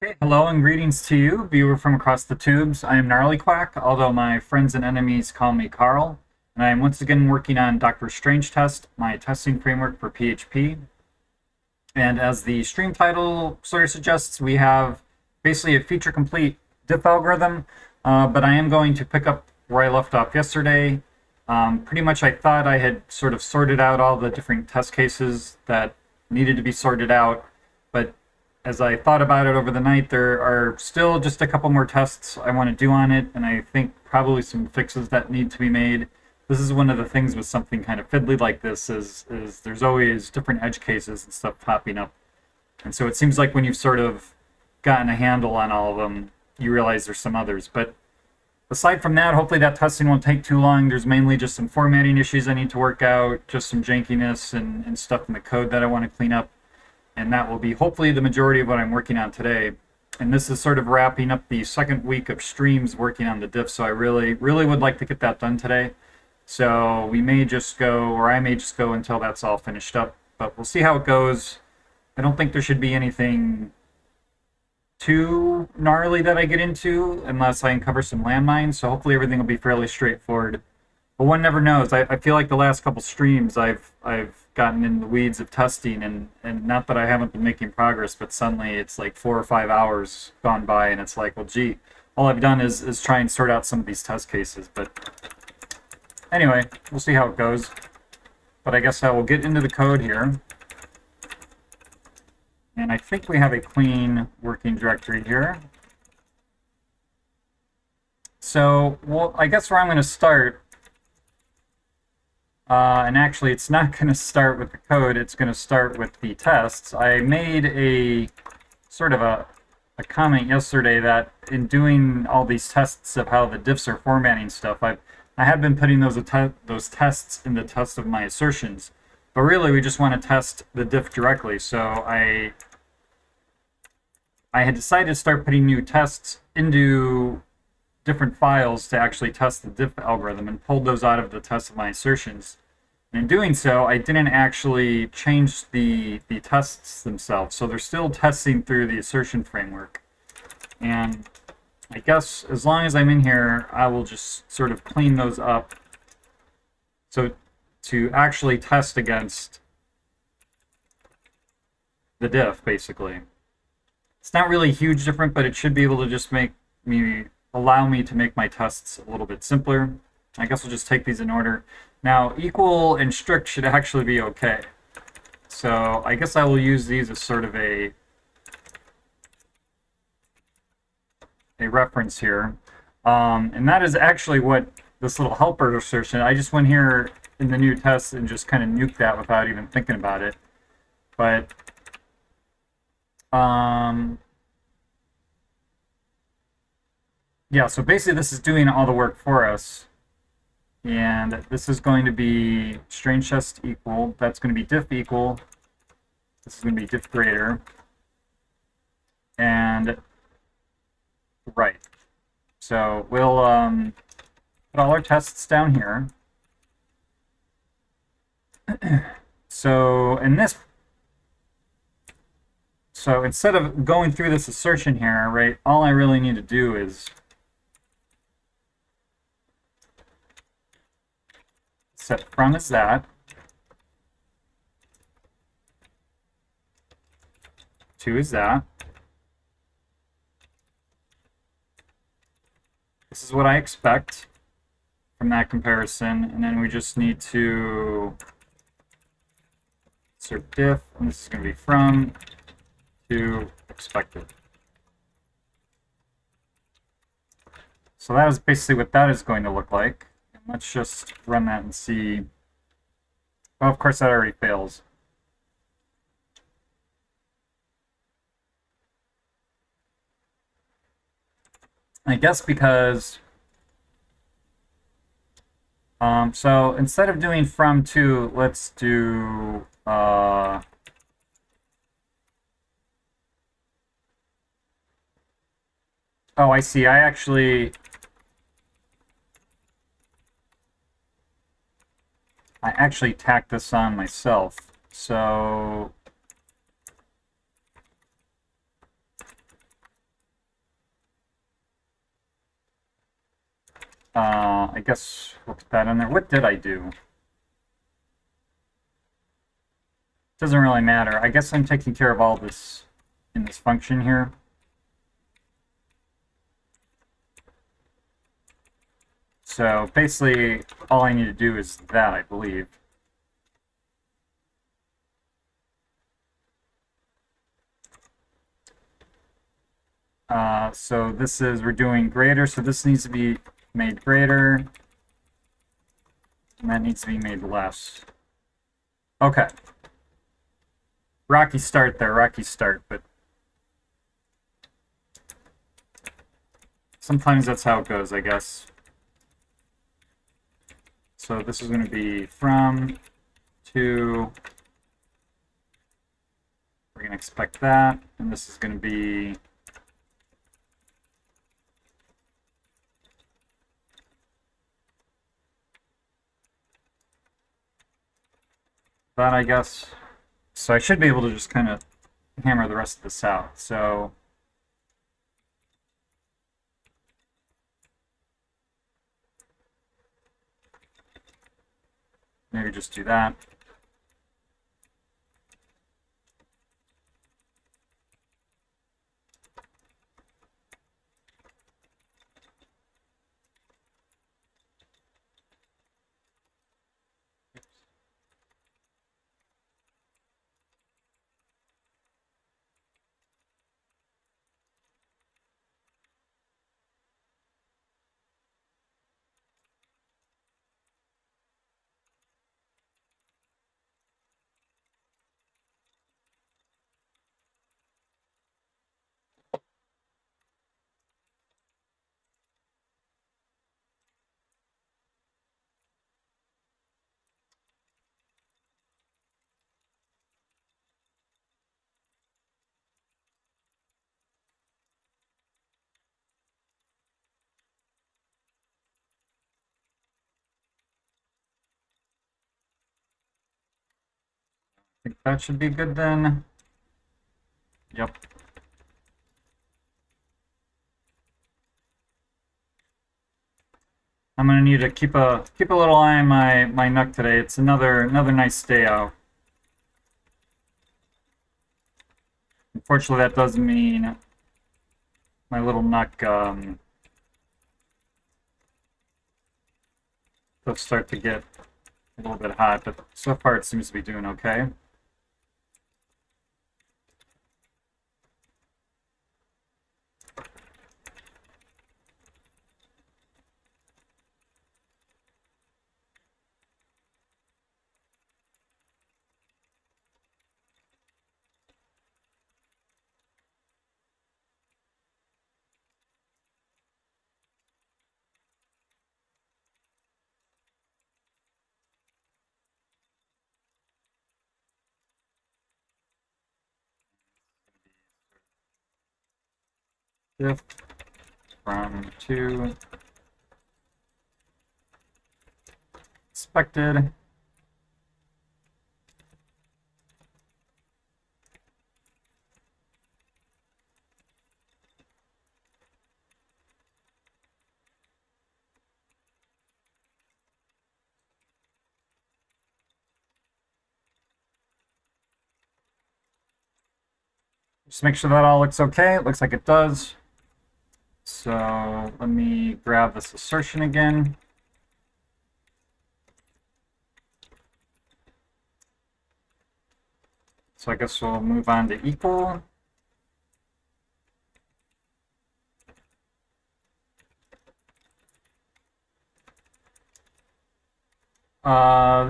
Okay, hello and greetings to you, viewer from across the tubes. I am Gnarly Quack, although my friends and enemies call me Carl, and I am once again working on Dr. Strangetest, my testing framework for PHP. And as the stream title sort of suggests, we have basically a feature-complete diff algorithm, but I am going to pick up where I left off yesterday. Pretty much I thought I had sort of sorted out all the different test cases that needed to be sorted out, but as I thought about it over the night, there are still just a couple more tests I want to do on it, and I think probably some fixes that need to be made. This is one of the things with something kind of fiddly like this is there's always different edge cases and stuff popping up. And so it seems like when you've sort of gotten a handle on all of them, you realize there's some others. But aside from that, hopefully that testing won't take too long. There's mainly just some formatting issues I need to work out, just some jankiness and stuff in the code that I want to clean up. And that will be hopefully the majority of what I'm working on today. And this is sort of wrapping up the second week of streams working on the diff, so I really would like to get that done today. So we may just go, or I may just go until that's all finished up, but we'll see how it goes. I don't think there should be anything too gnarly that I get into unless I uncover some landmines, so hopefully everything will be fairly straightforward. But one never knows. I feel like the last couple streams I've gotten in the weeds of testing, and not that I haven't been making progress, but suddenly it's like 4 or 5 hours gone by and it's like, well, gee, all I've done is try and sort out some of these test cases. But anyway, we'll see how it goes. But I guess I will get into the code here. And I think we have a clean working directory here. So, well, I guess where I'm going to start, and actually it's not going to start with the code, it's going to start with the tests. I made a sort of a comment yesterday that in doing all these tests of how the diffs are formatting stuff, I have been putting those tests in the test of my assertions. But really we just want to test the diff directly. So I had decided to start putting new tests into different files to actually test the diff algorithm and pulled those out of the test of my assertions. And in doing so, I didn't actually change the tests themselves. So they're still testing through the assertion framework. And I guess as long as I'm in here, I will just sort of clean those up. So to actually test against the diff, basically. It's not really huge different, but it should be able to just allow me to make my tests a little bit simpler. I guess we'll just take these in order. Now, equal and strict should actually be okay. So I guess I will use these as sort of a reference here. And that is actually what this little helper assertion, I just went here in the new test and just kind of nuked that without even thinking about it. But yeah, so basically this is doing all the work for us. And this is going to be Strangetest equal, that's going to be diff equal, this is going to be diff greater, and right. So we'll put all our tests down here. So instead of going through this assertion here, right, all I really need to do is set from is that, to is that. This is what I expect from that comparison, and then we just need to insert diff, and this is going to be from to expected. So that is basically what that is going to look like. Let's just run that and see. Oh, of course, that already fails. I guess because, so instead of doing from to, let's do, oh, I see. I actually tacked this on myself. So I guess we'll put that in there. What did I do? Doesn't really matter. I guess I'm taking care of all this in this function here. So basically, all I need to do is that, I believe. So this is, we're doing greater, so this needs to be made greater. And that needs to be made less. Okay. Rocky start there, rocky start, but sometimes that's how it goes, I guess. So this is going to be from, to, we're going to expect that, and this is going to be that, I guess. So I should be able to just kind of hammer the rest of this out. So maybe just do that. I think that should be good then. Yep. I'm gonna need to keep a little eye on my nuck today. It's another nice day out. Unfortunately, that does mean my little nuck does start to get a little bit hot, but so far it seems to be doing okay. If from to expected. Just make sure that all looks okay. It looks like it does. So let me grab this assertion again. So I guess we'll move on to equal.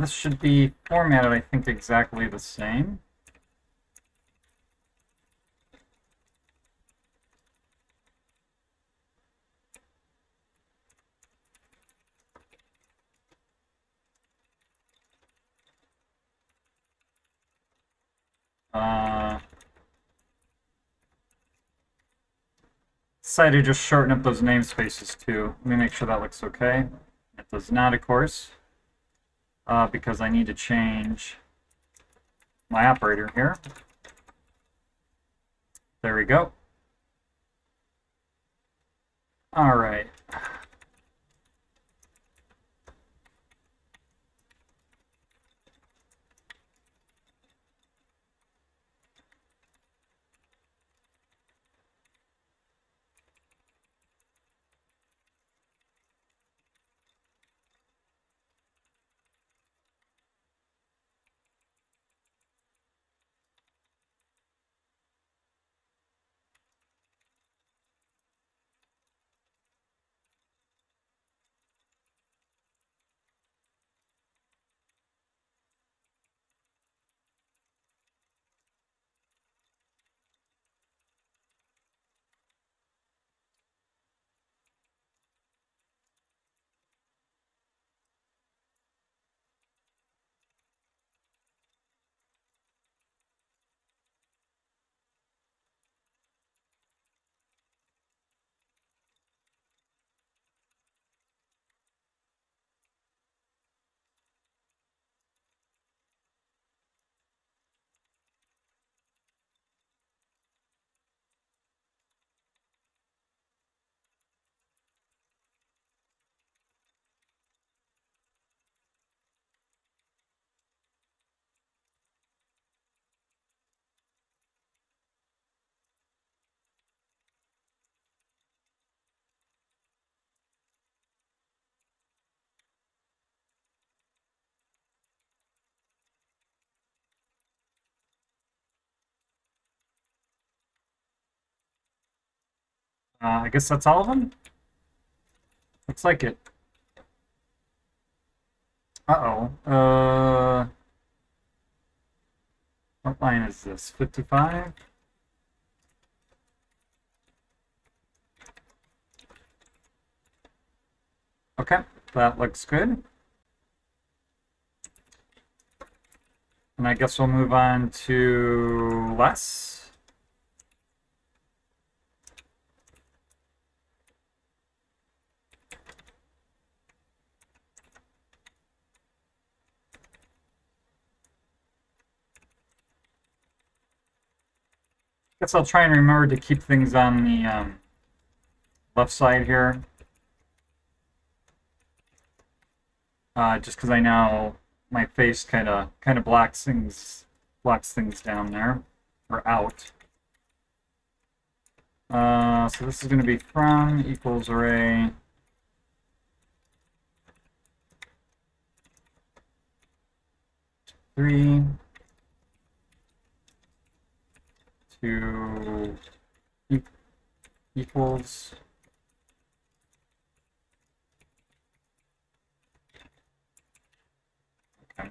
This should be formatted, I think, exactly the same. Decided to just shorten up those namespaces too. Let me make sure that looks okay. It does not, of course, because I need to change my operator here. There we go. All right. I guess that's all of them? Looks like it. Uh-oh. What line is this? 55? Okay, that looks good. And I guess we'll move on to Les. Guess I'll try and remember to keep things on the left side here. Just because I know my face kind of blocks things down there or out. So this is going to be from equals array three to equals okay.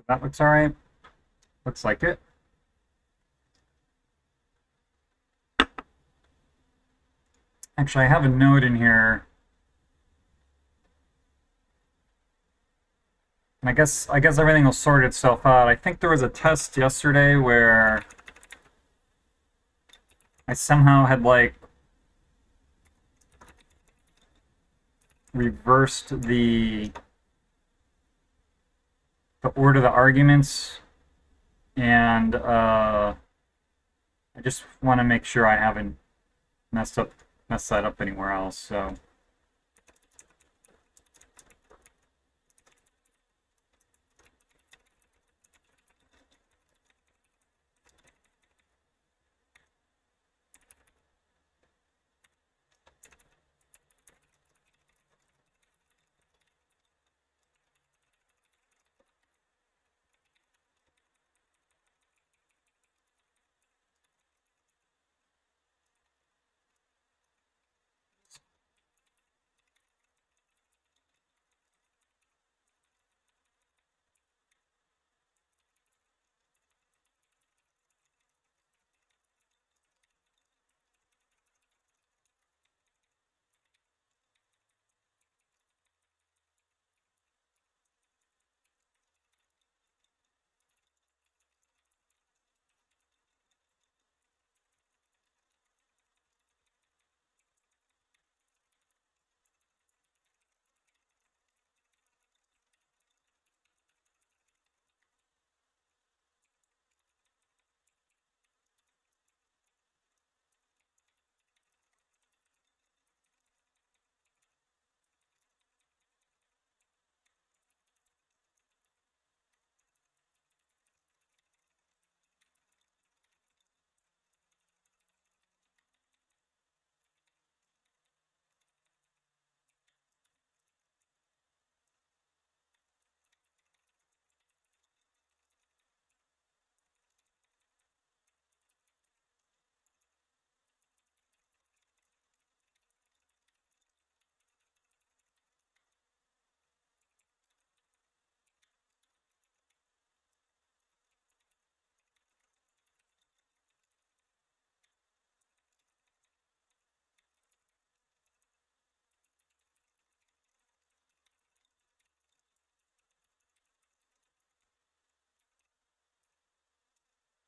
That looks all right. Looks like it. Actually, I have a note in here. And I guess everything will sort itself out. I think there was a test yesterday where I somehow had like reversed the order of the arguments, and I just want to make sure I haven't messed that up anywhere else. So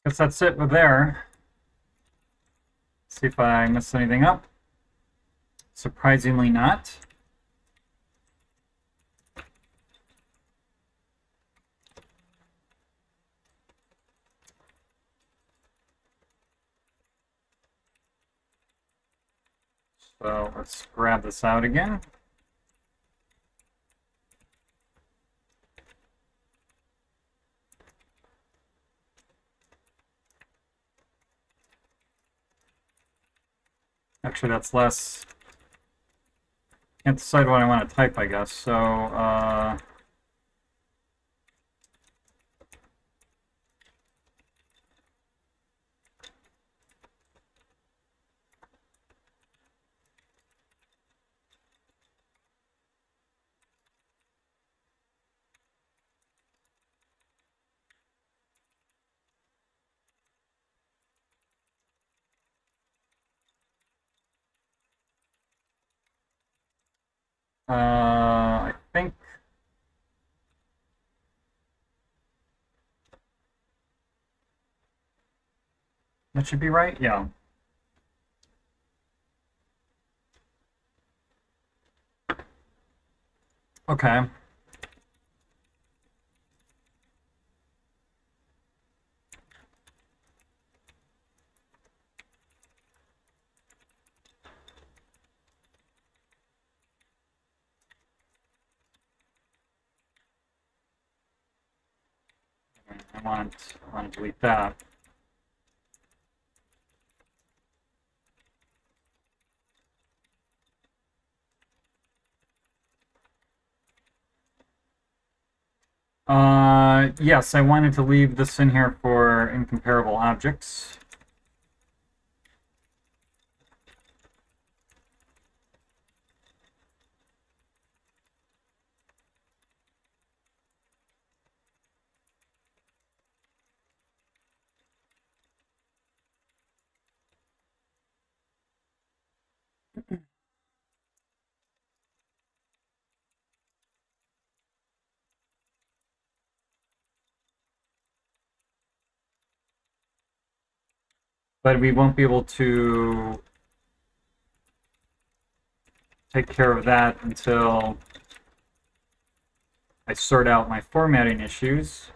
guess that's it with there. See if I missed anything up. Surprisingly not. So let's grab this out again. Actually, that's less. Can't decide what I want to type, I guess. So, I think that should be right. Yeah. Okay. I want to delete that. Yes, I wanted to leave this in here for incomparable objects. But we won't be able to take care of that until I sort out my formatting issues.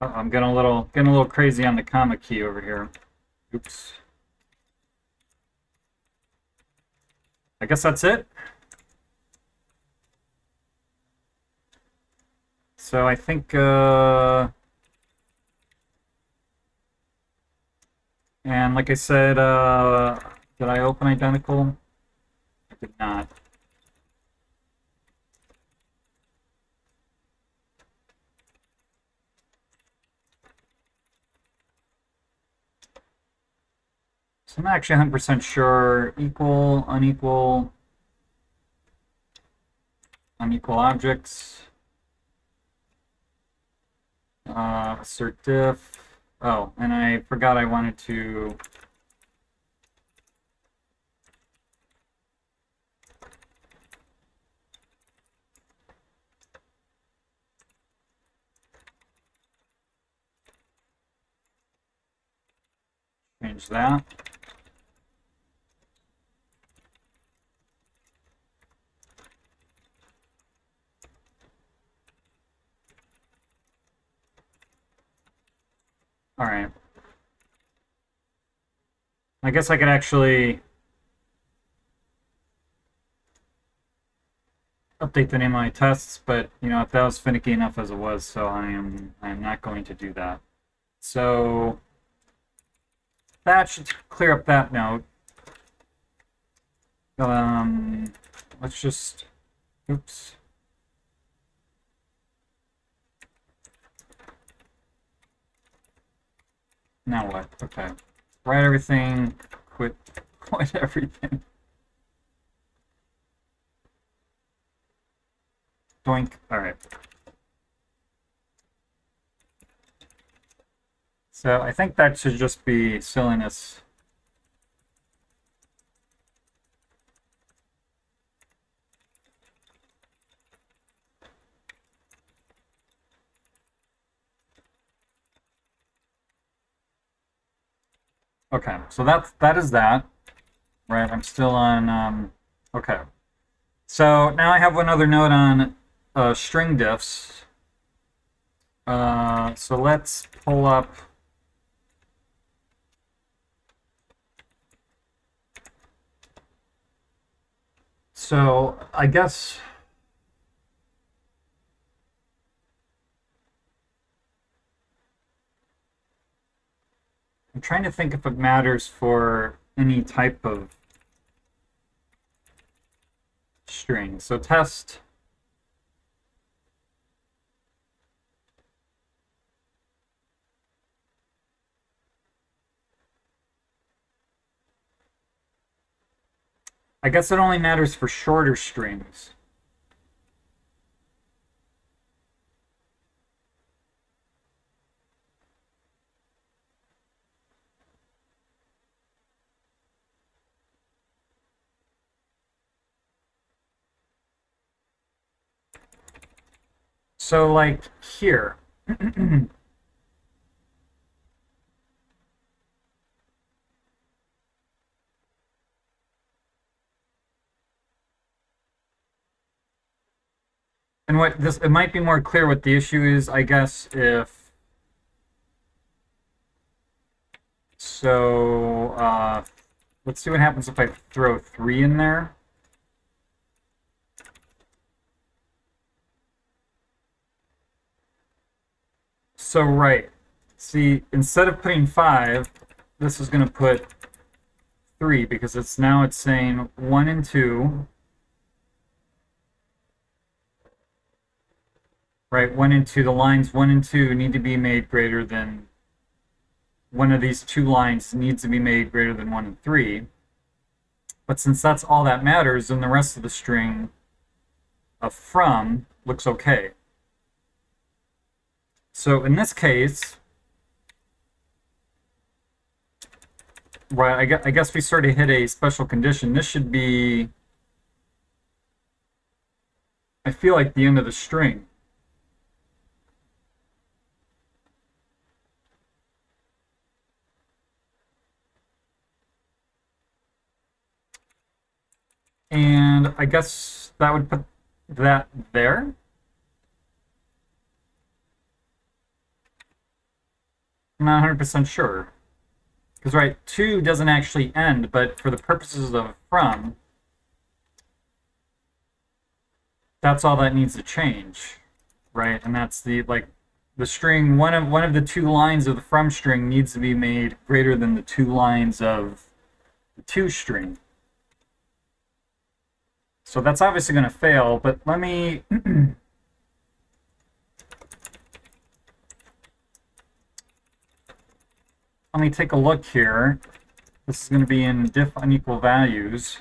I'm getting a little crazy on the comma key over here. Oops. I guess that's it. So I think, and like I said, did I open identical? I did not. So I'm not actually 100% sure. Equal, unequal, unequal objects. Assert diff. Oh, and I forgot I wanted to change that. All right. I guess I could actually update the name of my tests, but you know, if that was finicky enough as it was, so I am not going to do that. So that should clear up that note. Let's just, oops. Now what? Okay. Write everything, quit everything. Doink. All right. So I think that should just be silliness. Okay, so that is that. Right, I'm still on. Okay, so now I have one other note on string diffs. So let's pull up. So I guess I'm trying to think if it matters for any type of string. So test. I guess it only matters for shorter strings. So like here. And what this, it might be more clear what the issue is, I guess, if so. Let's see what happens if I throw 3 in there. So right, see, instead of putting 5, this is going to put 3 because it's saying 1 and 2. Right, 1 and 2. The lines 1 and 2 need to be made greater than one of these two lines needs to be made greater than 1 and 3. But since that's all that matters, then the rest of the string of from looks okay. So in this case, right, I guess we sort of hit a special condition. This should be, I feel like, the end of the string. And I guess that would put that there. I'm not 100% sure. Because, right, 2 doesn't actually end, but for the purposes of from, that's all that needs to change, right? And that's the string, one of the 2 lines of the from string needs to be made greater than the 2 lines of the to string. So that's obviously going to fail, but let me let me take a look here. This is going to be in diff unequal values.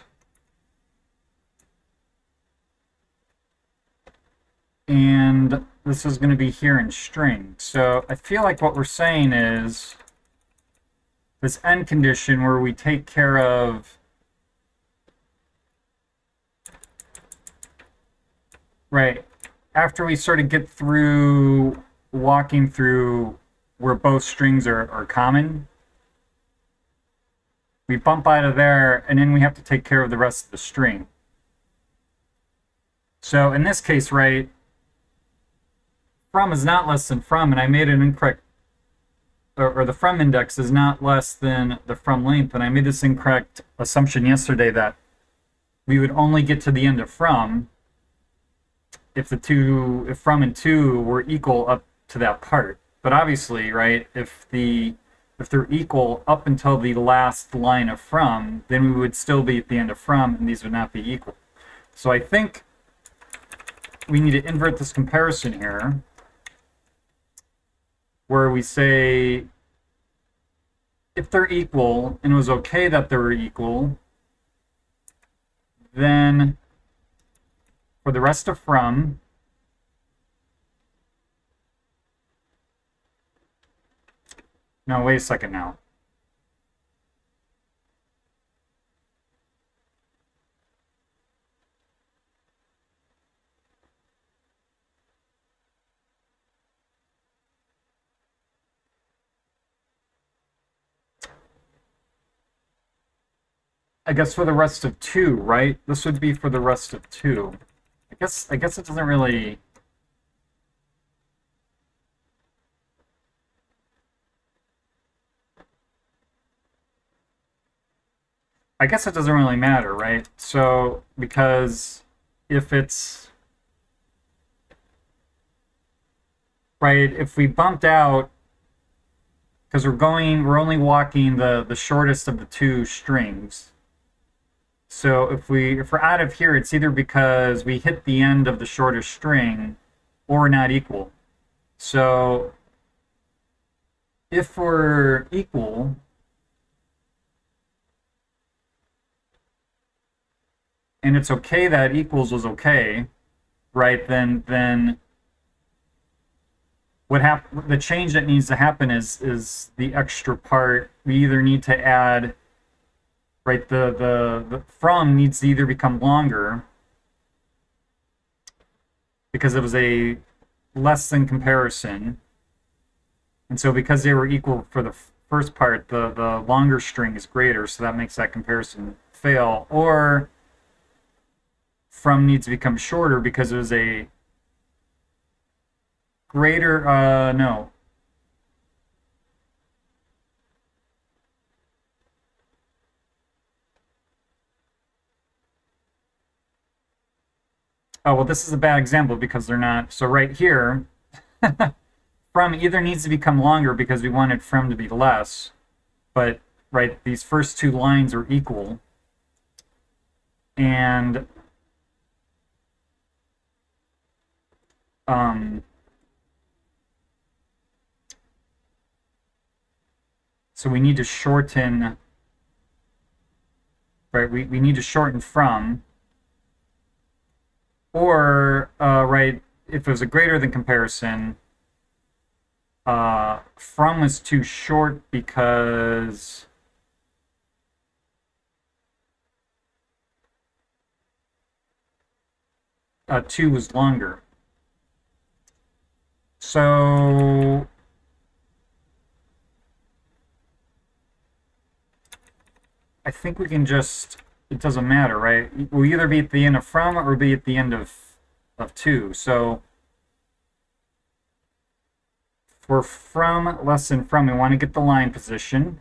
And this is going to be here in string. So I feel like what we're saying is this end condition where we take care of, right, after we sort of get through walking through where both strings are common, we bump out of there, and then we have to take care of the rest of the string. So in this case, right, from is not less than from, and I made an incorrect, or the from index is not less than the from length, and I made this incorrect assumption yesterday that we would only get to the end of from if if from and to were equal up to that part. But obviously, right, if they're equal up until the last line of from, then we would still be at the end of from, and these would not be equal. So I think we need to invert this comparison here, where we say if they're equal, and it was okay that they were equal, then for the rest of from, no, wait a second now. I guess for the rest of 2, right? This would be for the rest of 2. I guess it doesn't really. I guess it doesn't really matter, right? So, because if it's right, if we bumped out, because we're only walking the shortest of the 2 strings. So if we're out of here, it's either because we hit the end of the shortest string or we're not equal. So if we're equal, and it's okay that equals was okay, right? Then the change that needs to happen is the extra part. We either need to add, right, the from needs to either become longer because it was a less than comparison, and so because they were equal for the first part, the longer string is greater, so that makes that comparison fail. Or from needs to become shorter because it was a greater, no. Oh, well, this is a bad example because they're not. So right here, from either needs to become longer because we wanted from to be less, but right, these first 2 lines are equal. And so we need to shorten, right? We need to shorten from, or right, if it was a greater than comparison, from was too short because two was longer. So I think we can just, it doesn't matter, right? We'll either be at the end of from or be at the end of 2. So for from, less than from, we want to get the line position.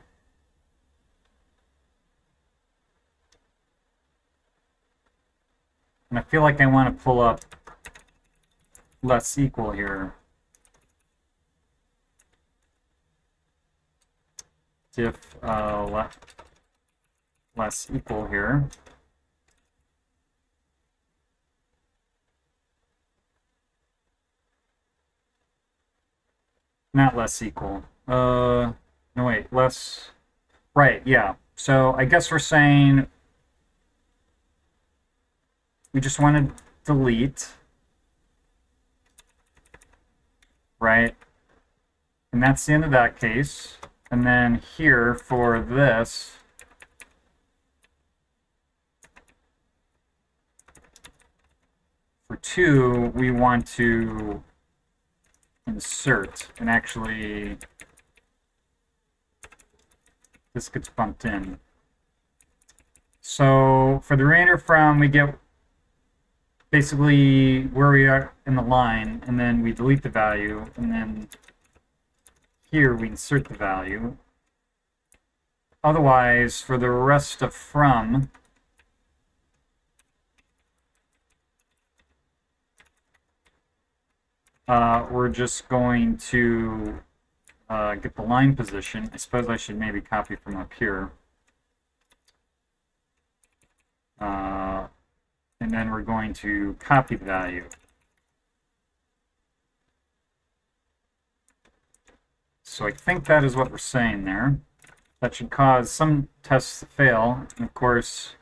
And I feel like I want to pull up less equal here. Diff less equal here. Not less equal. No, wait, less. Right, yeah. So I guess we're saying we just want to delete, right? And that's the end of that case. And then here for this, for 2, we want to insert, and actually this gets bumped in. So for the remainder from, we get basically where we are in the line, and then we delete the value, and then here we insert the value. Otherwise, for the rest of from, we're just going to get the line position. I suppose I should maybe copy from up here. And then we're going to copy the value. So I think that is what we're saying there. That should cause some tests to fail. And of course,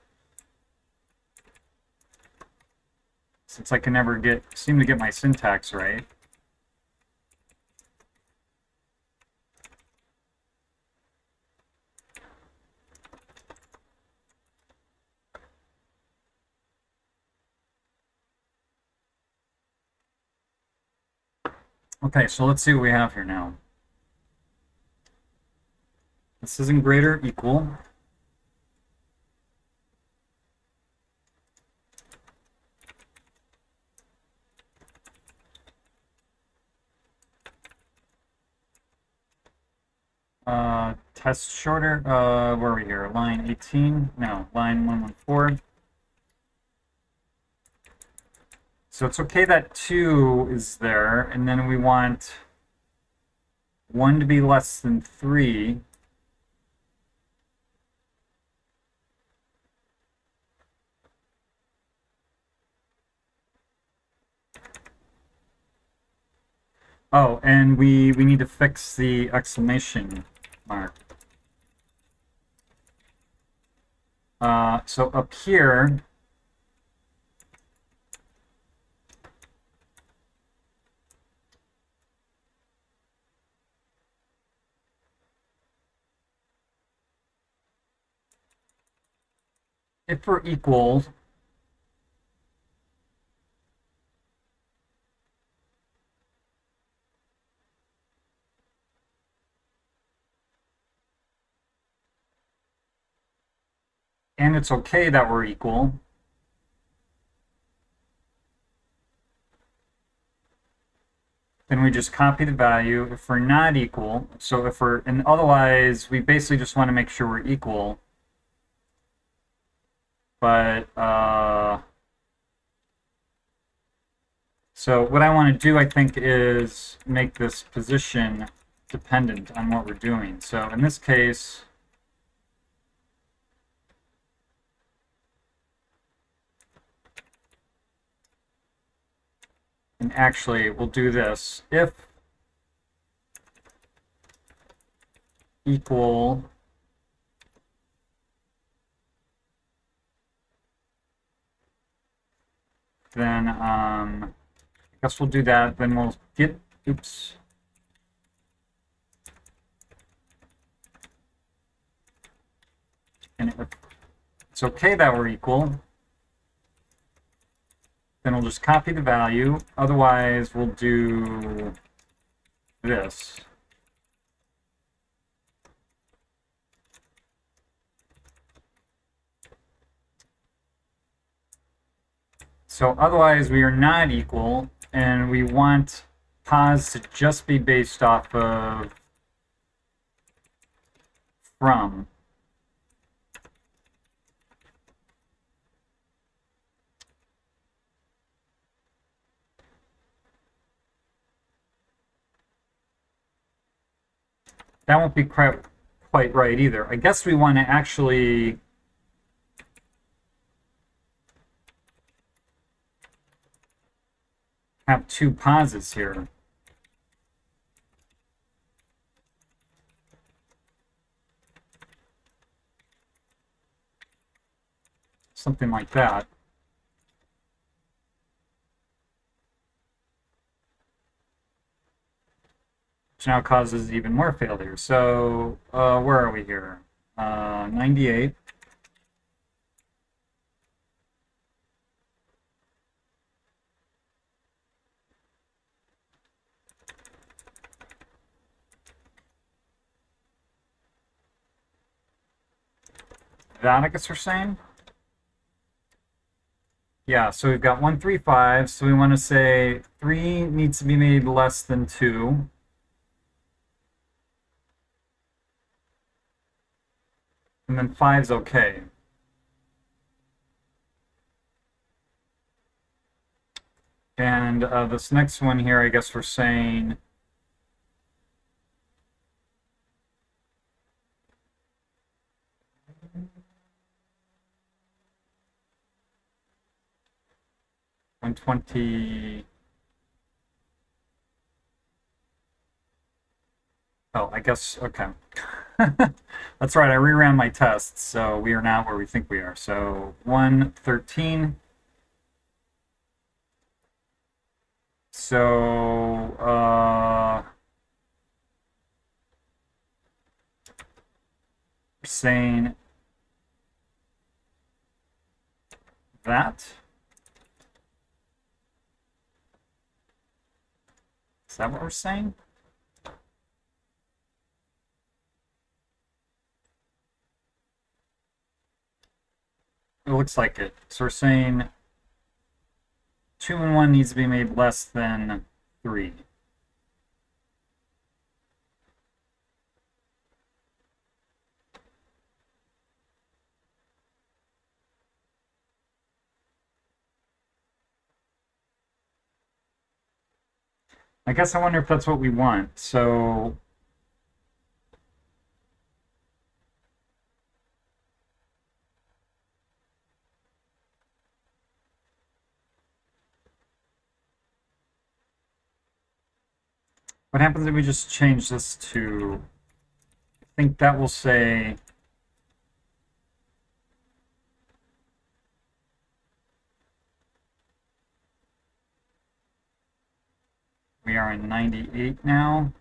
since I can never seem to get my syntax right, okay, so let's see what we have here now. This isn't greater equal. test shorter. Where are we here? Line 18? No, line 114. So it's okay that 2 is there, and then we want 1 to be less than 3. Oh, and we need to fix the exclamation mark. So up here, if we're equal, and it's okay that we're equal, then we just copy the value. If we're not equal, so if we're, and otherwise, we basically just want to make sure we're equal. But, so what I want to do, I think, is make this position dependent on what we're doing. So in this case, and actually we'll do this. If equal then I guess we'll do that. Then we'll get, oops. And if it's okay that we're equal, then we'll just copy the value. Otherwise, we'll do this. So otherwise, we are not equal, and we want pos to just be based off of from. That won't be quite right either. I guess we want to actually have 2 pauses here. Something like that. Which now causes even more failures. So where are we here? 98. That I guess we're saying? Yeah, so we've got 135, so we want to say 3 needs to be made less than 2. And then 5's okay. And this next one here, I guess we're saying $120. Oh, I guess, okay. That's right, I reran my tests, so we are not where we think we are. So 113. So, saying that. Is that what we're saying? It looks like it. So we're saying 2 and 1 needs to be made less than 3. I guess I wonder if that's what we want. So what happens if we just change this to, I think that will say, we are in 98 now.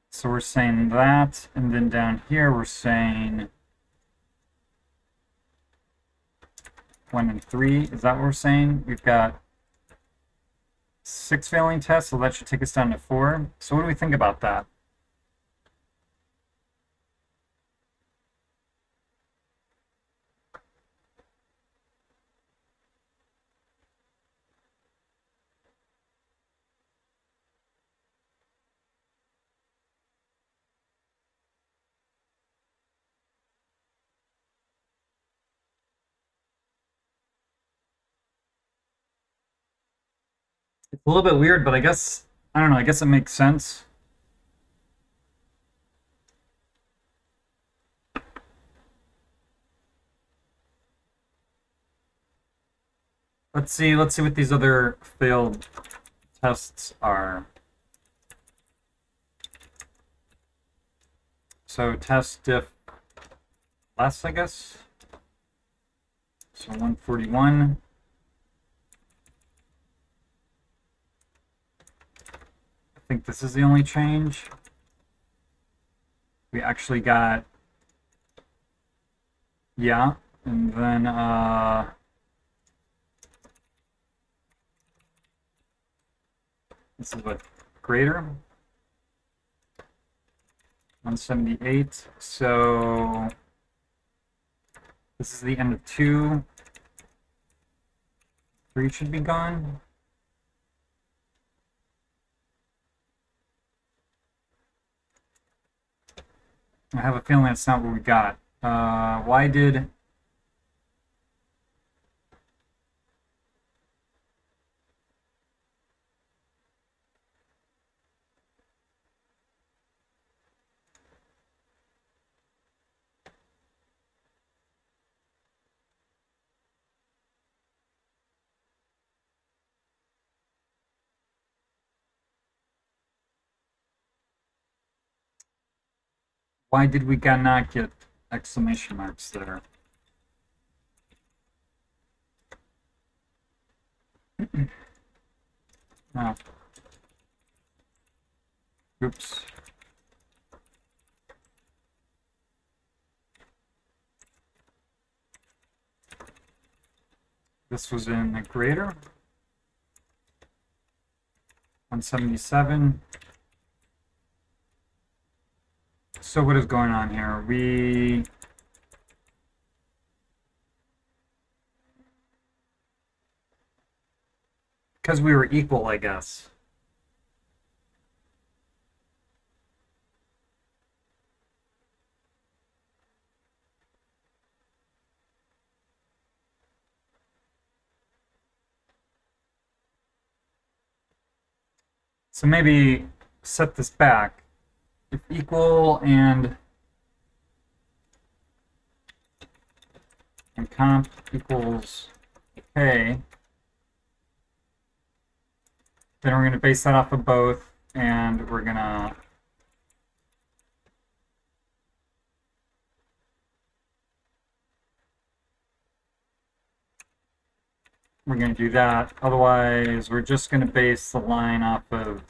So we're saying that, and then down here we're saying 1 and 3. Is that what we're saying? We've got 6 failing tests, so that should take us down to 4. So what do we think about that? It's a little bit weird, but I guess, I don't know, I guess it makes sense. Let's see what these other failed tests are. So test diff less, I guess. So 141. I think this is the only change. We actually got, yeah, and then this is what, greater? 178. So this is the end of 2. 3 should be gone. I have a feeling that's not what we got. Why did... Why did we not get exclamation marks there? Oh. Oops. This was in the greater. 177. So what is going on here? Because we were equal, I guess. So maybe set this back. If equal and comp equals k, then we're going to base that off of both, and we're going to do that. Otherwise, we're just going to base the line off of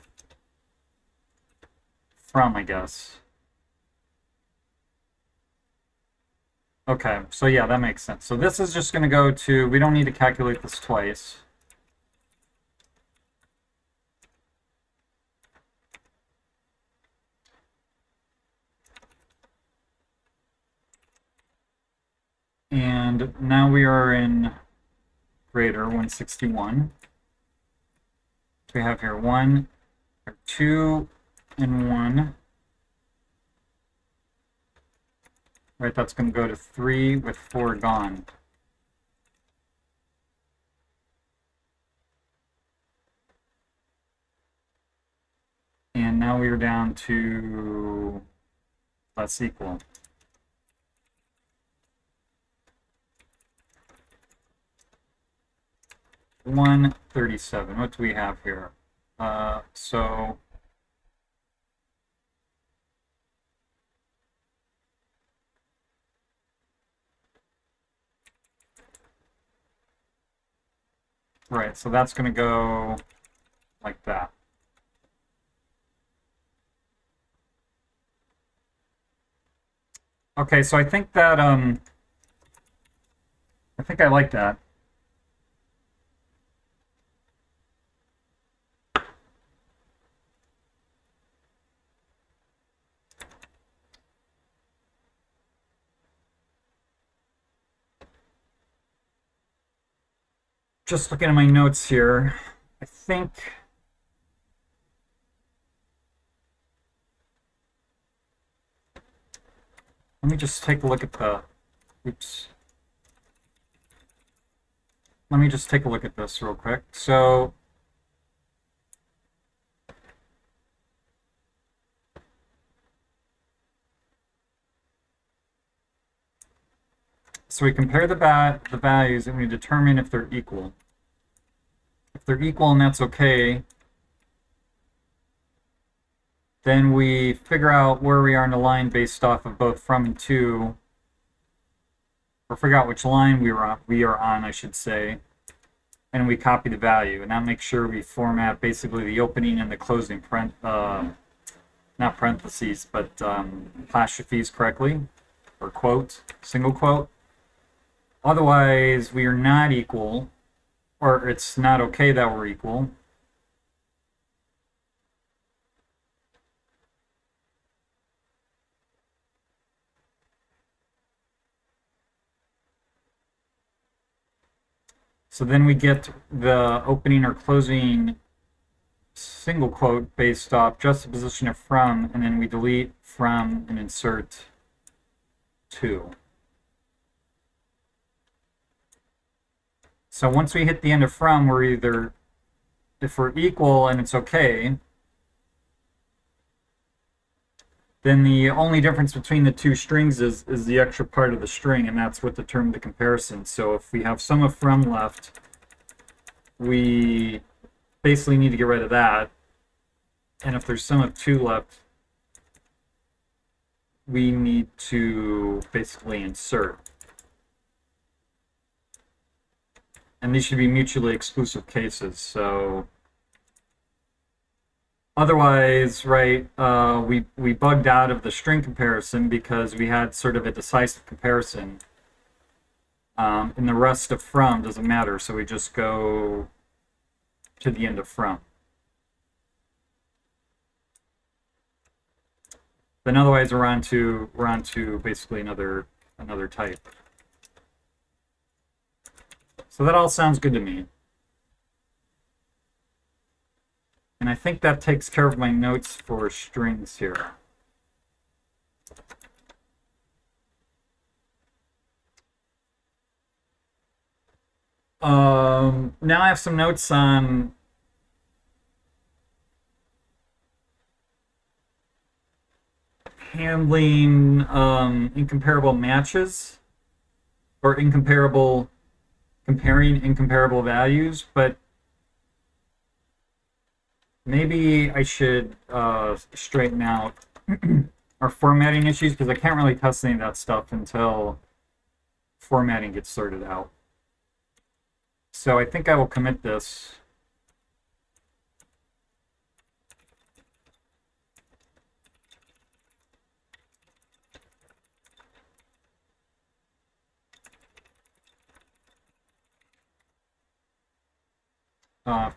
from, I guess. Okay, so yeah, that makes sense. So this is just going to go to, we don't need to calculate this twice. And now we are in greater 161. So we have here 1, 2, and 1. Right, that's going to go to 3 with 4 gone. And now we are down to less equal. $137. What do we have here? So right, so that's going to go like that. Okay, so I think that I think I like that. Just looking at my notes here, I think let me just take a look at the oops. Let me just take a look at this real quick. So we compare the values and we determine if they're equal. If they're equal and that's okay, then we figure out where we are in the line based off of both from and to, or figure out which line we are on, I should say, and we copy the value, and that makes sure we format basically the opening and the closing not parentheses, but apostrophes correctly, or quote, single quote. Otherwise, we are not equal, or it's not okay that we're equal. So then we get the opening or closing single quote based off juxtaposition of from, and then we delete from and insert to. So once we hit the end of from, we're either, if we're equal and it's okay, then the only difference between the two strings is the extra part of the string, and that's what determines the comparison. So if we have sum of from left, we basically need to get rid of that. And if there's sum of to left, we need to basically insert. And these should be mutually exclusive cases. So otherwise, right, we bugged out of the string comparison because we had sort of a decisive comparison. And the rest of from doesn't matter, so we just go to the end of from. Then otherwise we're on to basically another type. So that all sounds good to me. And I think that takes care of my notes for strings here. Now I have some notes on handling incomparable matches, or comparing incomparable values, but maybe I should straighten out our formatting issues, because I can't really test any of that stuff until formatting gets sorted out. So I think I will commit this.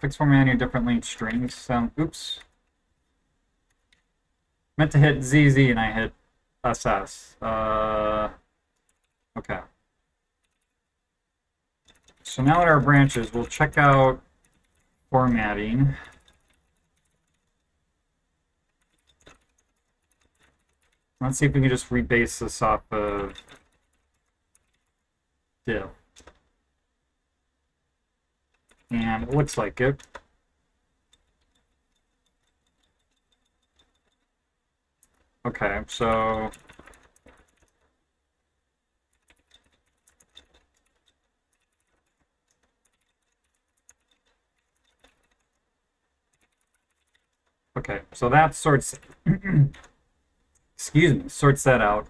Fix formatting different length strings. Oops. Meant to hit ZZ and I hit SS. Okay. So now at our branches, we'll check out formatting. Let's see if we can just rebase this off of div. And it looks like it. Okay, so okay, so that sorts excuse me, sorts that out.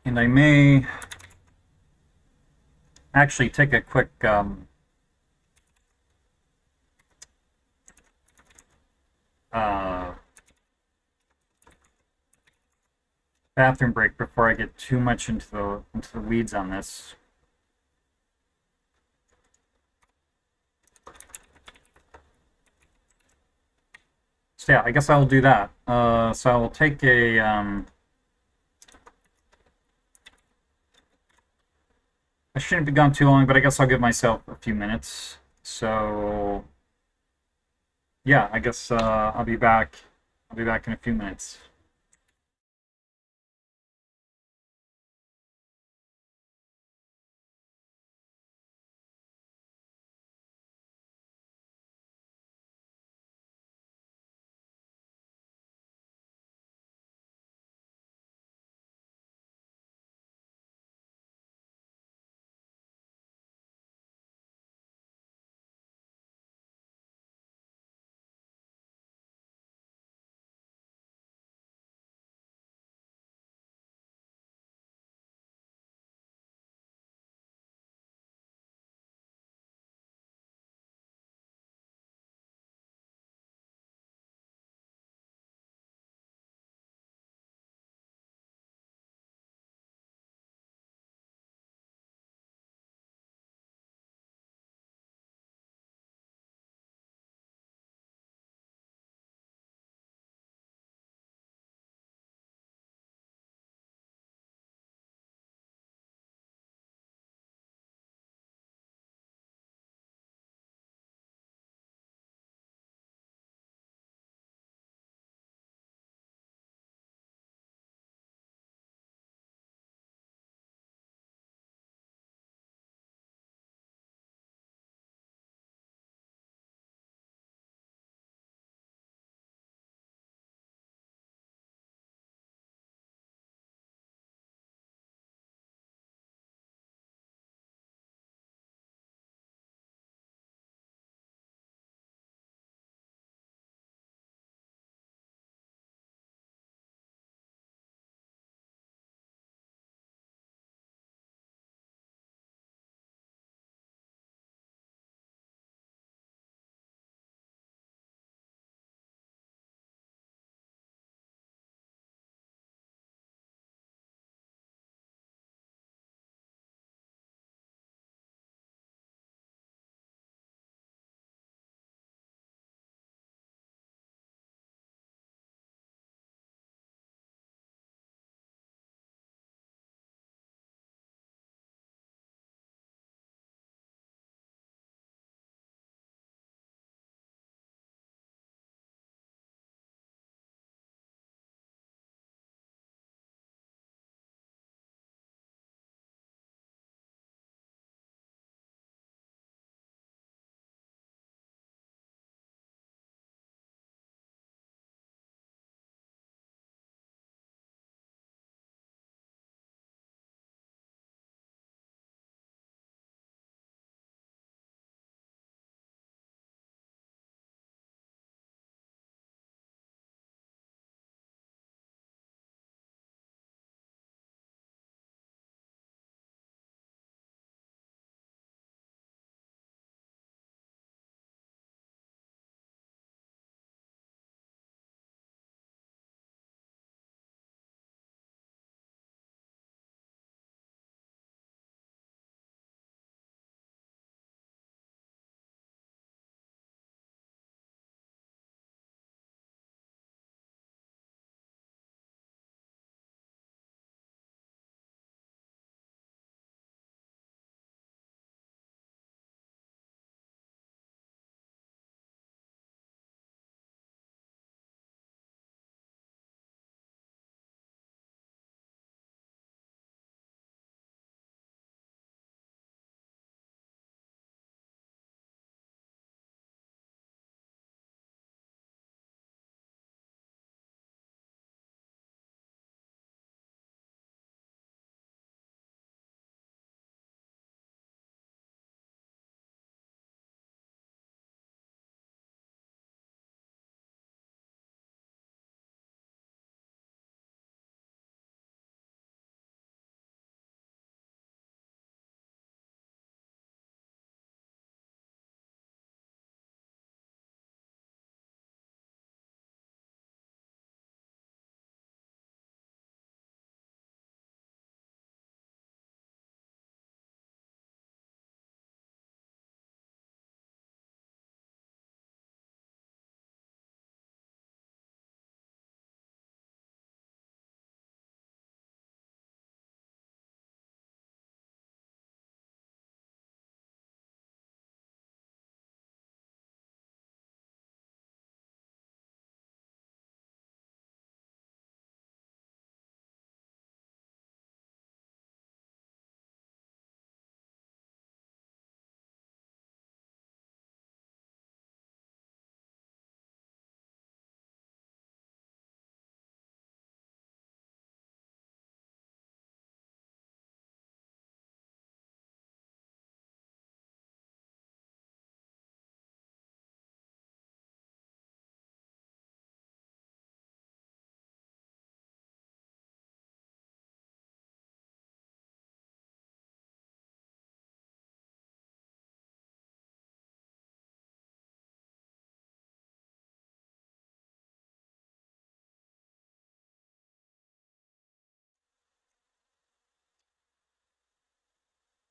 And I may actually take a quick uh, bathroom break before I get too much into the weeds on this. So yeah, I guess I'll do that. So I'll take a I shouldn't be gone too long, but I guess I'll give myself a few minutes. So yeah, I guess I'll be back. I'll be back in a few minutes.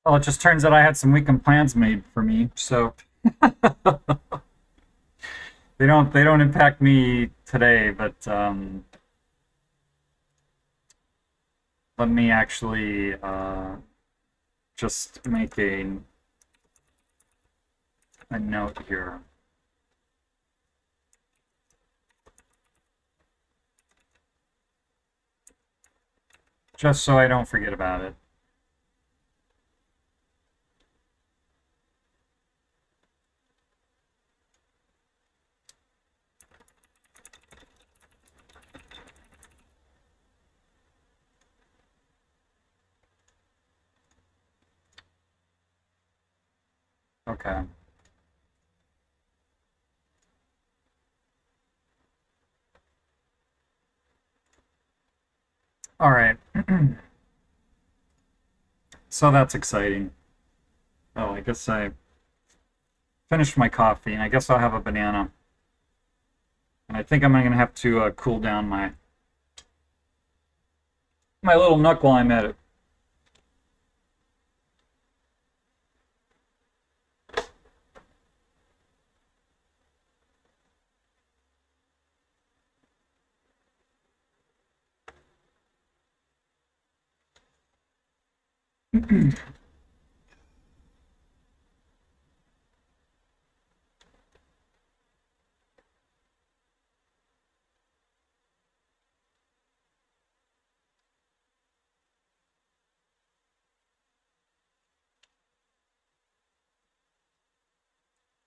Well, it just turns out I had some weekend plans made for me, so they don't impact me today, but let me actually just make a note here. Just so I don't forget about it. Okay. All right. So that's exciting. Oh, I guess I finished my coffee, and I guess I'll have a banana. And I think I'm gonna have to cool down my little nook while I'm at it.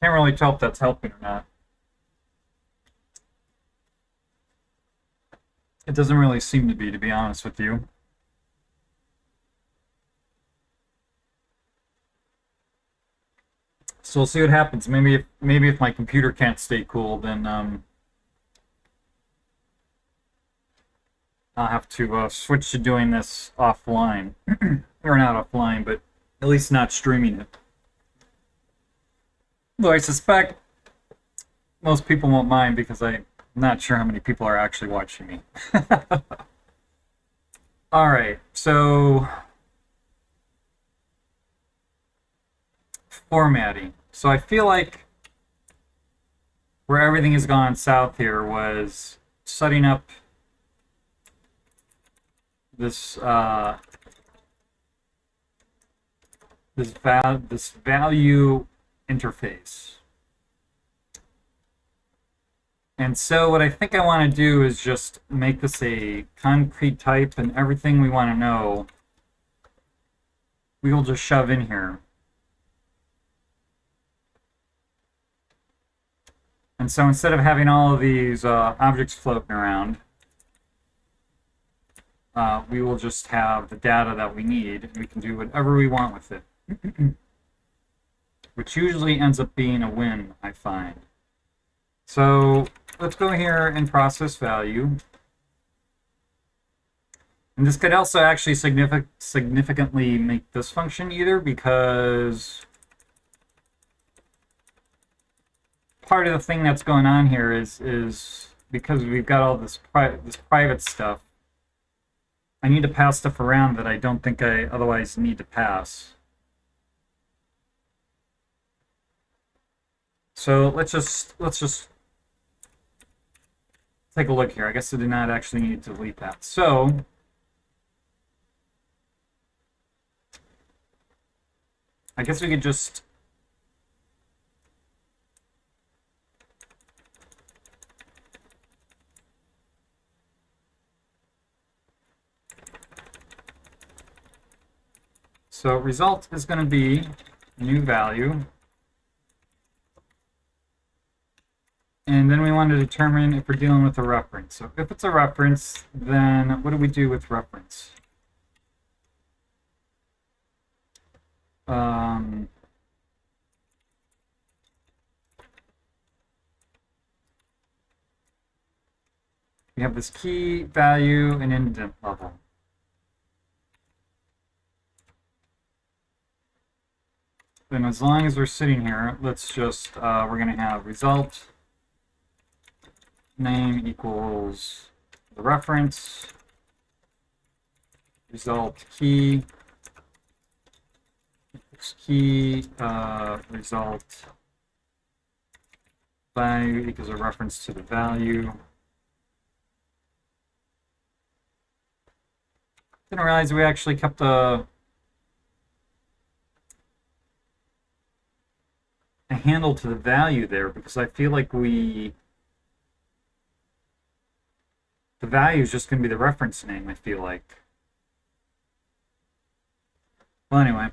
Can't really tell if that's helping or not. It doesn't really seem to be honest with you. So we'll see what happens. Maybe if my computer can't stay cool, then I'll have to switch to doing this offline, or not offline, but at least not streaming it. Though I suspect most people won't mind because I'm not sure how many people are actually watching me. All right, so formatting. So I feel like where everything has gone south here was setting up this this value interface. And so what I think I want to do is just make this a concrete type, and everything we want to know we will just shove in here. And so instead of having all of these objects floating around, we will just have the data that we need, and we can do whatever we want with it. Which usually ends up being a win, I find. So let's go here and process value. And this could also actually significantly make this function either, because part of the thing that's going on here is because we've got all this private stuff, I need to pass stuff around that I don't think I otherwise need to pass. So let's just take a look here. I guess I did not actually need to delete that. So I guess we could just so result is going to be new value. And then we want to determine if we're dealing with a reference. So if it's a reference, then what do we do with reference? We have this key, value, and indent level. Then as long as we're sitting here, let's just, we're going to have result name equals the reference, result key key result value equals a reference to the value. Didn't realize we actually kept a handle to the value there, because I feel like the value is just going to be the reference name, I feel like. Well, anyway.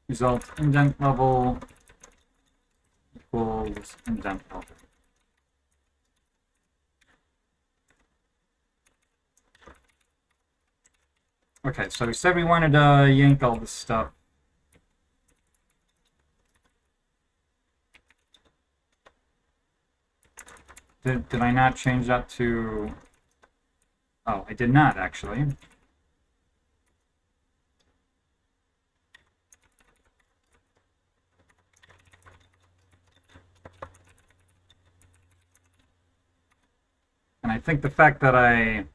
Result indent level equals indent level. Okay, so we said we wanted to yank all this stuff. Did I not change that to... Oh, I did not, actually. And I think the fact that I...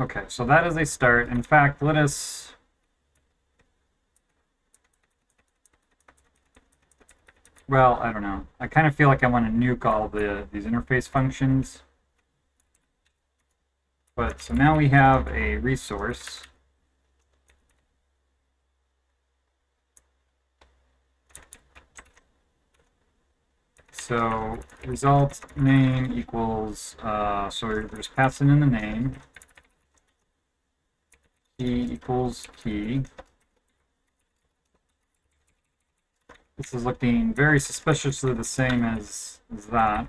Okay, so that is a start. In fact, let us... Well, I don't know. I kind of feel like I want to nuke all these interface functions. But so now we have a resource. So result name equals, so we're just passing in the name. Key equals key. This is looking very suspiciously the same as that.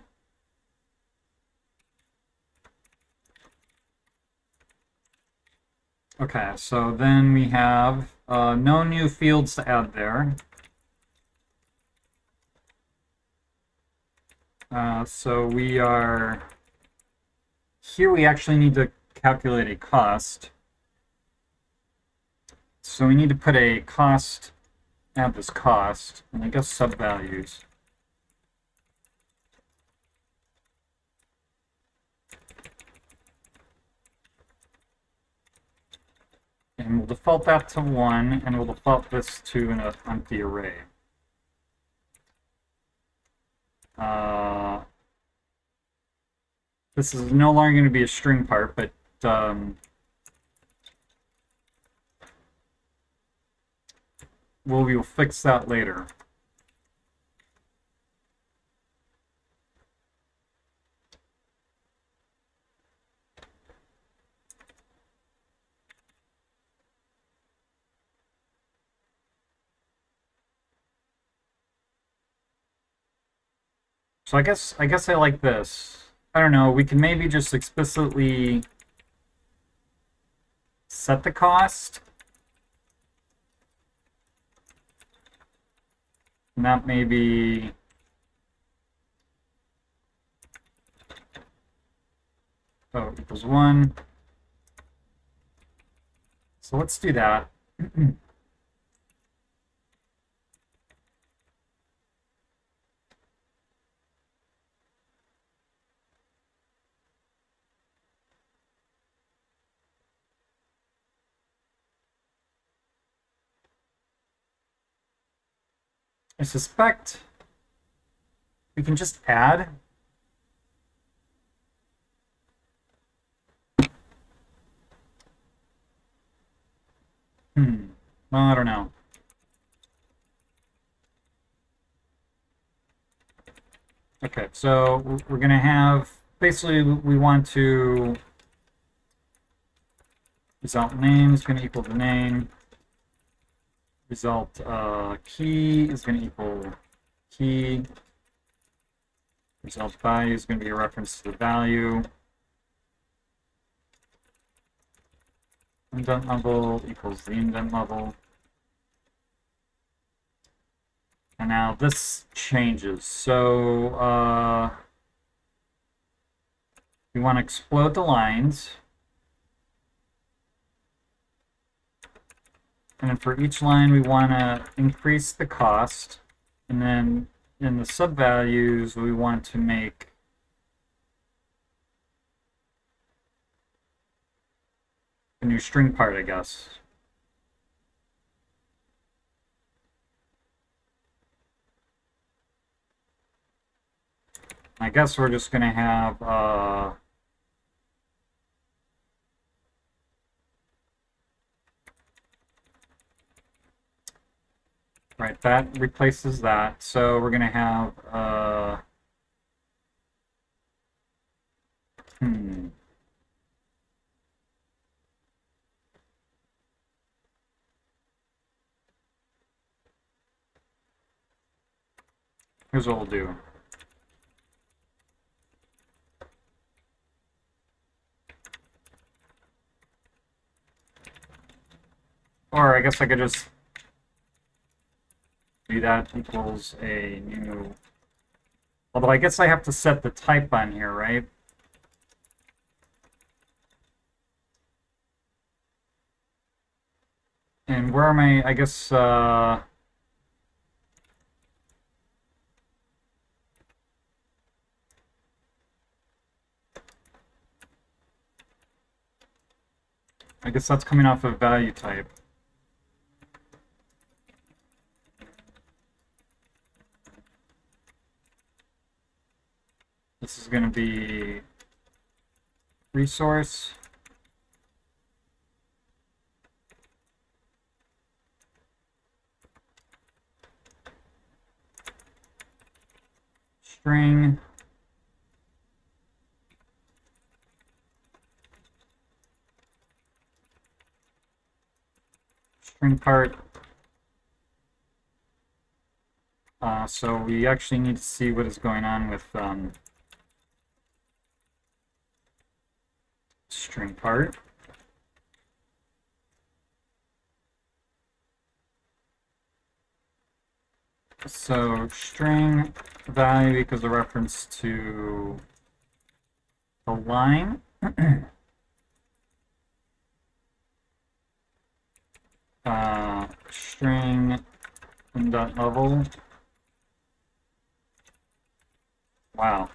Okay, so then we have no new fields to add there. So we are... Here we actually need to calculate a cost. So we need to put a cost, add this cost, and I guess sub-values. And we'll default that to 1, and we'll default this to an empty array. This is no longer going to be a string part, but we'll fix that later. So I guess I like this. I don't know, we can maybe just explicitly set the cost. And that may be... Oh, equals 1. So let's do that. I suspect we can just add. Well, I don't know. Okay, so we're going to have, basically we want to, result name is going to equal the name. Result key is going to equal key. Result value is going to be a reference to the value. Indent level equals the indent level. And now this changes. So we want to explode the lines. And then for each line, we want to increase the cost. And then in the subvalues, we want to make a new string part, I guess. I guess we're just going to have right, that replaces that. So we're going to have here's what we'll do. Or I guess I could just do that equals a new... Although I guess I have to set the type on here, right? And where am I guess... I guess that's coming off of value type. This is going to be resource. String. String part. So we actually need to see what is going on with string part. So string value equals a reference to the line. String dot level. Wow.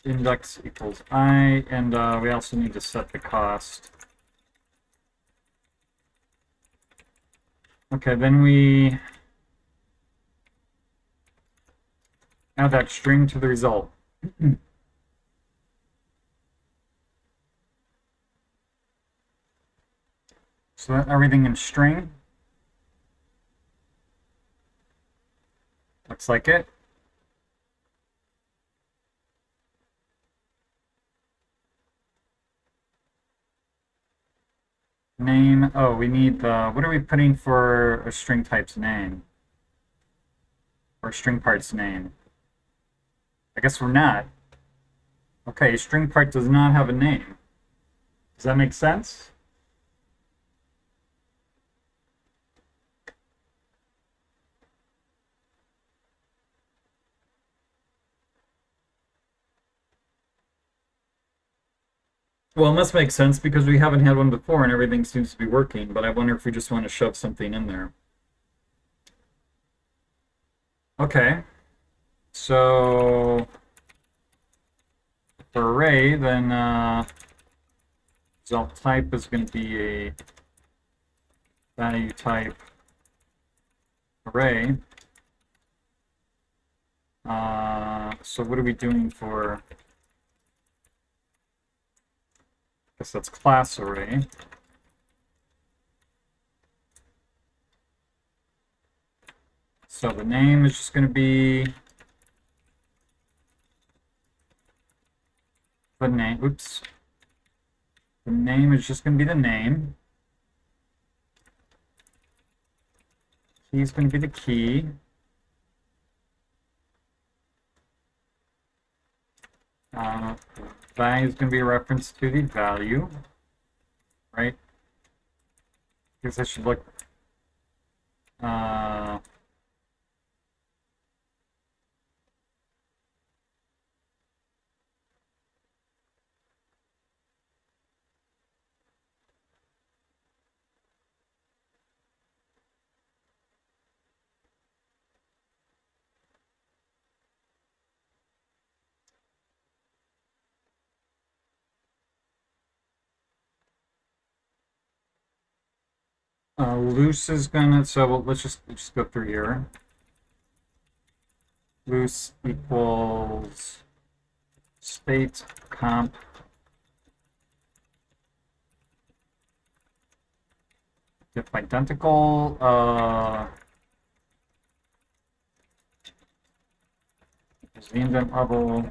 Index equals I, and we also need to set the cost. Okay, then we add that string to the result. So that everything in string. Looks like it. Name, oh, we need the, what are we putting for a string type's name? Or string part's name? I guess we're not. Okay, string part does not have a name. Does that make sense? Well, it must make sense because we haven't had one before and everything seems to be working, but I wonder if we just want to shove something in there. Okay, so for array, then result type is going to be a value type array. So what are we doing for... I guess that's class array. So the name is just going to be the name. Oops. The name is just going to be the name. Key is going to be the key. Value is going to be a reference to the value, right? I guess I should look. Loose is gonna, so let's just go through here. Loose equals state comp diff identical. Is the indent level.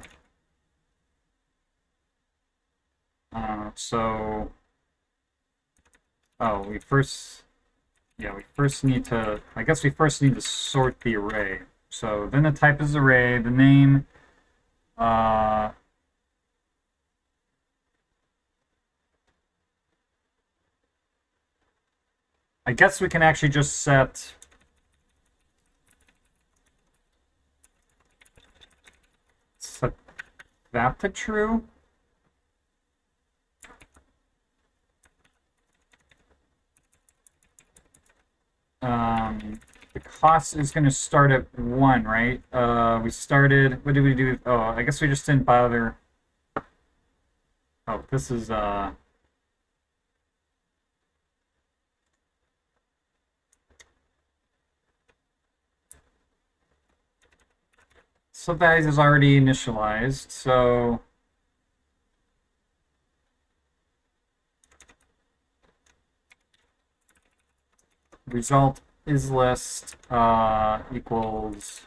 So, oh, we first need to, I guess we first need to sort the array. So then the type is array, the name, I guess we can actually just set that to true. The cost is going to start at 1, right? We started, what did we do? Oh, I guess we just didn't bother. Oh, this is, subvalues is already initialized, so result is list equals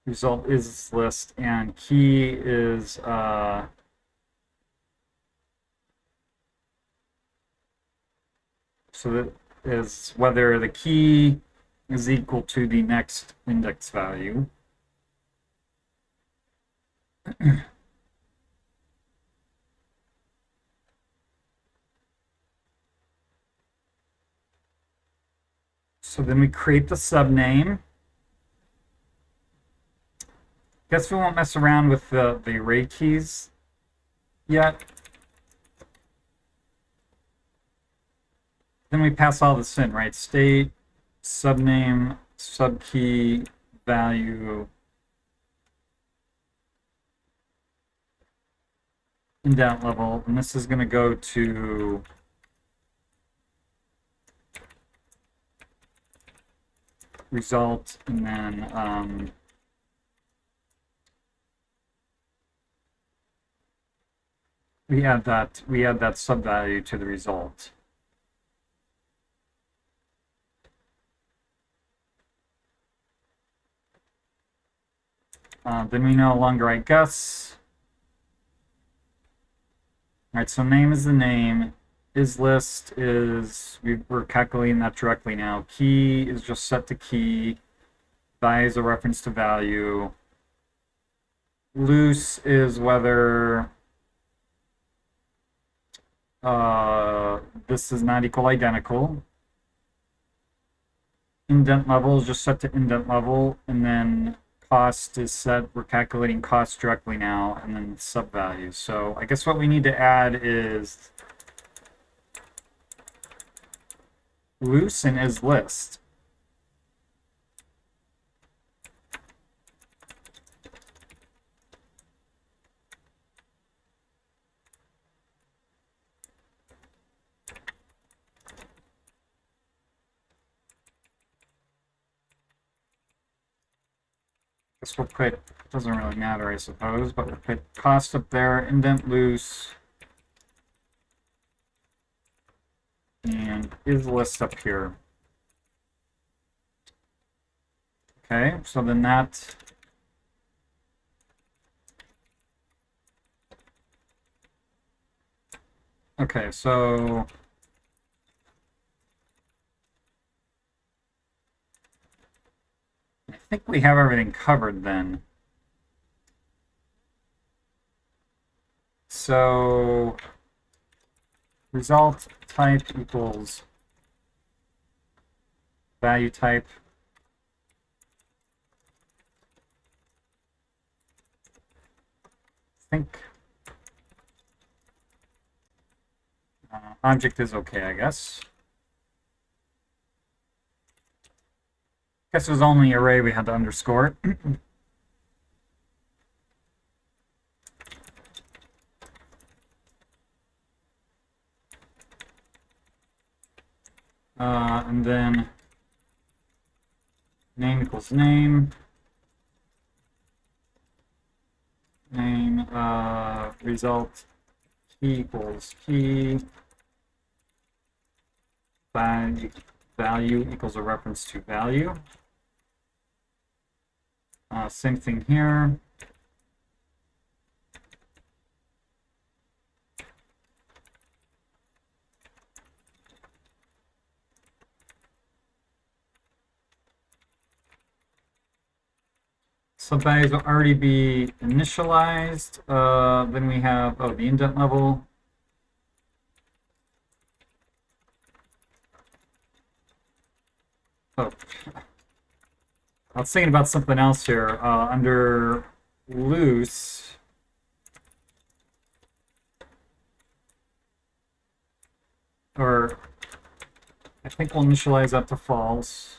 result is list, and key is so that is whether the key is equal to the next index value. So then we create the subname. Guess we won't mess around with the array keys yet. Then we pass all this in, right? State, subname, subkey, value, indent level, and this is going to go to result, and then we add that sub value to the result. Then we no longer, I guess. All right, so name is the name. Is list is, we're calculating that directly now. Key is just set to key. Value is a reference to value. Loose is whether this is not equal identical. Indent level is just set to indent level, and then cost is set, we're calculating cost directly now, and then sub values. So I guess what we need to add is loose and is list. Guess we'll put, doesn't really matter, I suppose, but we'll put cost up there, indent loose, and is list up here. Okay, so then that okay, so I think we have everything covered then. So result type equals value type. I think object is okay, I guess. Guess it was only array we had to underscore it. And then name equals name. Name result key equals key. Value equals a reference to value. Same thing here. Subvalues will already be initialized. Then we have, the indent level. Oh, I was thinking about something else here. Under loose, or I think we'll initialize that to false.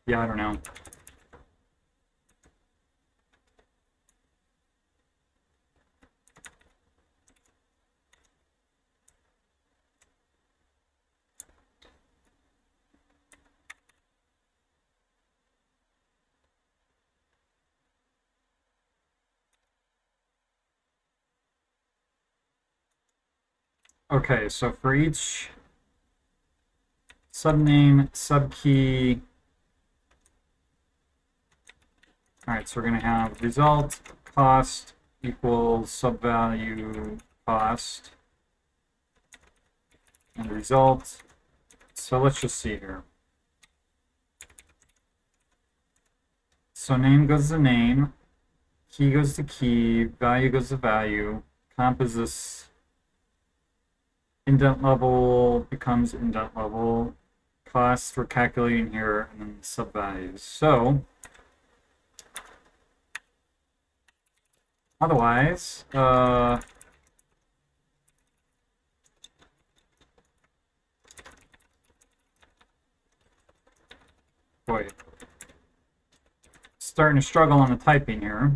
Yeah, I don't know. Okay, so for each subname, subkey, all right, so we're going to have result cost equals subvalue cost and result. So let's just see here. So name goes to name, key goes to key, value goes to value, comp is this indent level becomes indent level, cost we're calculating here, and then subvalues. So otherwise, boy, starting to struggle on the typing here.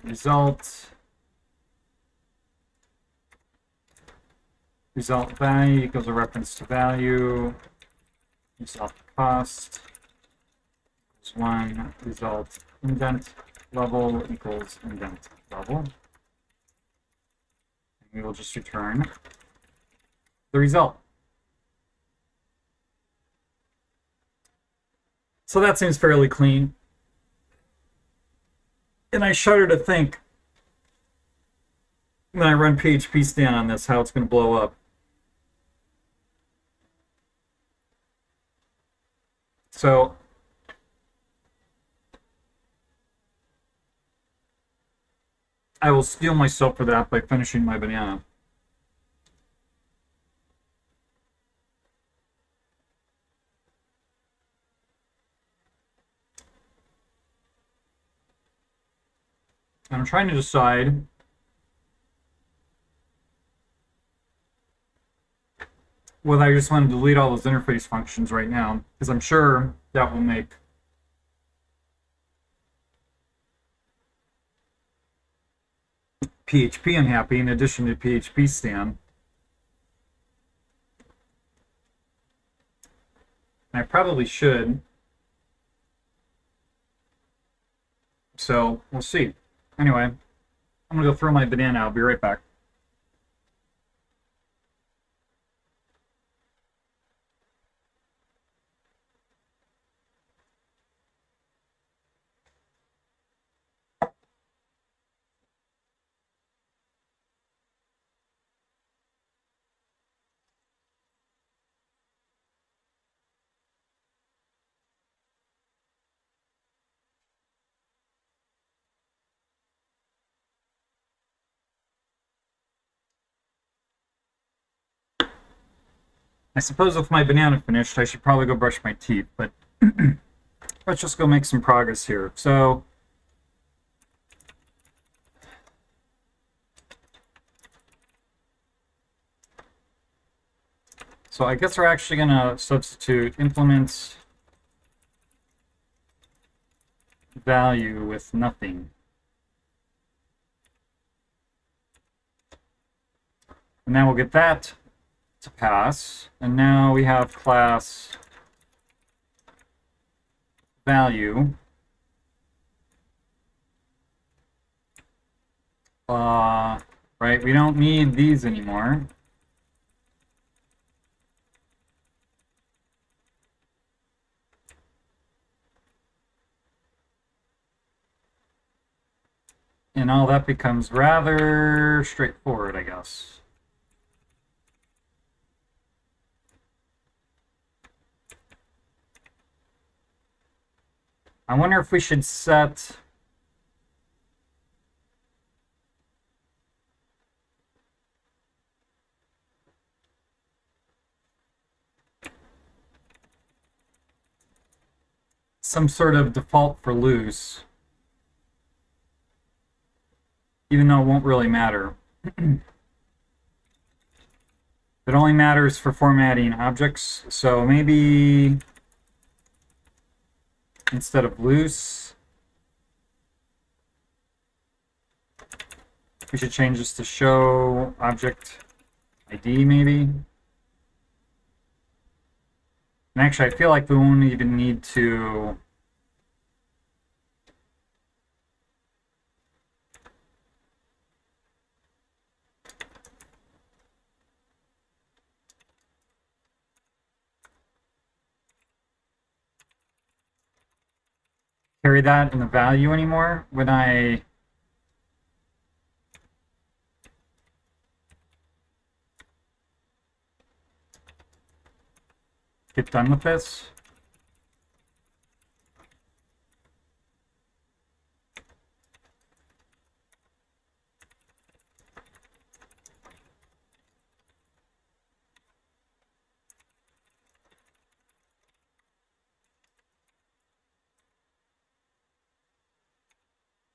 Result value equals a reference to value. Result cost equals 1. Result indent level equals indent level. And we will just return the result. So that seems fairly clean. And I shudder to think when I run PHP stan on this, how it's going to blow up. So I will steel myself for that by finishing my banana. And I'm trying to decide whether I just want to delete all those interface functions right now, because I'm sure that will make PHP unhappy in addition to PHP stan. And I probably should. So we'll see. Anyway, I'm gonna go throw my banana. I'll be right back. I suppose with my banana finished, I should probably go brush my teeth, but let's just go make some progress here. So So I guess we're actually going to substitute implements value with nothing. And now we'll get that to pass. And now we have class value. Right, we don't need these anymore. And all that becomes rather straightforward, I guess. I wonder if we should set some sort of default for loose, even though it won't really matter. It only matters for formatting objects, so maybe instead of loose, we should change this to show object ID, maybe. And actually, I feel like we won't even need to carry that in the value anymore when I get done with this.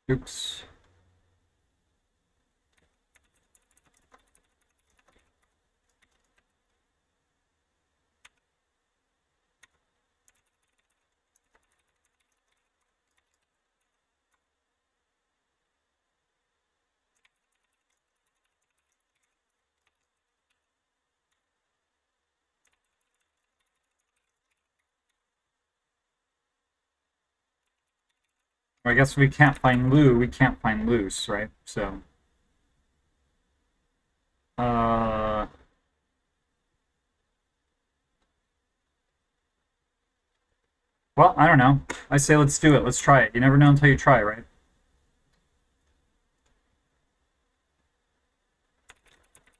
Oops. I guess we can't find Lou, we can't find loose, right? So well, I don't know. I say let's do it. Let's try it. You never know until you try, right?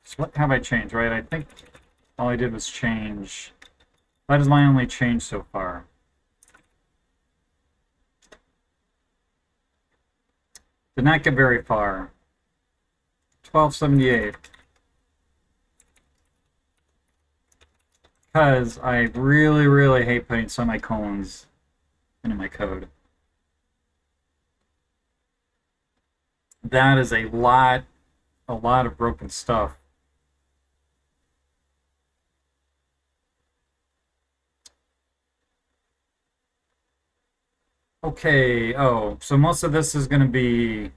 So what have I changed, right? I think all I did was change. That is my only change so far. Did not get very far. 1278. Because I really, really hate putting semicolons into my code. That is a lot of broken stuff. Okay, oh, so most of this is going to be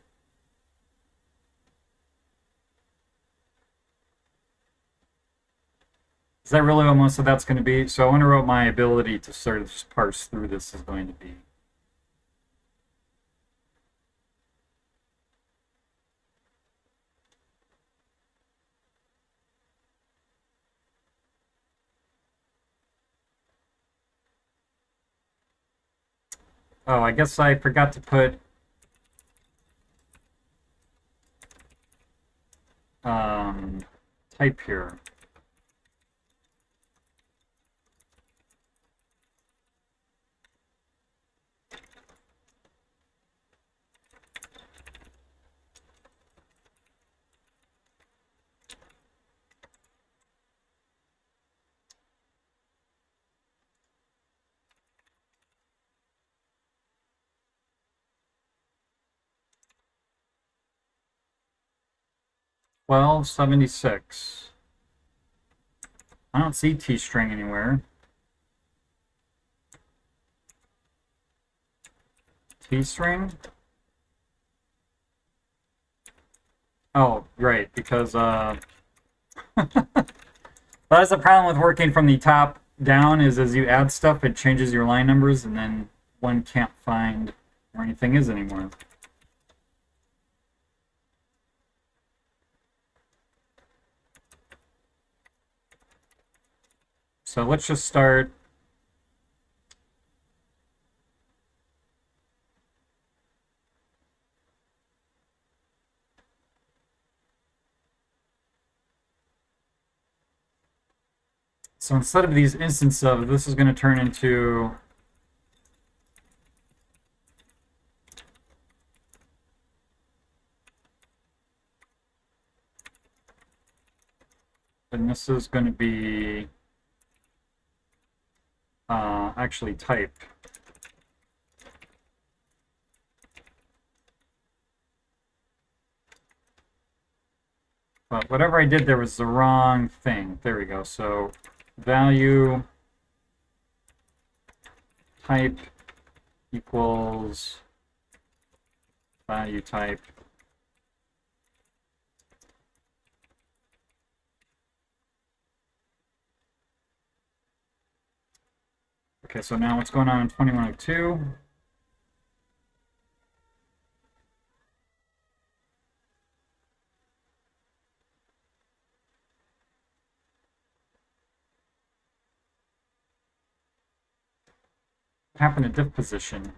Is that really what most of that's going to be? So I wonder what my ability to sort of just parse through this is going to be. Oh, I guess I forgot to put type here. $12.76. I don't see T-string anywhere. T-string? Oh, right, because that's the problem with working from the top down is as you add stuff, it changes your line numbers, and then one can't find where anything is anymore. So let's just start. So instead of these instance of, this is going to turn into and this is going to be actually type. But whatever I did there was the wrong thing. There we go. So value type equals value type. Okay, so now what's going on in 2102? What happened to diff position?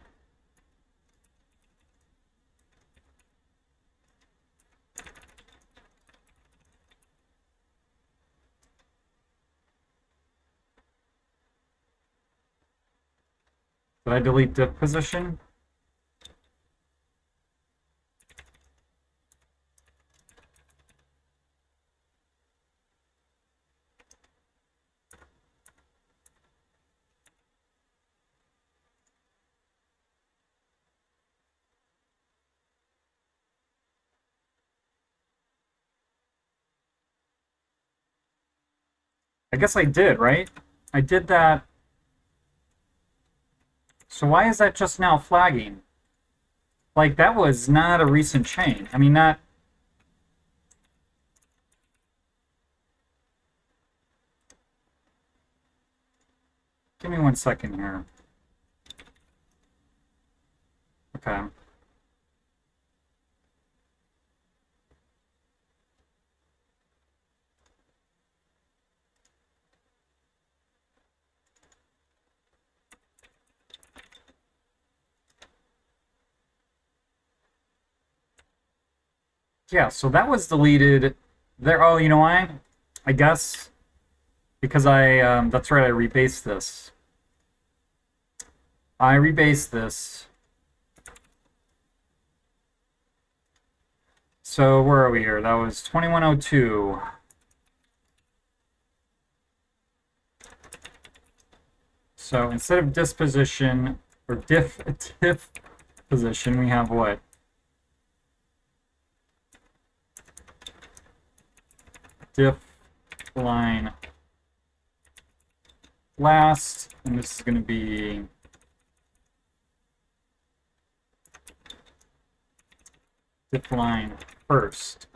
Did I delete diff position? I guess I did, right? I did that. So why is that just now flagging? Like, that was not a recent change. I mean, not... Give me 1 second here. Okay. Yeah, so that was deleted there. Oh, you know why? I guess because that's right, I rebased this. I rebased this. So where are we here? That was 2102. So instead of disposition or diff position, we have what? Diff line last, and this is going to be diff line first.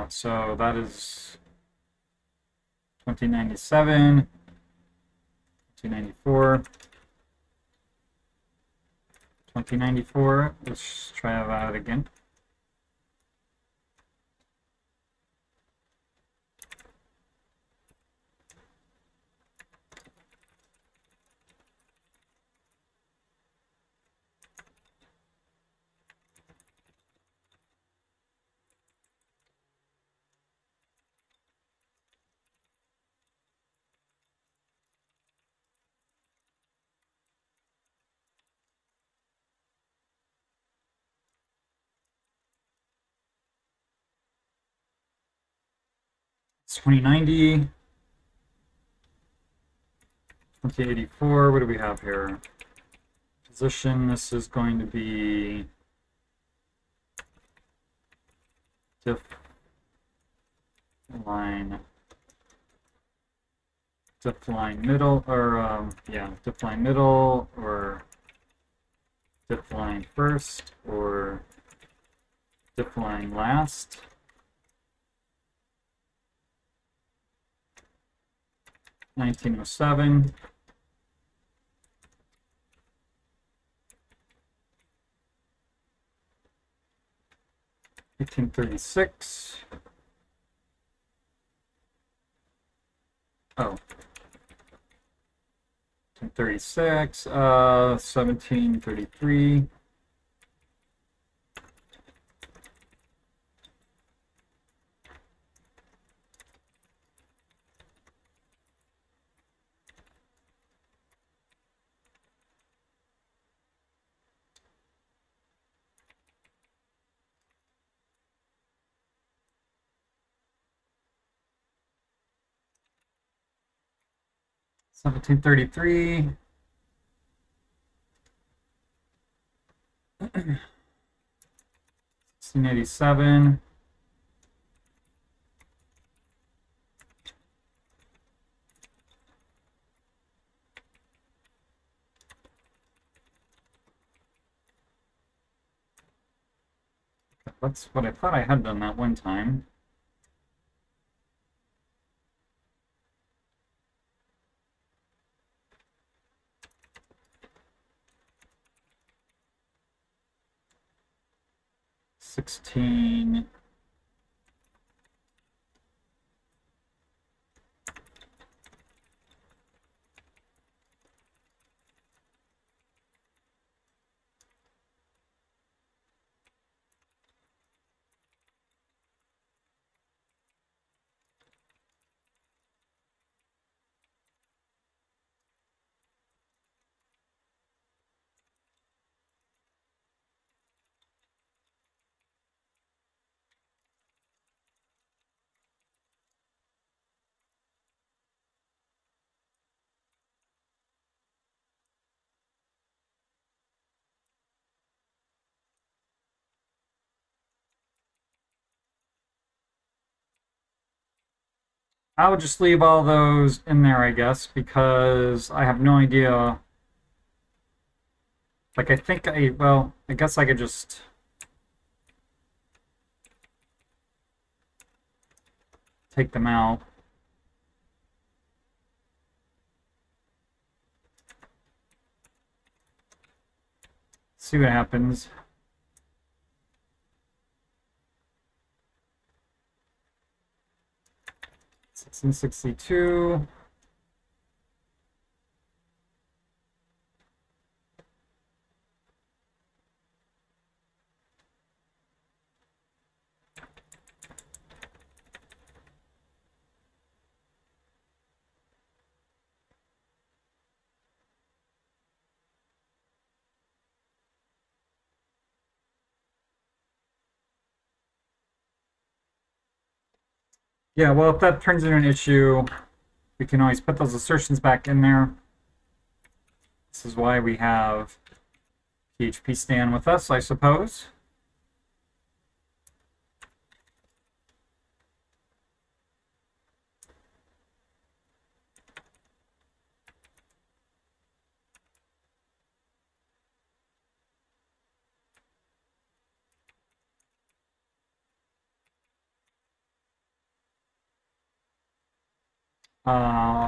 So that is 2097, 2094. 2094. Let's try that out again. It's 2090, 2084. What do we have here? Position, this is going to be diff line middle, or yeah, diff line middle, or diff line first, or diff line last. $1907. 1836. Oh. 1836. 1733. Seventeen 1687. That's what I thought I had done that one time. $16. I would just leave all those in there, I guess, because I have no idea. Like, well, I guess I could just take them out. See what happens. $1662. Yeah, well, if that turns into an issue, we can always put those assertions back in there. This is why we have PHP Stan with us, I suppose.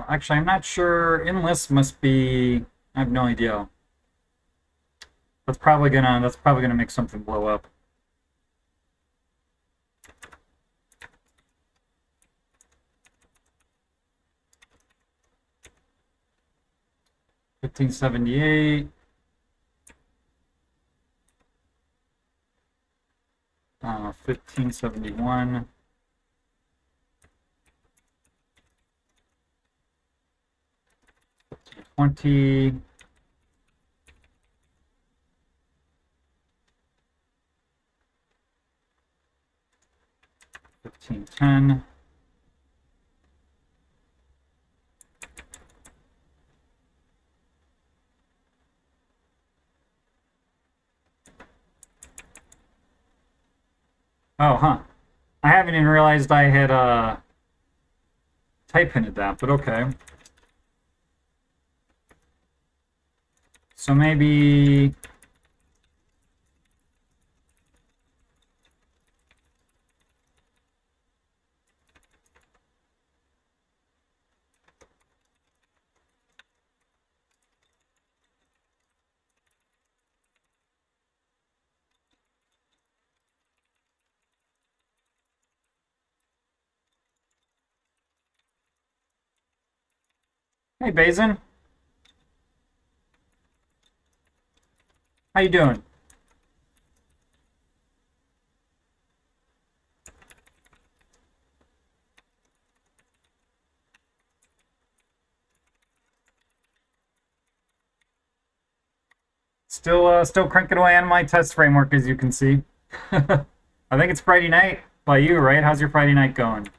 Actually, I'm not sure. Enlist must be. I have no idea. That's probably gonna make something blow up. $1578. 1571. 1520. 1510. Oh, huh. I haven't even realized I had type hinted that, but okay. So maybe hey Bazin, how you doing? Still cranking away on my test framework, as you can see. I think it's Friday night by you, right? How's your Friday night going?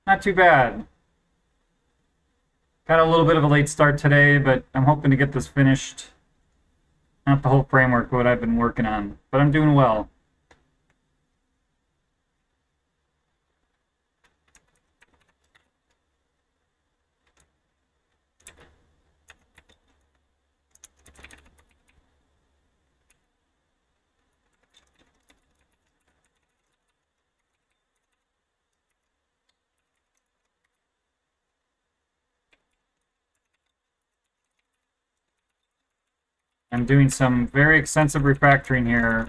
Not too bad. Got a little bit of a late start today, but I'm hoping to get this finished. Not the whole framework, what I've been working on, but I'm doing well. I'm doing some very extensive refactoring here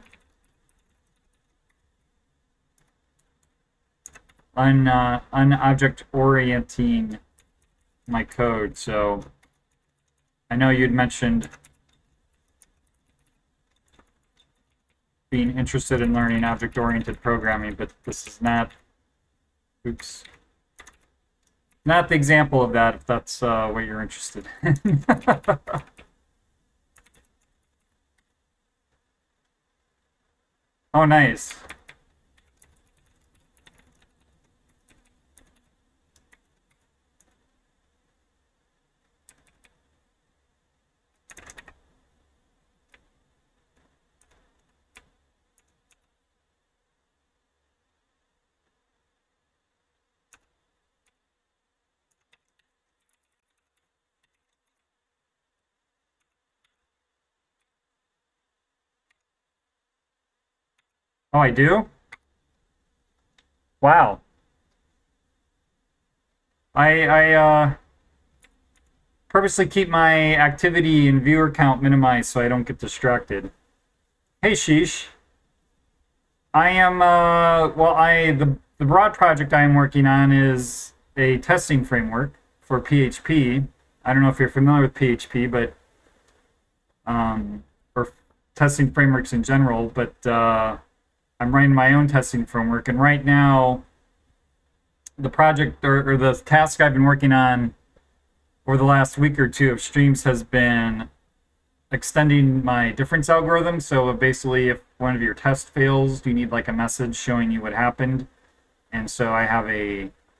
on object orienting my code. So I know you'd mentioned being interested in learning object-oriented programming, but this is not, oops, not the example of that, if that's what you're interested in. Oh, nice. Oh, I do? Wow. I purposely keep my activity and viewer count minimized so I don't get distracted. Hey, Sheesh. I am, the broad project I am working on is a testing framework for PHP. I don't know if you're familiar with PHP, but, or testing frameworks in general, but I'm writing my own testing framework. And right now, the project or the task I've been working on over the last week or two of streams has been extending my difference algorithm. So basically, if one of your tests fails, you need like a message showing you what happened. And so I have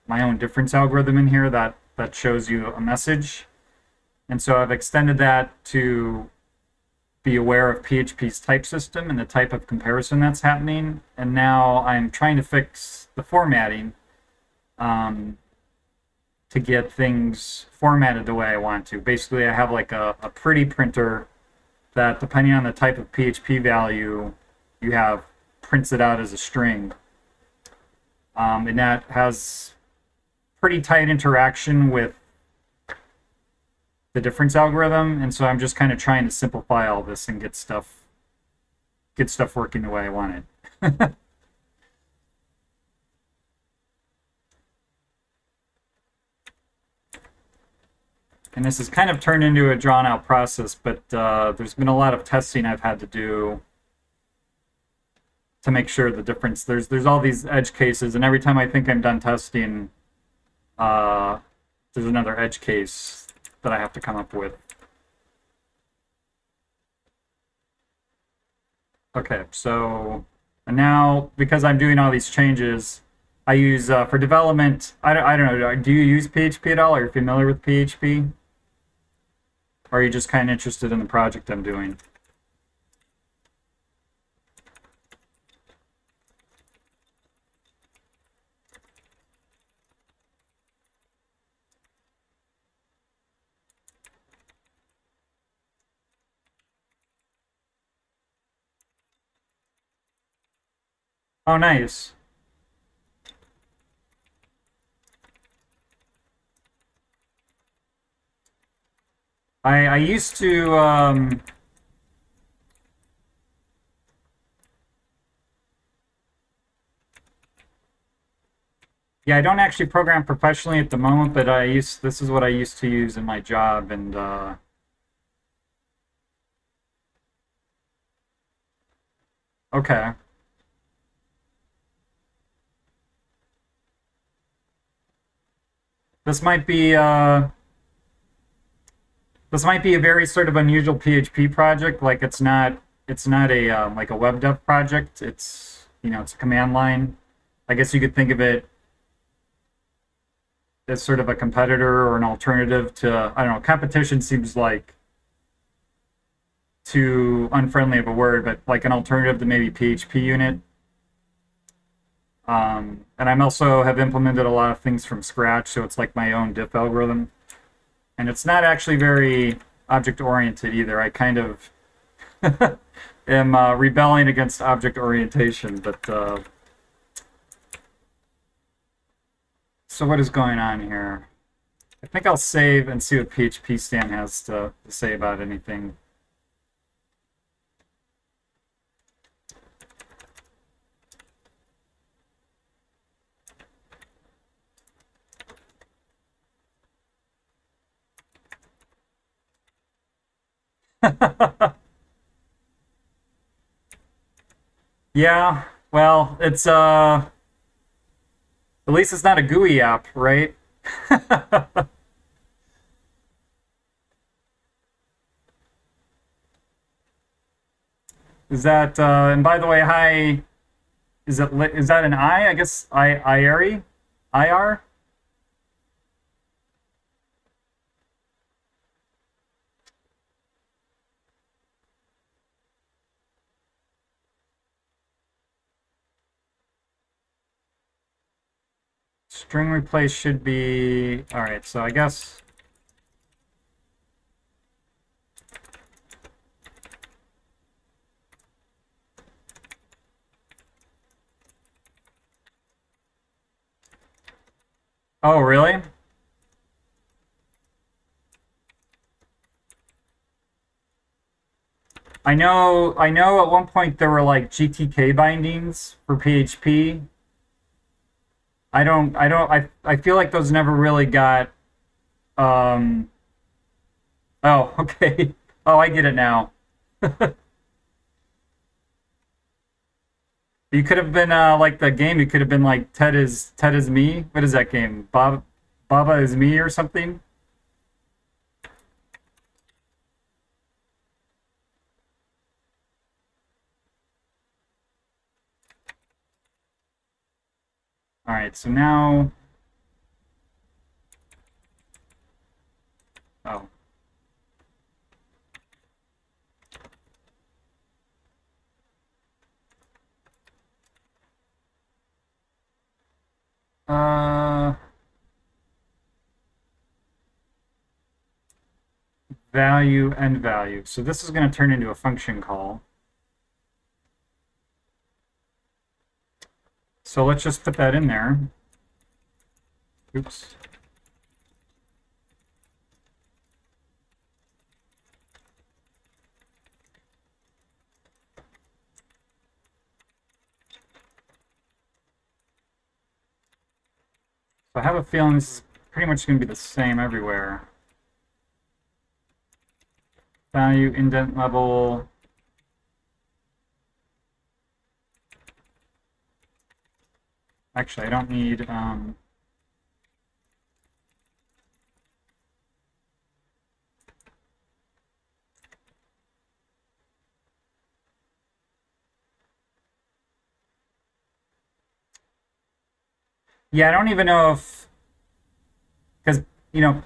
my own difference algorithm in here that shows you a message. And so I've extended that to be aware of PHP's type system and the type of comparison that's happening. And now I'm trying to fix the formatting to get things formatted the way I want to. Basically, I have like a pretty printer that, depending on the type of PHP value you have, prints it out as a string. And that has pretty tight interaction with the difference algorithm. And so I'm just kind of trying to simplify all this and get stuff working the way I want it. And this has kind of turned into a drawn out process, but there's been a lot of testing I've had to do to make sure the difference, there's all these edge cases, and every time I think I'm done testing, there's another edge case that I have to come up with. Okay, so now, because I'm doing all these changes, I use, for development, I don't know, do you use PHP at all? Are you familiar with PHP? Or are you just kind of interested in the project I'm doing? Oh, nice. I used to yeah, I don't actually program professionally at the moment, but this is what I used to use in my job, and okay. This might be this might be a very sort of unusual PHP project. Like it's not a like a web dev project. It's it's a command line. I guess you could think of it as sort of a competitor or an alternative to, I don't know, competition seems like too unfriendly of a word, but like an alternative to maybe PHP unit. And I'm also have implemented a lot of things from scratch, so it's like my own diff algorithm. And it's not actually very object oriented either. I kind of am rebelling against object orientation, but so what is going on here? I think I'll save and see what PHP Stan has to say about anything. Yeah, well, it's at least it's not a GUI app, right? Is that and by the way, hi, is that an I? I guess IRI? IR? String replace should be all right, so I guess oh, really? I know at one point there were like GTK bindings for PHP. I feel like those never really got um oh, okay. Oh, I get it now. You could have been like the game, you could have been like Ted is me. What is that game? Baba is me or something? All right, so now oh. Uh value and value. So this is going to turn into a function call. So let's just put that in there. Oops. So I have a feeling this is pretty much going to be the same everywhere. Value, indent level. Actually, I don't need yeah, I don't even know if because you know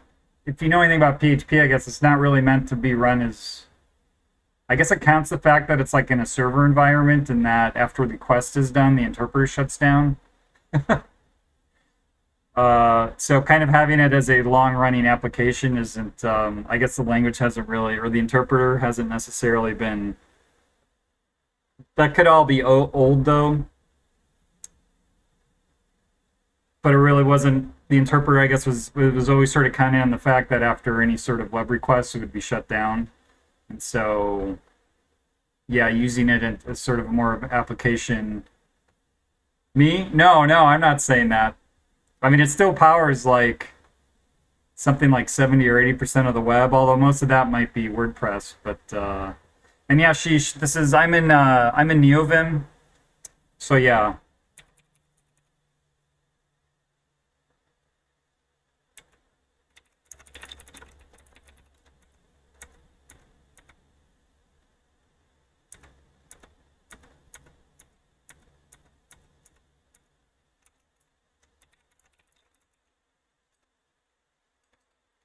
if you know anything about PHP, I guess it's not really meant to be run as I guess it counts the fact that it's like in a server environment and that after the quest is done, the interpreter shuts down. So kind of having it as a long running application isn't, I guess the language hasn't really, or the interpreter hasn't necessarily been, that could all be old though. but it really wasn't. The interpreter, I guess, was always sort of counting on the fact that after any sort of web request, it would be shut down, and so yeah, using it as sort of more of an application. Me? No, no, I'm not saying that. I mean, it still powers like something like 70 or 80% of the web, although most of that might be WordPress. But and yeah, this is I'm in NeoVim, so yeah.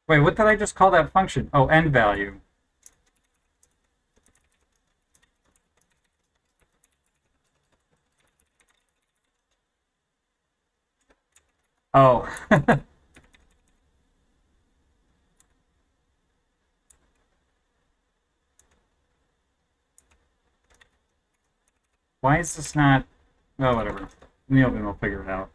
Wait, what did I just call that function? Oh, end value. Oh. Why is this not? Oh, whatever. NeoVim will figure it out.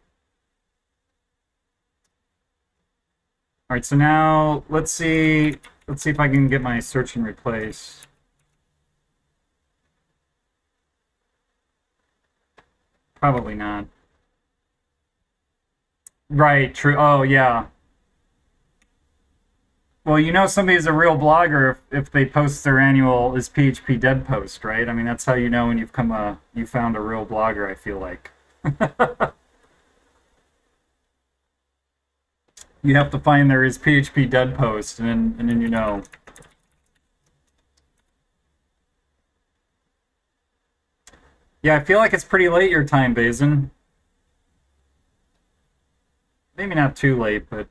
All right, so now let's see. Let's see if I can get my search and replace. Probably not. Right, true. Oh, yeah. Well, you know somebody's a real blogger if they post their annual is PHP dead post, right? I mean, that's how you know when you found a real blogger, I feel like. You have to find there is PHP dead post and then you know. Yeah, I feel like it's pretty late your time, Basin. Maybe not too late, but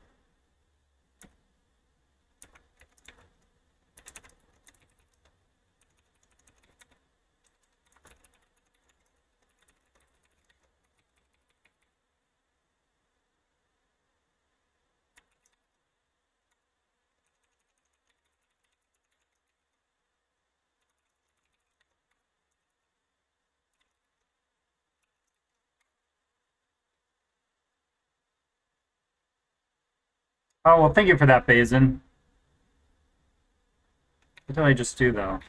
oh well, thank you for that, Basin. What did I just do though?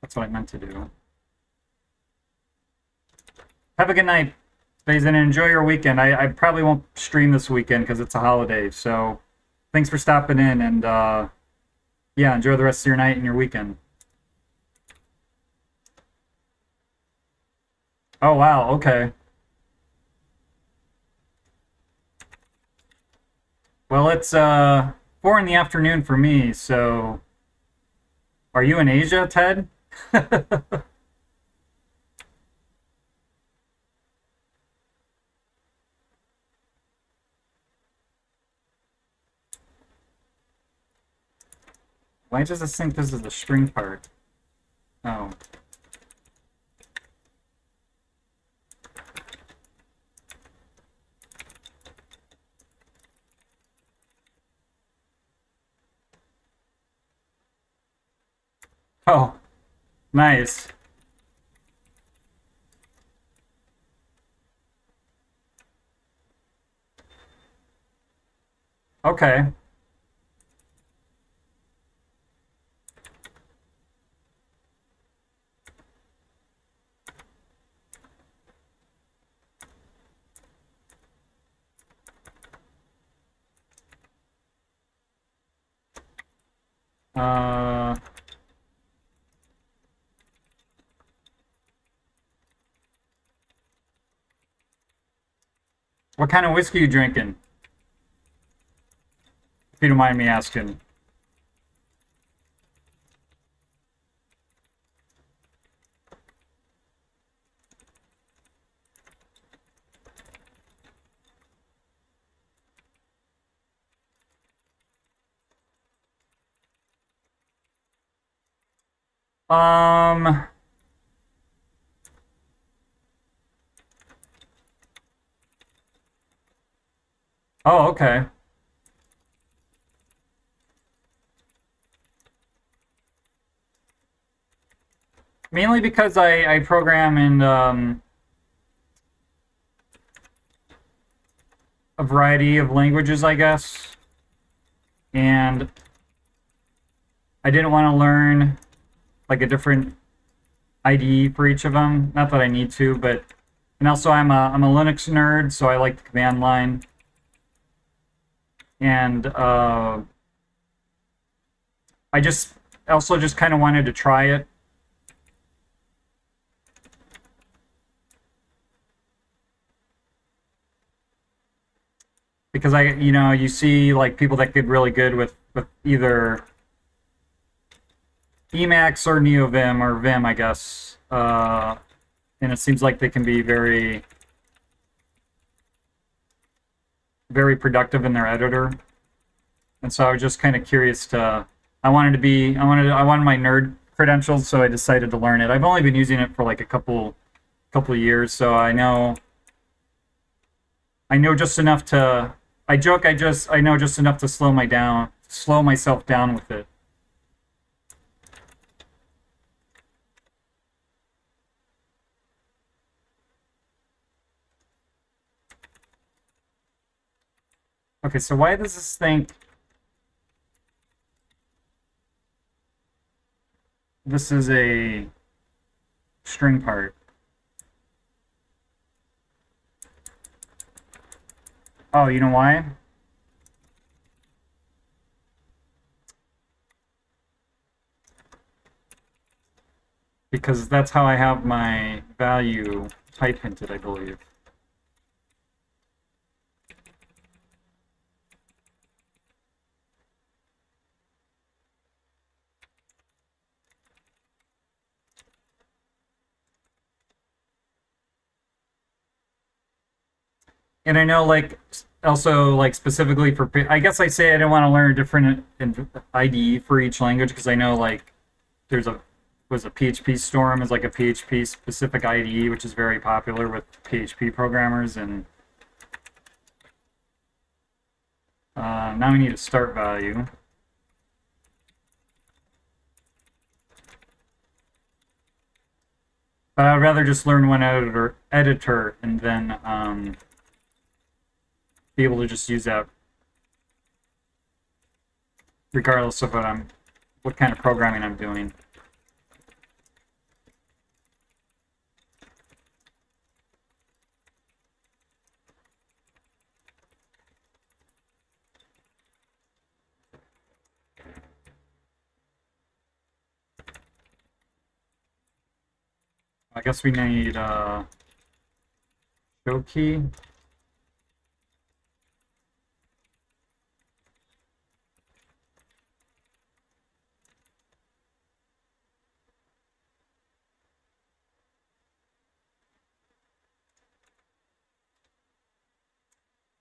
That's what I meant to do. Have a good night, Basin, and enjoy your weekend. I probably won't stream this weekend because it's a holiday. So thanks for stopping in and yeah, enjoy the rest of your night and your weekend. Oh wow, okay. Well, it's 4 in the afternoon for me, so are you in Asia, Ted? Why does this think this is the string part? Oh. Oh, nice. Okay. Uh, what kind of whiskey you drinking? If you don't mind me asking. Um, oh, okay. Mainly because I program in a variety of languages, I guess. And I didn't want to learn like a different IDE for each of them. Not that I need to, but and also I'm a Linux nerd, so I like the command line. And I just also just kind of wanted to try it. Because you see like people that get really good with either Emacs or NeoVim or Vim, I guess. And it seems like they can be very, very productive in their editor. And so I was just kind of curious to. I wanted my nerd credentials, so I decided to learn it. I've only been using it for like a couple of years, so I know just enough to. I joke I know just enough to slow myself down with it. Okay, so why does this think this is a string part? Oh, you know why? Because that's how I have my value type hinted, I believe. And I know, like, also, like, specifically for, I guess I say I didn't want to learn a different IDE for each language because I know, like, there's a PHP Storm is like a PHP specific IDE, which is very popular with PHP programmers. And now we need a start value. But I'd rather just learn one editor and then be able to just use that regardless of what kind of programming I'm doing. I guess we need show key.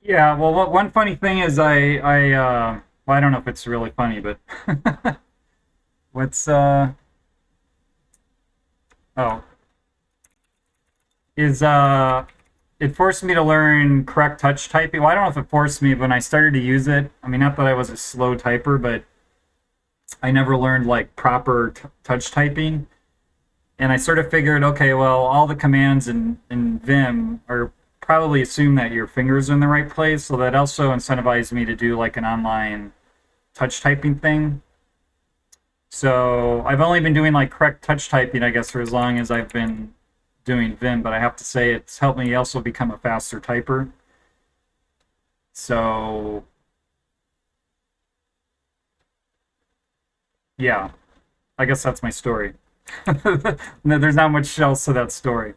Yeah, well, one funny thing is well, I don't know if it's really funny, but what's oh is it forced me to learn correct touch typing. Well, I don't know if it forced me, but when I started to use it, I mean, not that I was a slow typer, but I never learned like proper touch typing. And I sort of figured, okay, well, all the commands in Vim are probably assume that your fingers are in the right place, so that also incentivized me to do like an online touch typing thing. So I've only been doing like correct touch typing, I guess, for as long as I've been doing Vim, but I have to say it's helped me also become a faster typer. So yeah, I guess that's my story. No, there's not much else to that story.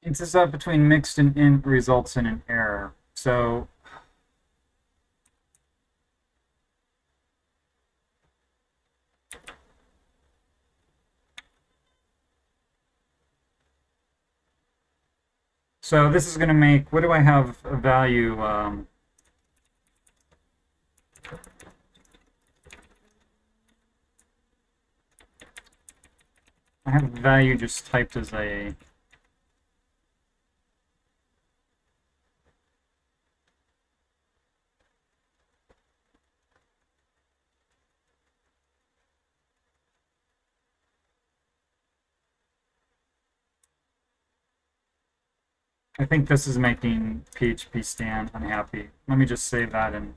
It's up between mixed and int results in an error. So this is going to make, what do I have a value? I have value just typed as a... I think this is making PHP Stan unhappy. Let me just save that and...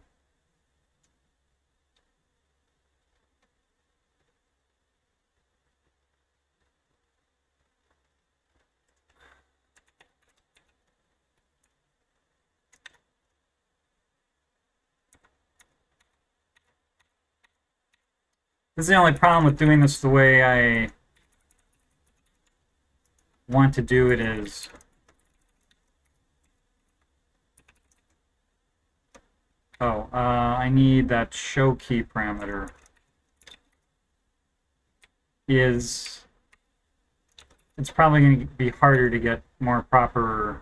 This is the only problem with doing this the way I want to do it is... Oh, I need that show key parameter. It's probably going to be harder to get more proper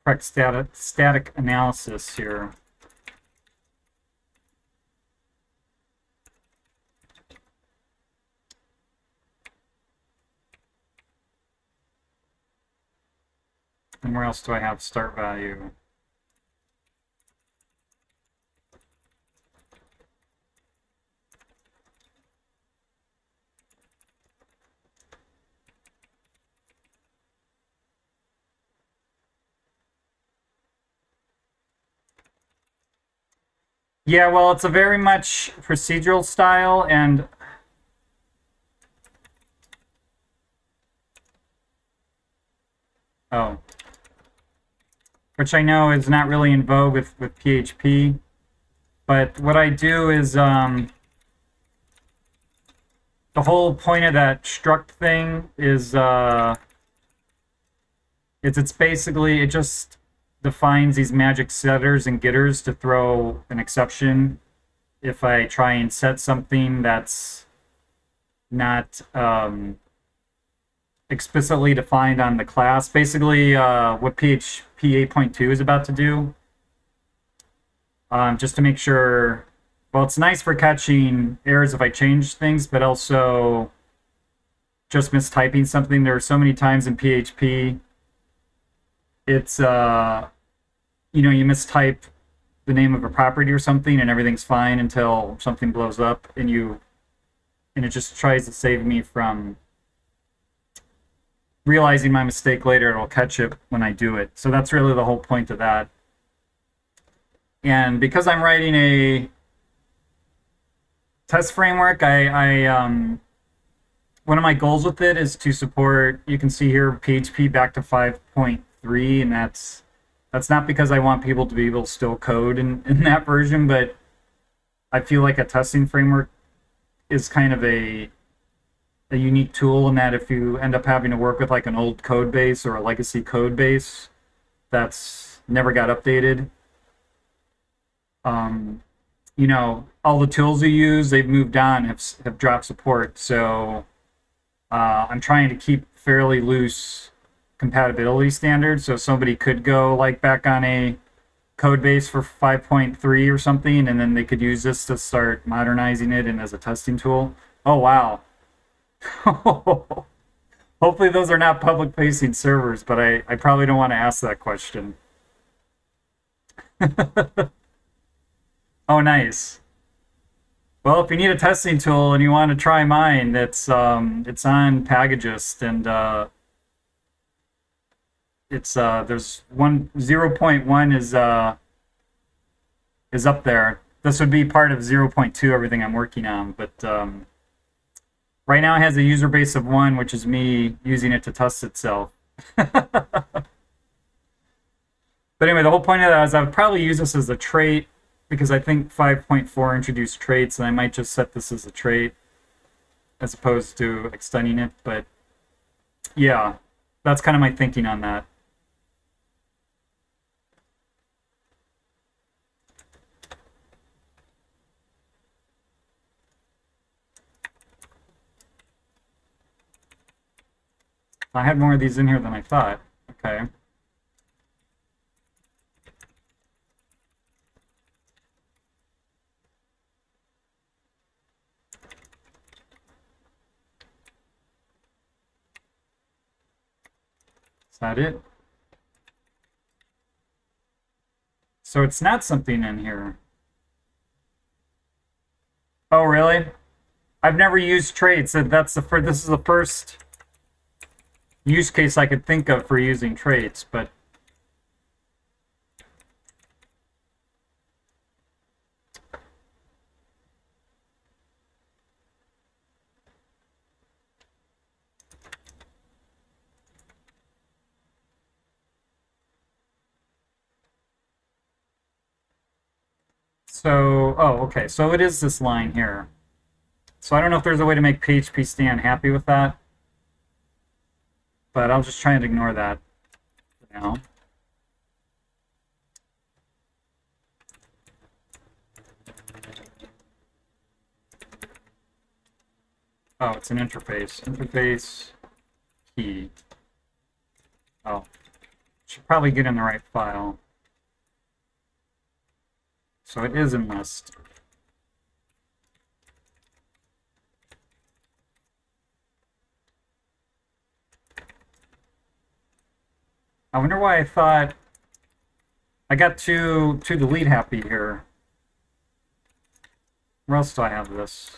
correct static analysis here. And where else do I have start value? Yeah, well, it's a very much procedural style, and oh, which I know is not really in vogue with PHP. But what I do is the whole point of that struct thing is it's basically it just defines these magic setters and getters to throw an exception if I try and set something that's not explicitly defined on the class. Basically, what PHP 8.2 is about to do, just to make sure. Well, it's nice for catching errors if I change things, but also just mistyping something. There are so many times in PHP, it's you mistype the name of a property or something, and everything's fine until something blows up, and it just tries to save me from realizing my mistake later. It'll catch it when I do it. So that's really the whole point of that. And because I'm writing a test framework, one of my goals with it is to support, you can see here, PHP back to 5.3, and that's not because I want people to be able to still code in that version, but I feel like a testing framework is kind of a unique tool in that if you end up having to work with like an old code base or a legacy code base that's never got updated, all the tools you use, they've moved on, have dropped support. So I'm trying to keep fairly loose compatibility standards. So somebody could go like back on a code base for 5.3 or something, and then they could use this to start modernizing it and as a testing tool. Oh, wow. Hopefully those are not public facing servers, but I probably don't want to ask that question. Oh, nice. Well, if you need a testing tool and you want to try mine, it's on Pagagist, and there's 0.1 is up there. This would be part of 0.2, everything I'm working on, but right now it has a user base of 1, which is me using it to test itself. But anyway, the whole point of that is I would probably use this as a trait, because I think 5.4 introduced traits, and I might just set this as a trait as opposed to extending it. But yeah, that's kind of my thinking on that. I had more of these in here than I thought. Okay. that it? So it's not something in here. Oh, really? I've never used traits. This is the first use case I could think of for using traits, but so, oh, okay. So it is this line here. So I don't know if there's a way to make PHP Stan happy with that, but I'll just try and ignore that for now. Oh, it's an interface. Interface key. Oh, should probably get in the right file. So it is in list. I wonder why I thought I got to delete happy here. Where else do I have this?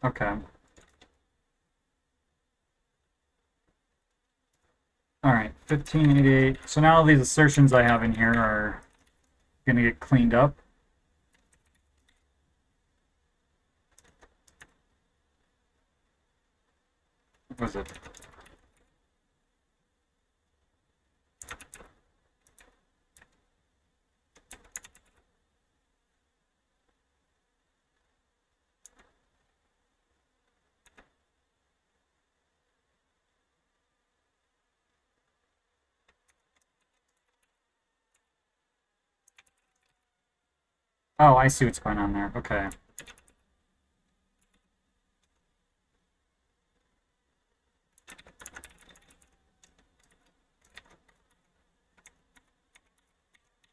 Okay. All right, 1588. So now all these assertions I have in here are going to get cleaned up. What was it? Oh, I see what's going on there. Okay.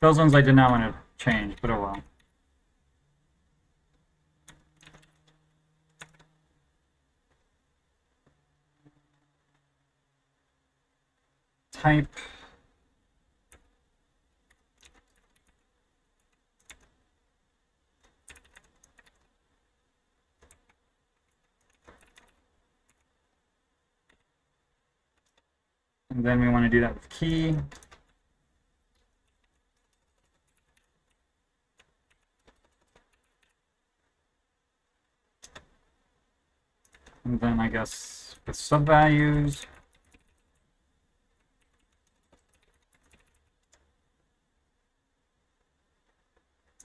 Those ones I did not want to change, but oh well. Type. And then we want to do that with key. And then I guess with subvalues.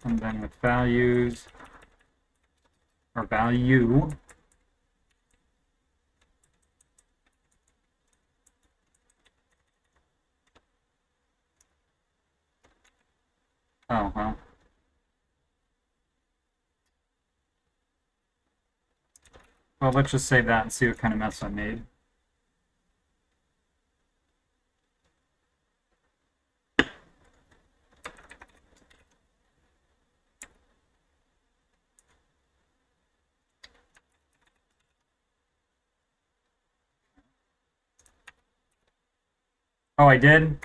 And then with values, or value. Oh, well. Well, let's just save that and see what kind of mess I made. Oh, I did?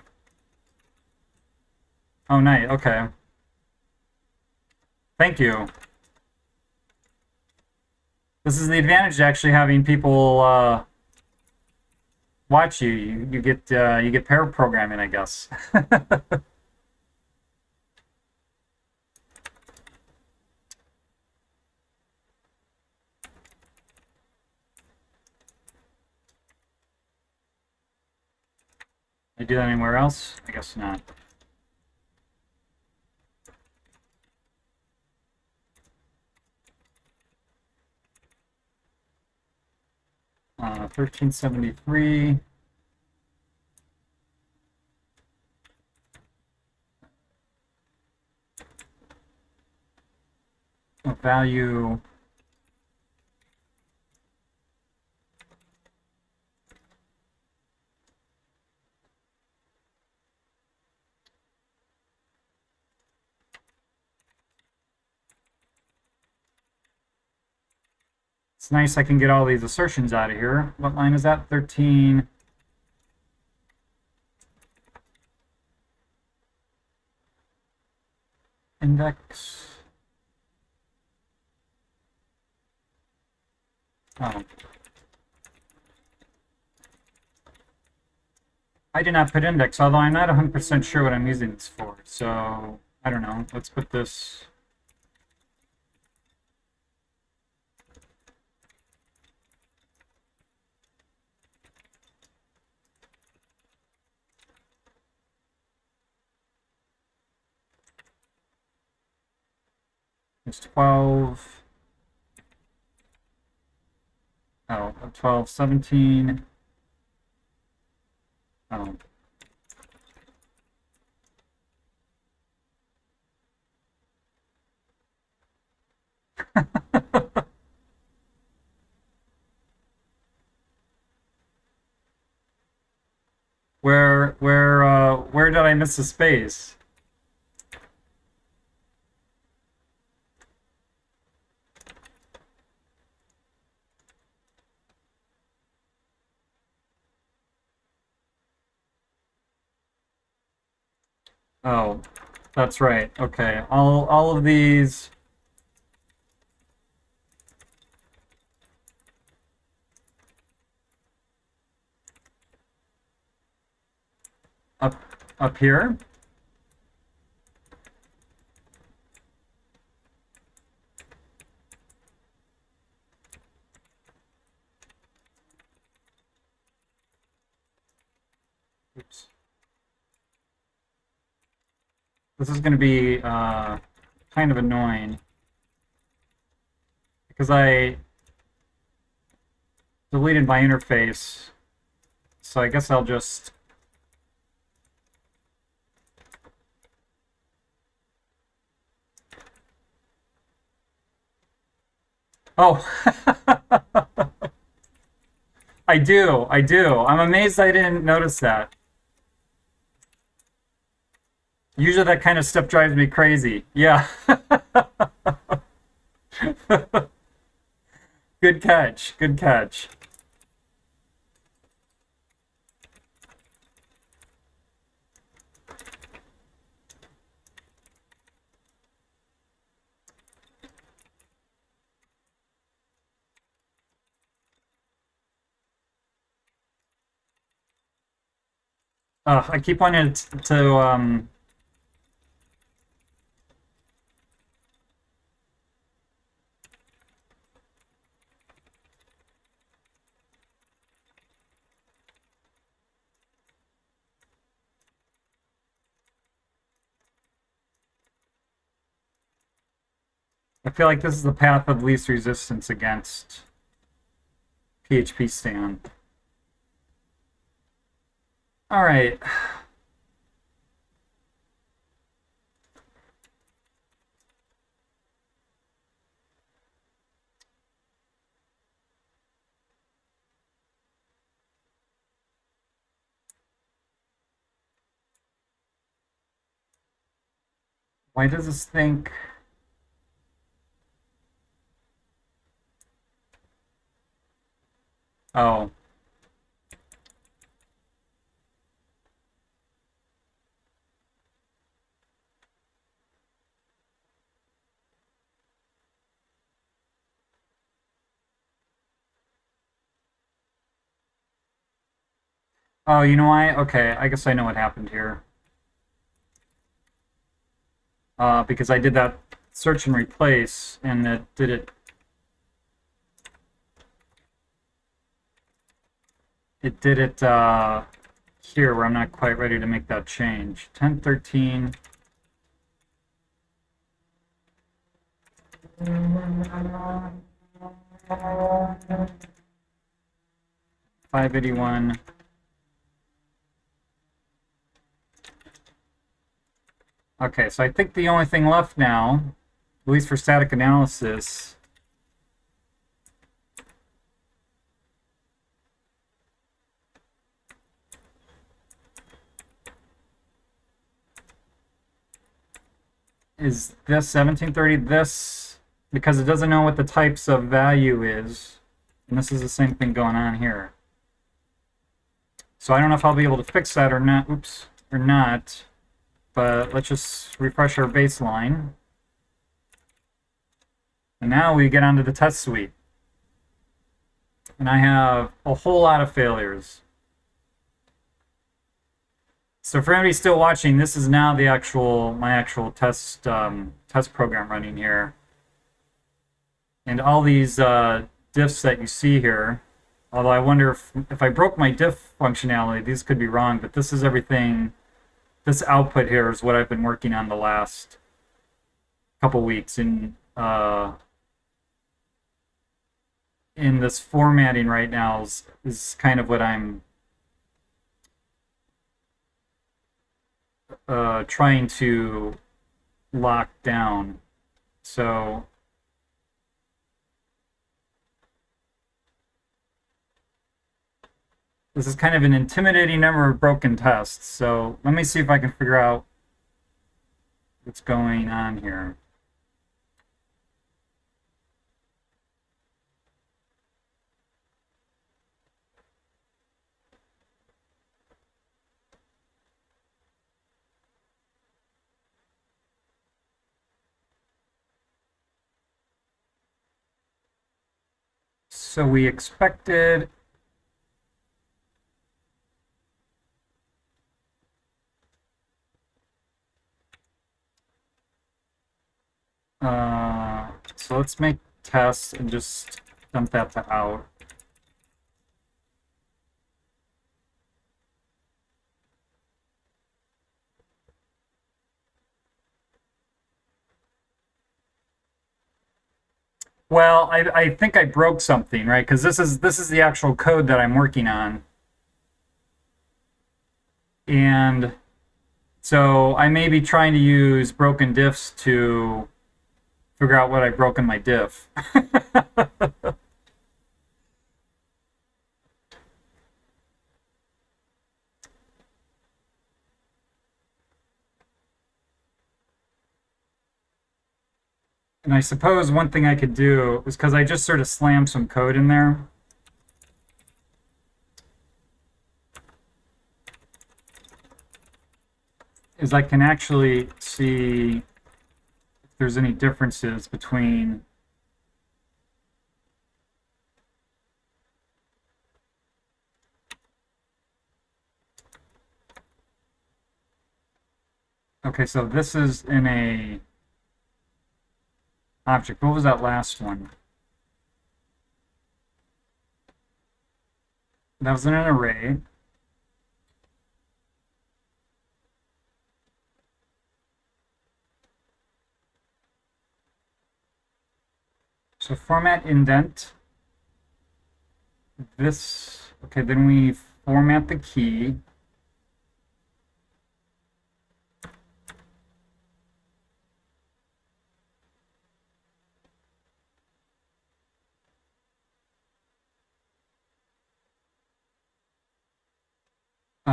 Oh, nice. Okay. Thank you. This is the advantage to actually having people watch you. You get pair programming, I guess. I do that anywhere else? I guess not. Uh, 1373. Value. It's nice I can get all these assertions out of here. What line is that? 13. Index. Oh. I did not put index, although I'm not 100% sure what I'm using this for. So, I don't know. Let's put this... It's 12. Oh, 12, 17. Oh. Where did I miss a space? Oh, that's right. Okay. All of these. Up here. Oops. This is going to be kind of annoying because I deleted my interface. So I guess I'll just... Oh, I do. I'm amazed I didn't notice that. Usually that kind of stuff drives me crazy. Yeah. Good catch. Good catch. I keep wanting to I feel like this is the path of least resistance against PHP Stan. All right. Why does this think... Oh. Oh, you know why? Okay, I guess I know what happened here. Because I did that search and replace, and it did it... It did it here, where I'm not quite ready to make that change. 1013... 581... Okay, so I think the only thing left now, at least for static analysis, is this 1730, this because it doesn't know what the types of value is. And this is the same thing going on here. So I don't know if I'll be able to fix that or not. Oops, or not. But let's just refresh our baseline. And now we get onto the test suite. And I have a whole lot of failures. So for anybody still watching, this is now the my actual test program running here. And all these diffs that you see here, although I wonder if I broke my diff functionality, these could be wrong, but this is everything. This output here is what I've been working on the last couple weeks in this formatting right now is kind of what I'm trying to lock down. So this is kind of an intimidating number of broken tests. So let me see if I can figure out what's going on here. So we expected so let's make tests and just dump that to out. Well, I think I broke something, right? Because this is the actual code that I'm working on. And so I may be trying to use broken diffs to figure out what I broke in my diff. And I suppose one thing I could do is, because I just sort of slammed some code in there, is I can actually see if there's any differences between okay, so this is in a object. What was that last one? That was in an array. So format indent. This, okay, then we format the key.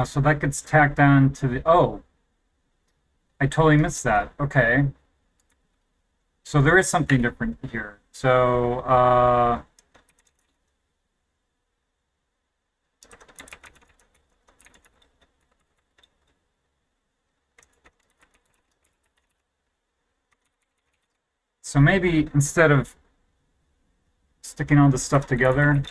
So that gets tacked on to the, oh, I totally missed that. Okay. So there is something different here. So, so maybe instead of sticking all this stuff together,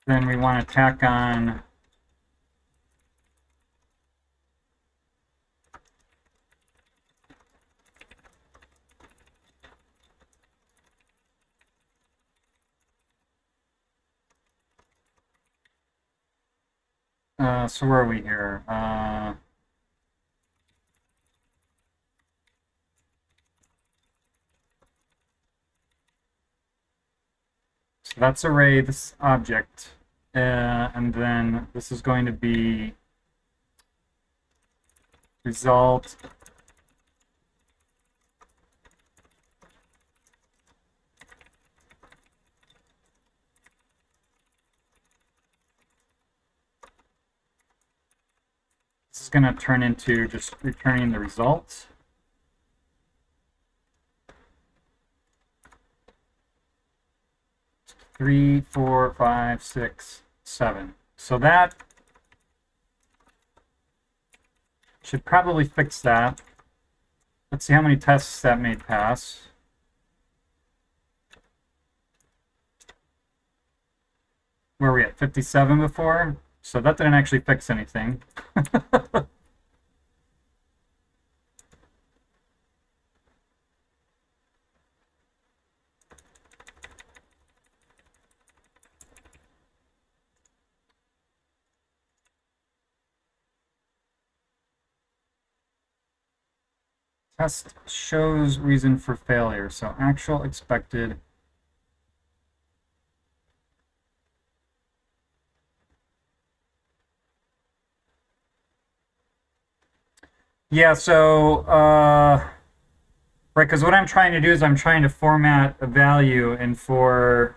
then we want to tack on so where are we here? So that's array, this object, and then this is going to be result is going to turn into just returning the results. Three, four, five, six, 7. So that should probably fix that. Let's see how many tests that made pass. Where were we at? 57 before? So that didn't actually fix anything. Test shows reason for failure. So actual expected. Yeah, so, right, because what I'm trying to do is I'm trying to format a value, and for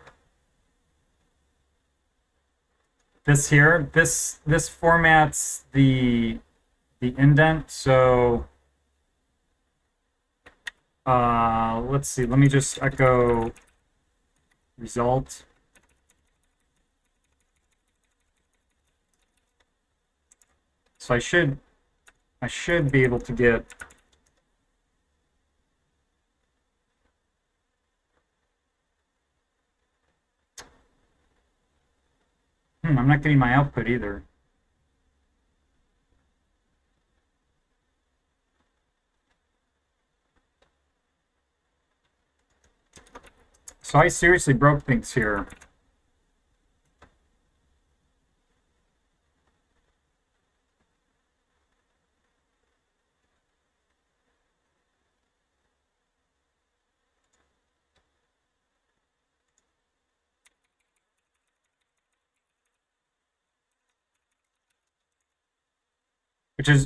this here, this formats the indent, so let's see, let me just echo result. So I should be able to get I'm not getting my output either. So I seriously broke things here.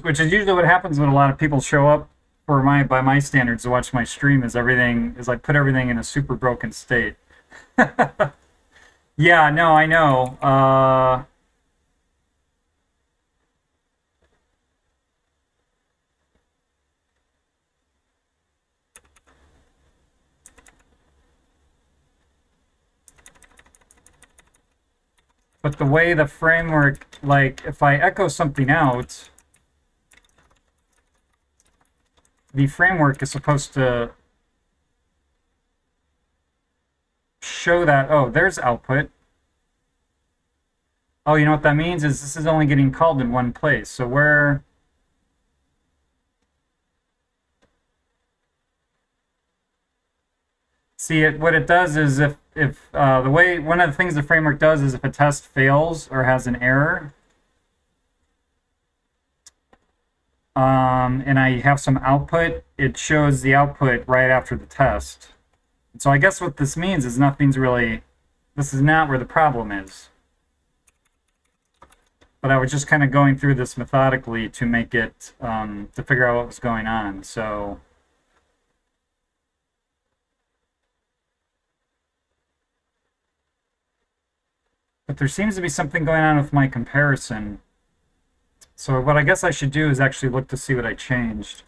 Which is usually what happens when a lot of people show up for by my standards to watch my stream, is everything is I put everything in a super broken state. Yeah, no, I know. But the way the framework, like if I echo something out, the framework is supposed to show that, oh, there's output. Oh, you know what that means is this is only getting called in one place. So where... See, what it does is if the way, one of the things the framework does is if a test fails or has an error, and I have some output, it shows the output right after the test. So I guess what this means is nothing's really, this is not where the problem is. But I was just kind of going through this methodically to make it, to figure out what was going on. So but there seems to be something going on with my comparison. So what I guess I should do is actually look to see what I changed.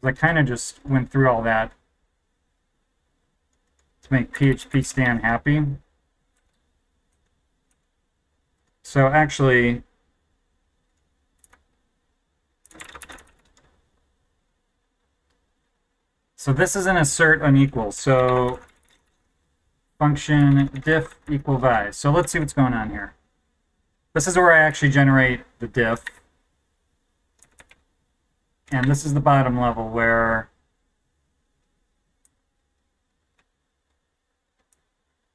I kind of just went through all that to make PHP Stan happy. So actually, so this is an assert unequal. So function diff equal vi. So let's see what's going on here. This is where I actually generate the diff. And this is the bottom level where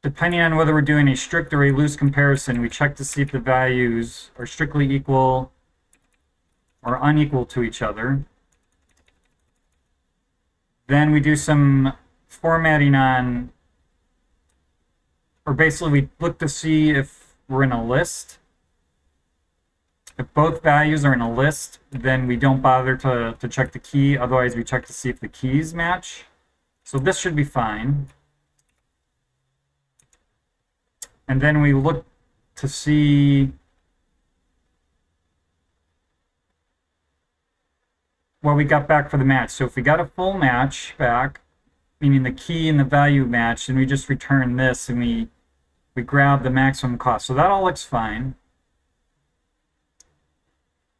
depending on whether we're doing a strict or a loose comparison, we check to see if the values are strictly equal or unequal to each other. Then we do some formatting on, or basically we look to see if we're in a list. If both values are in a list, then we don't bother to check the key. Otherwise, we check to see if the keys match. So this should be fine. And then we look to see what we got back for the match. So if we got a full match back, meaning the key and the value match, then we just return this and we grab the maximum cost. So that all looks fine.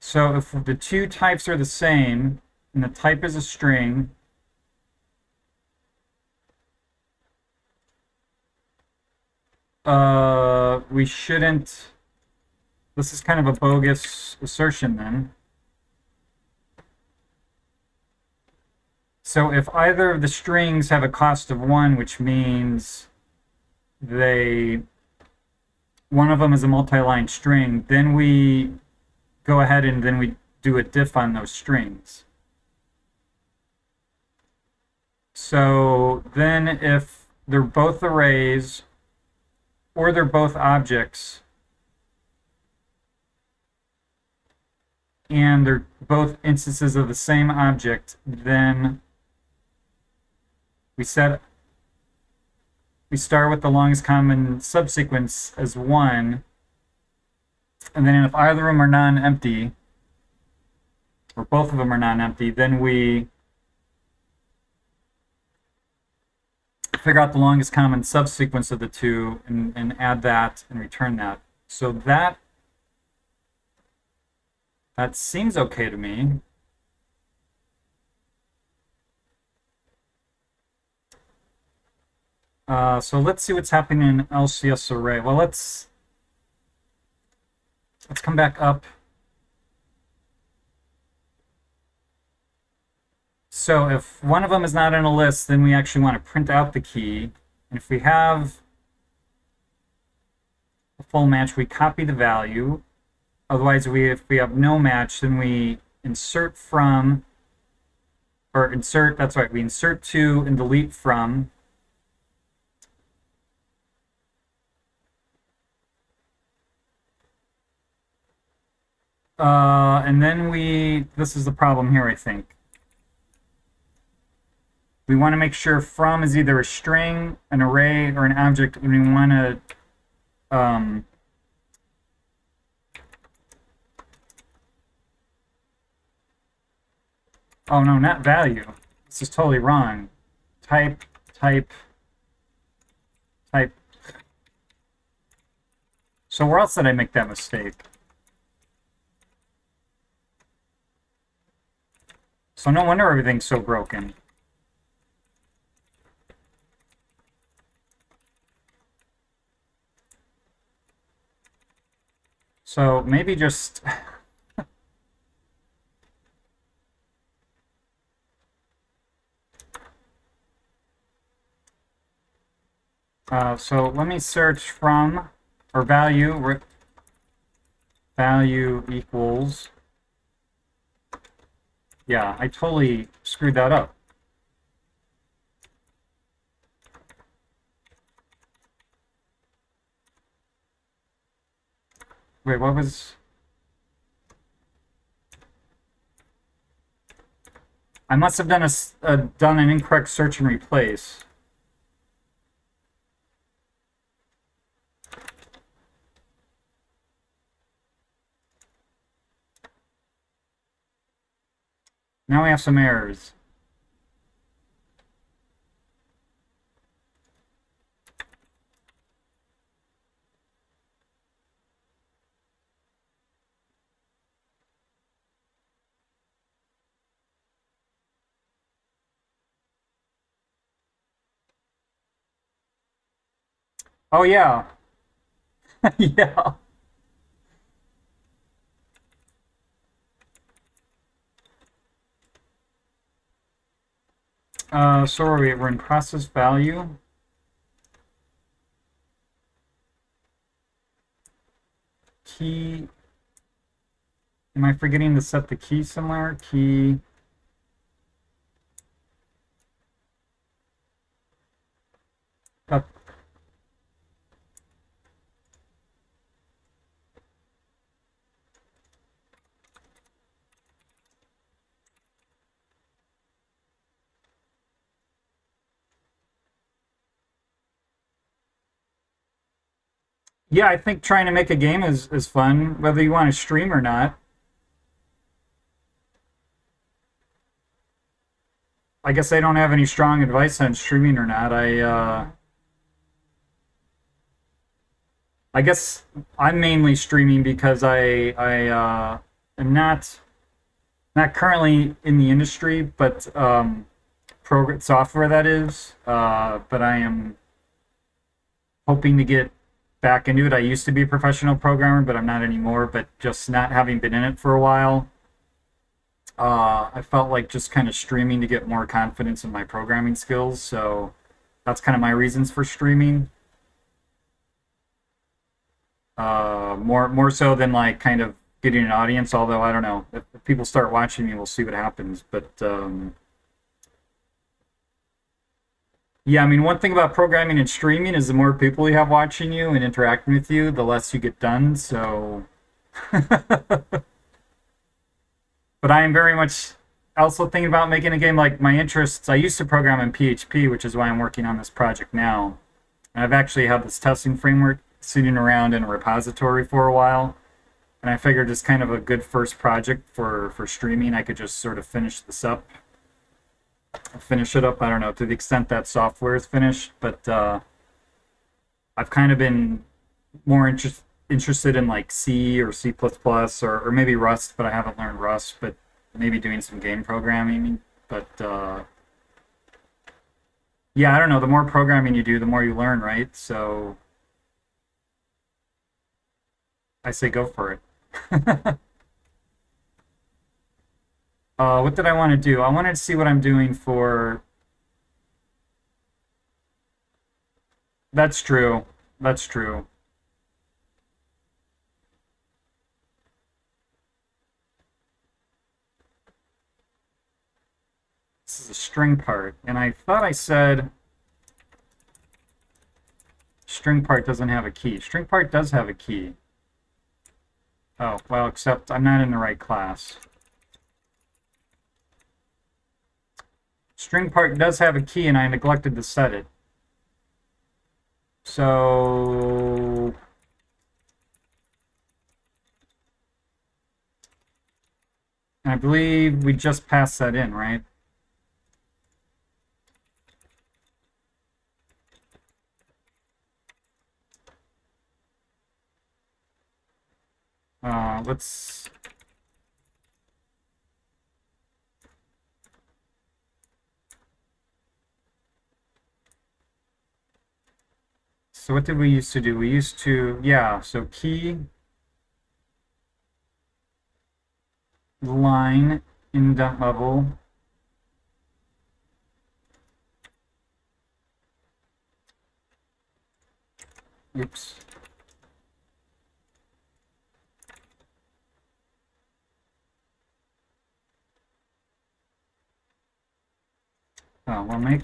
So if the two types are the same and the type is a string, we shouldn't. This is kind of a bogus assertion then. So if either of the strings have a cost of 1, which means one of them is a multi-line string, then we go ahead and then we do a diff on those strings. So then if they're both arrays or they're both objects and they're both instances of the same object, then we start with the longest common subsequence as 1, and then if either of them are non-empty, or both of them are non-empty, then we figure out the longest common subsequence of the two and add that and return that. So that seems okay to me. So let's see what's happening in LCS array. Well, let's come back up. So if one of them is not in a list, then we actually want to print out the key. And if we have a full match, we copy the value. Otherwise, if we have no match, then we insert from, or insert, that's right, we insert to and delete from. And then this is the problem here, I think. We want to make sure from is either a string, an array, or an object, and we want to oh no, not value. This is totally wrong. Type. So where else did I make that mistake? So no wonder everything's so broken. So maybe just so let me search from, or value equals, yeah, I totally screwed that up. Wait, what was... I must have done done an incorrect search and replace. Now we have some errors. Oh yeah. Yeah. So we're in process value. Key. Am I forgetting to set the key somewhere? Key. Yeah, I think trying to make a game is fun, whether you want to stream or not. I guess I don't have any strong advice on streaming or not. I guess I'm mainly streaming because I am not currently in the industry, but program software that is. But I am hoping to get back into it. I used to be a professional programmer, but I'm not anymore. But just not having been in it for a while, I felt like just kind of streaming to get more confidence in my programming skills. So that's kind of my reasons for streaming. More so than like kind of getting an audience. Although I don't know if people start watching me, we'll see what happens. But yeah, I mean, one thing about programming and streaming is the more people you have watching you and interacting with you, the less you get done. So, but I am very much also thinking about making a game. Like my interests. I used to program in PHP, which is why I'm working on this project now. And I've actually had this testing framework sitting around in a repository for a while. And I figured it's kind of a good first project for streaming. I could just sort of finish it up. I don't know to the extent that software is finished, but I've kind of been more interested in like C or C++ or maybe Rust, but I haven't learned Rust. But maybe doing some game programming. But yeah, I don't know. The more programming you do, the more you learn, right? So I say go for it. What did I want to do? I wanted to see what I'm doing for. That's true. That's true. This is a string part, and I thought I said string part doesn't have a key. String part does have a key. Oh, well, except I'm not in the right class. String part does have a key, and I neglected to set it. So I believe we just passed that in, right? Let's. So what did we used to do? We used to, yeah, so key line indent level. Oops. We'll make.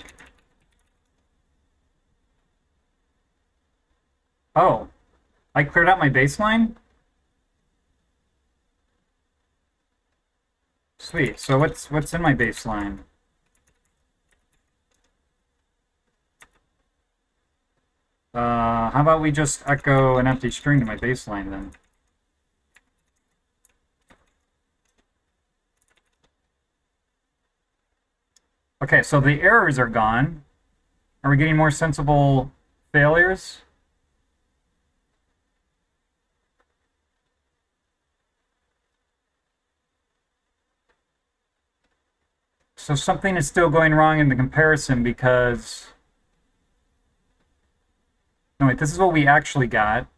Oh, I cleared out my baseline? Sweet. So what's in my baseline? How about we just echo an empty string to my baseline then? Okay, so the errors are gone. Are we getting more sensible failures? So something is still going wrong in the comparison because... No, wait, this is what we actually got.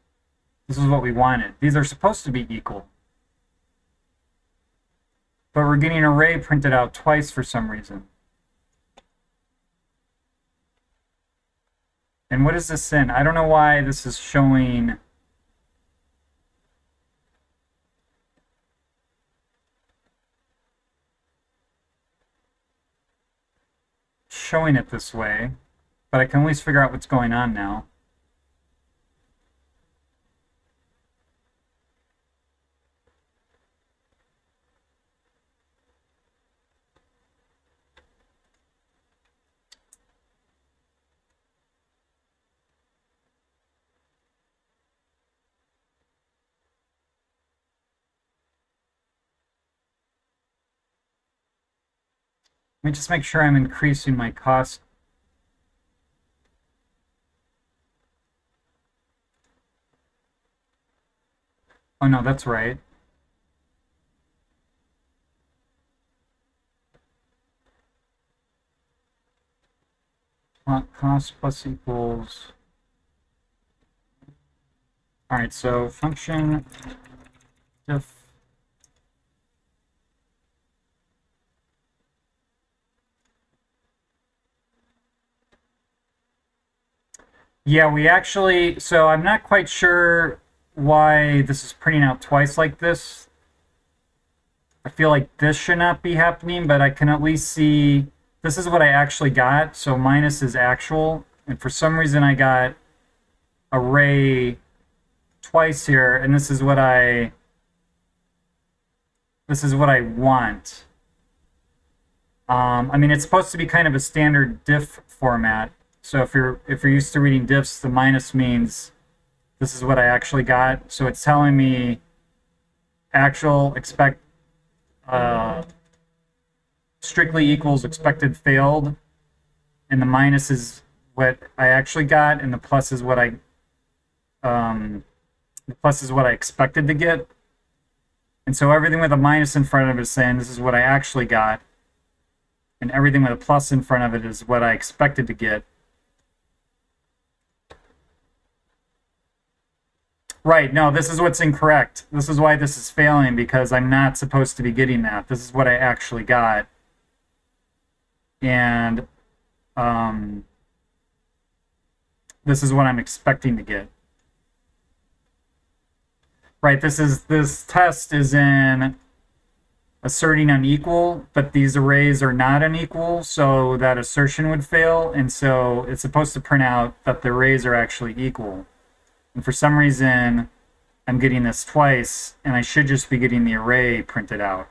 This is what we wanted. These are supposed to be equal. But we're getting an array printed out twice for some reason. And what is this in? I don't know why this is showing... showing it this way, but I can at least figure out what's going on now. Let me just make sure I'm increasing my cost. Oh no, that's right. Cost plus equals. All right, so function diff. Yeah, we actually, so I'm not quite sure why this is printing out twice like this. I feel like this should not be happening, but I can at least see this is what I actually got. So minus is actual, and for some reason I got array twice here, and this is what I want. I mean, it's supposed to be kind of a standard diff format. So if you're used to reading diffs, the minus means this is what I actually got. So it's telling me actual expect strictly equals expected failed, and the minus is what I actually got, and the plus is what I expected to get. And so everything with a minus in front of it is saying this is what I actually got, and everything with a plus in front of it is what I expected to get. Right, no, this is what's incorrect. This is why this is failing, because I'm not supposed to be getting that. This is what I actually got. And this is what I'm expecting to get. Right, this test is in asserting unequal, but these arrays are not unequal, so that assertion would fail, and so it's supposed to print out that the arrays are actually equal. And for some reason, I'm getting this twice, and I should just be getting the array printed out.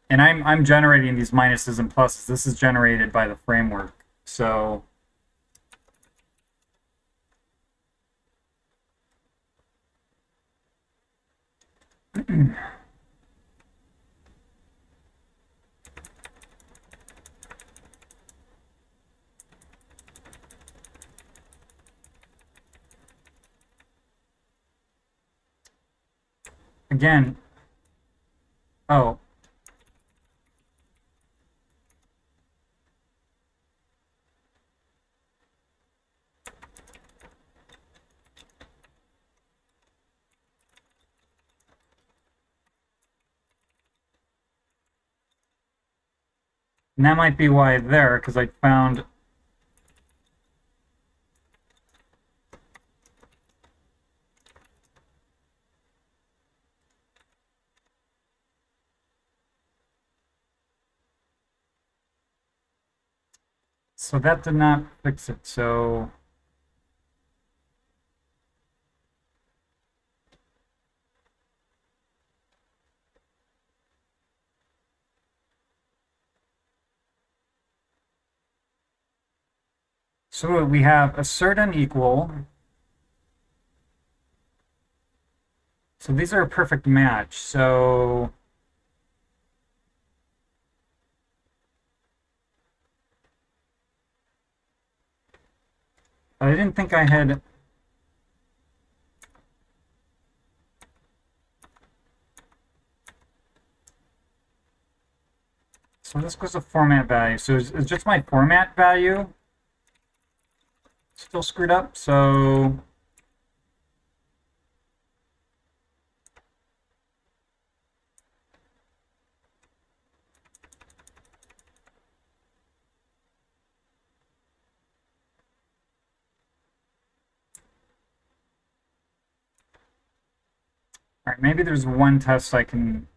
And I'm generating these minuses and pluses. This is generated by the framework. So again, oh, and that might be why there, because I found so that did not fix it. So we have assert unequal. So these are a perfect match. So I didn't think I had. So this goes to format value. So is just my format value still screwed up? So all right, maybe there's one test I can.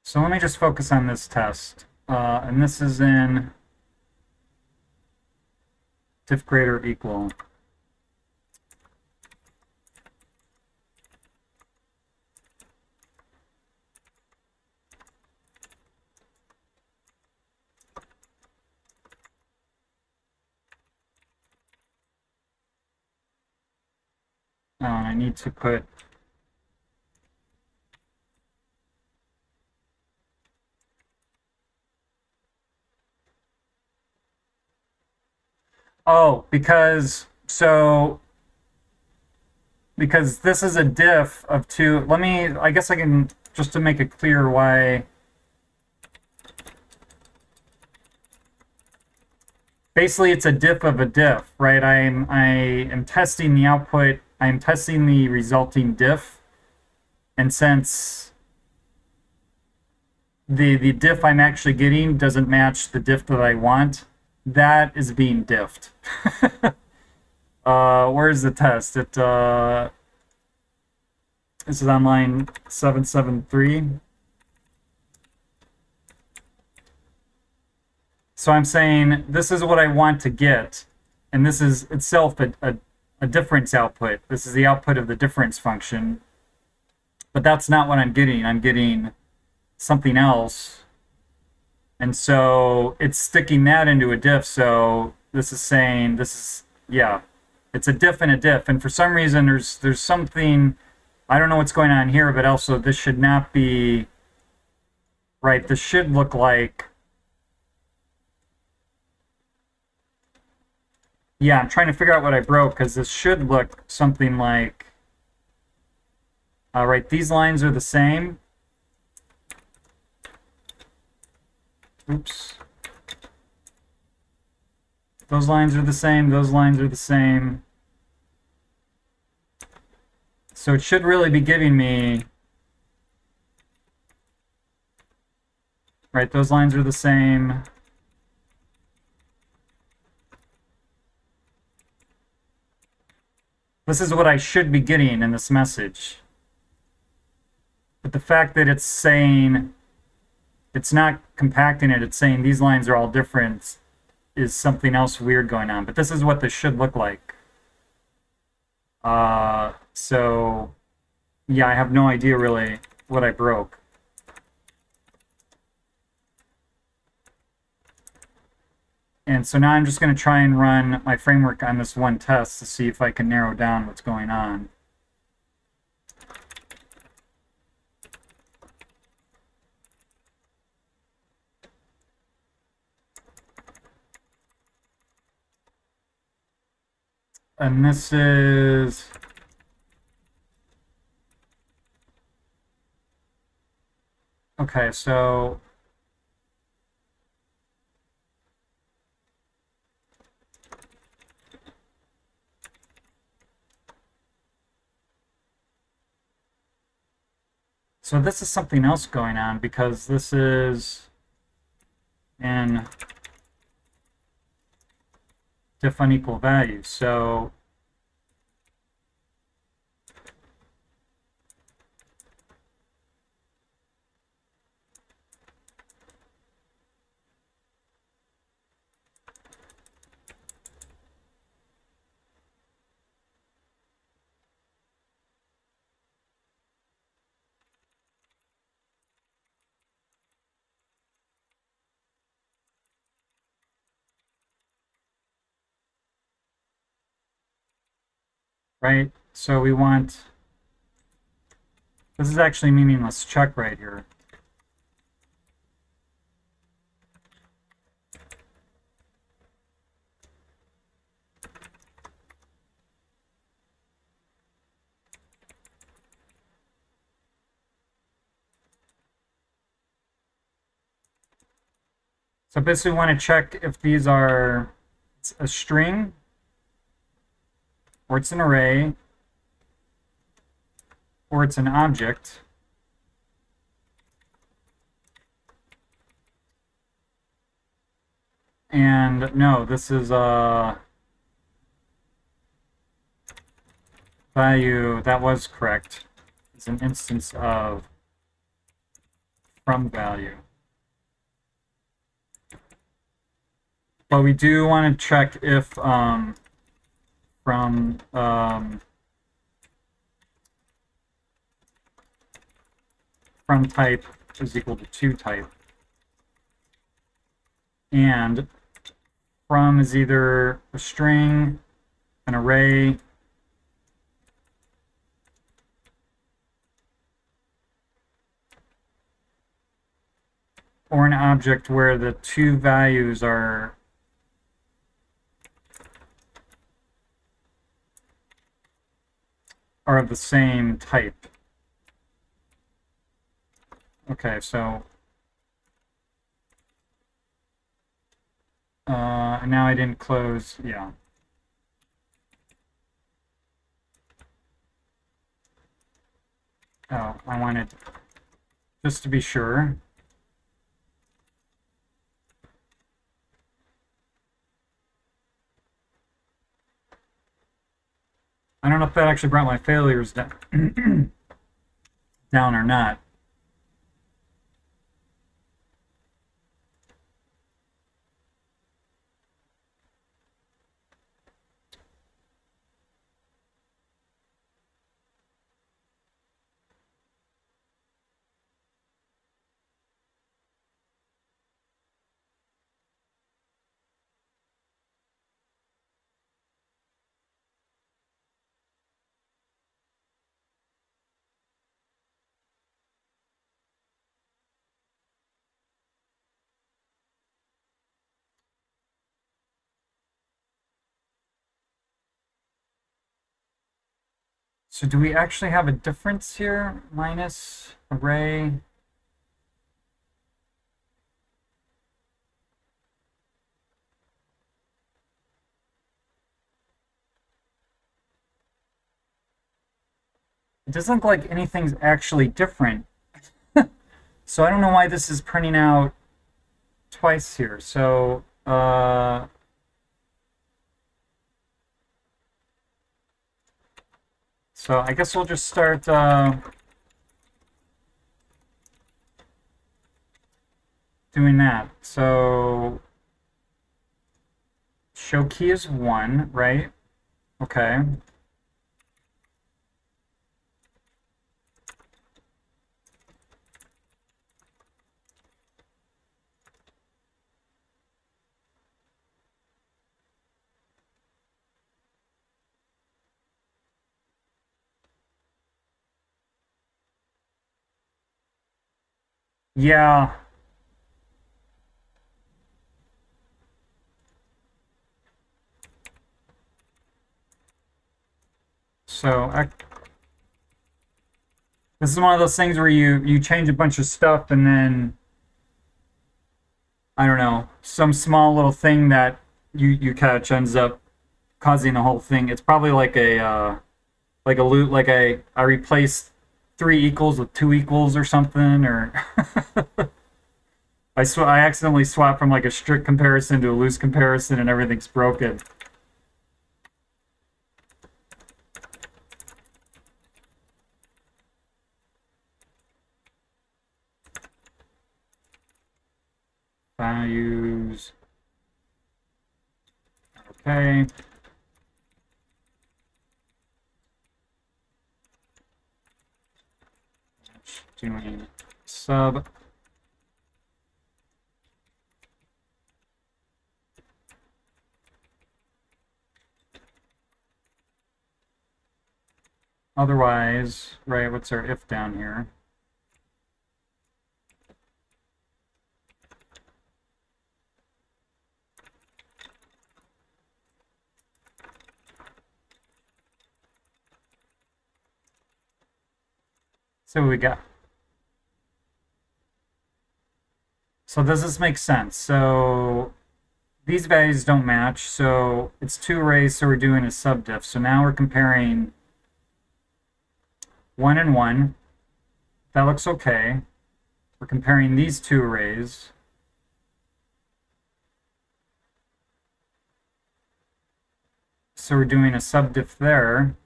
So let me just focus on this test. And this is in diff greater equal. I need to put because this is a diff of two. I guess I can, just to make it clear why. Basically, it's a diff of a diff, right? I am testing the output. I am testing the resulting diff, and since the diff I'm actually getting doesn't match the diff that I want, that is being diffed. Where's the test? This is on line 773. So I'm saying this is what I want to get, and this is itself a difference output. This is the output of the difference function, but that's not what I'm getting. I'm getting something else, and so it's sticking that into a diff. So this is saying yeah, it's a diff and a diff, and for some reason there's something, I don't know what's going on here, but also this should not be right. This should look like, yeah, I'm trying to figure out what I broke, because this should look something like, all right, these lines are the same. Oops. Those lines are the same, those lines are the same. So it should really be giving me, right, those lines are the same. This is what I should be getting in this message. But the fact that it's saying, it's not compacting it, it's saying these lines are all different, is something else weird going on. But this is what this should look like. So yeah, I have no idea really what I broke. And so now I'm just going to try and run my framework on this one test to see if I can narrow down what's going on. And this is, okay, so this is something else going on, because this is in diff unequal values. So right, so we want, this is actually meaningless check right here. So basically we want to check if these are a string, or it's an array, or it's an object. And no, this is a value that was correct. It's an instance of from value. But we do want to check if from type is equal to to type, and from is either a string, an array, or an object where the two values are of the same type. Okay, so now I didn't close, yeah. Oh, I wanted, just to be sure. I don't know if that actually brought my failures down, down or not. So do we actually have a difference here? Minus array. It doesn't look like anything's actually different. So I don't know why this is printing out twice here. So I guess we'll just start doing that. So show key is 1, right? Okay. Yeah. So this is one of those things where you change a bunch of stuff and then I don't know, some small little thing that you catch ends up causing the whole thing. It's probably like a loot, like I replaced 3 equals with 2 equals or something, or I accidentally swapped from like a strict comparison to a loose comparison and everything's broken. Values. Okay. Doing sub. Otherwise, right, what's our if down here? So what we got. So does this make sense? So these values don't match, so it's 2 arrays, so we're doing a subdiff. So now we're comparing 1 and 1. That looks okay. We're comparing these 2 arrays. So we're doing a subdiff there.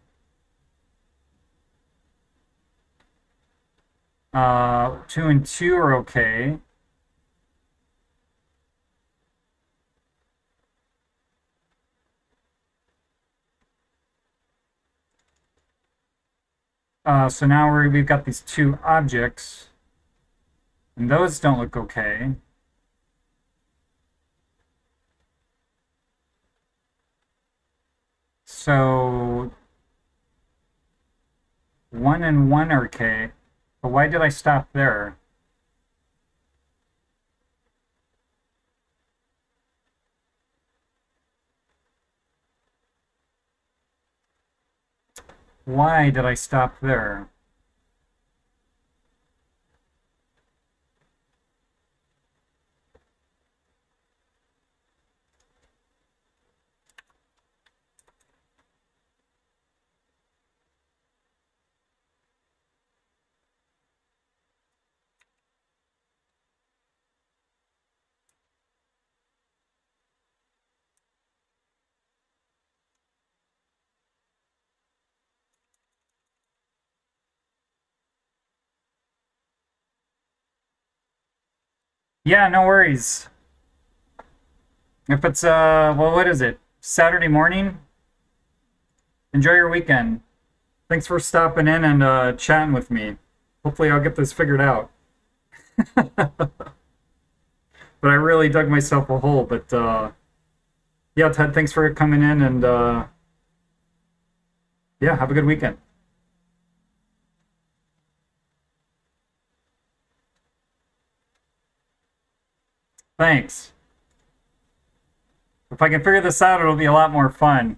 2 and 2 are okay. So now we've got these 2 objects, and those don't look okay. So 1 and 1 are okay, but why did I stop there? Why did I stop there? Yeah, no worries. If it's well, what is it? Saturday morning? Enjoy your weekend. Thanks for stopping in and chatting with me. Hopefully I'll get this figured out. But I really dug myself a hole. But yeah, Ted, thanks for coming in and yeah, have a good weekend. Thanks. If I can figure this out, it'll be a lot more fun.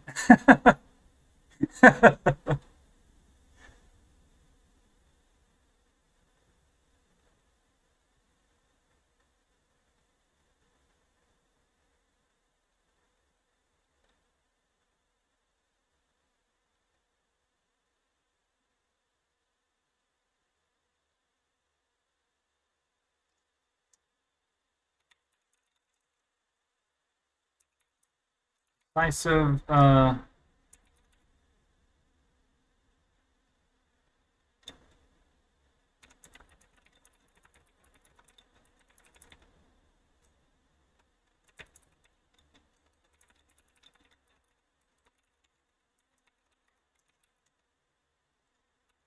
Decisive.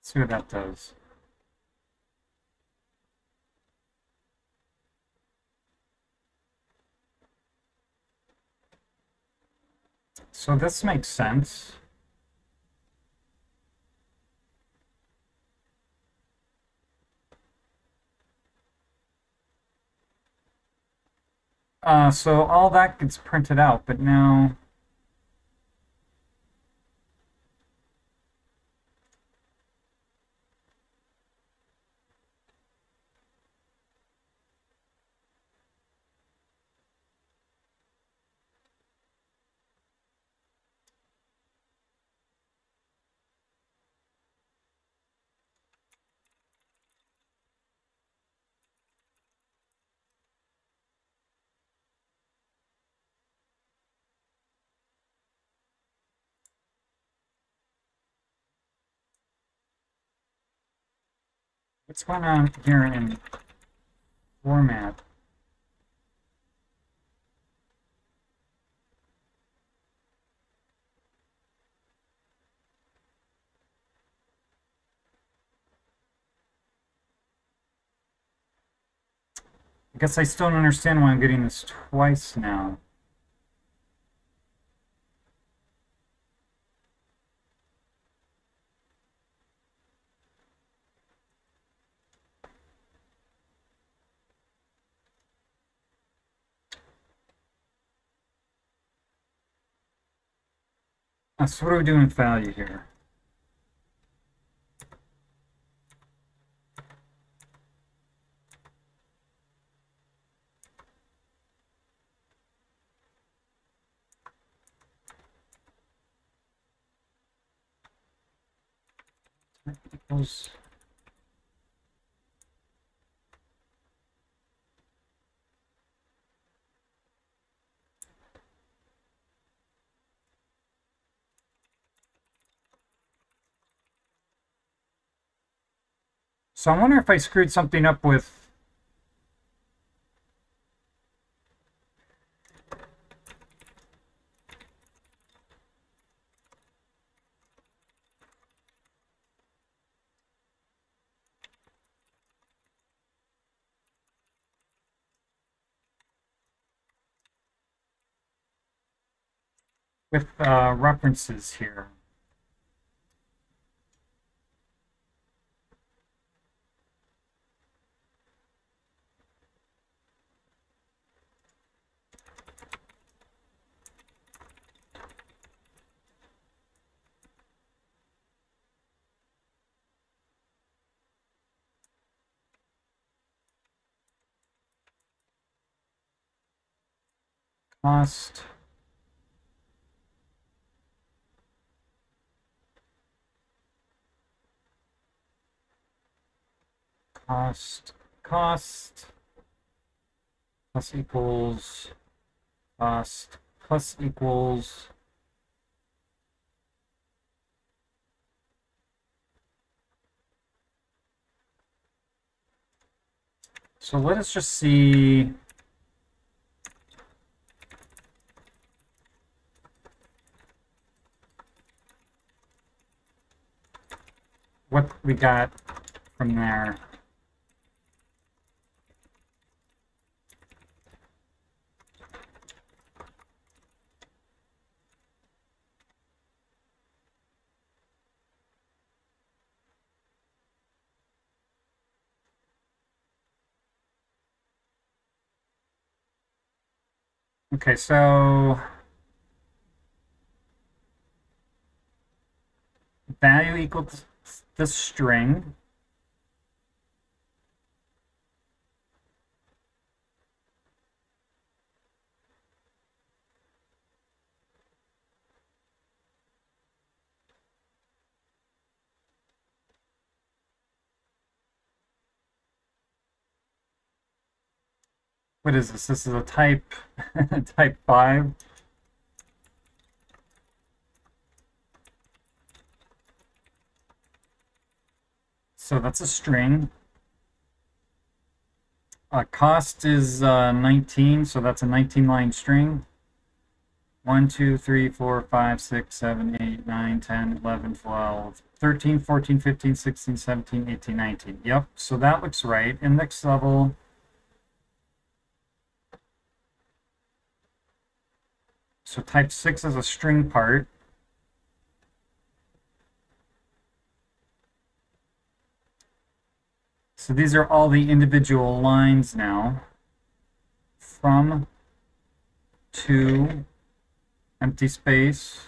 See what that does. So this makes sense. So all that gets printed out, but now what's going on here in format? I guess I still don't understand why I'm getting this twice now. So what are we doing with value here? Equals. So I wonder if I screwed something up with references here. cost, cost, cost, plus equals cost, plus equals so let us just see what we got from there. Okay, so value equals the string. What is this? This is a type type 5. So that's a string. Cost is 19, so that's a 19-line string. 1, 2, 3, 4, 5, 6, 7, 8, 9, 10, 11, 12, 13, 14, 15, 16, 17, 18, 19. Yep, so that looks right. Index level. So type 6 is a string part. So these are all the individual lines now. From, to, empty space.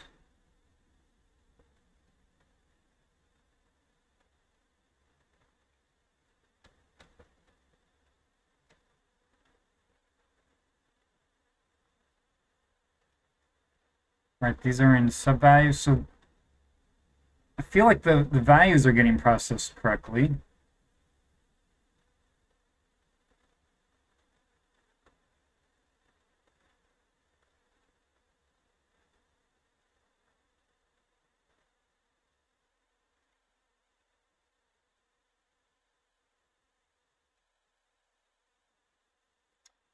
Right, these are in sub-values. So I feel like the values are getting processed correctly.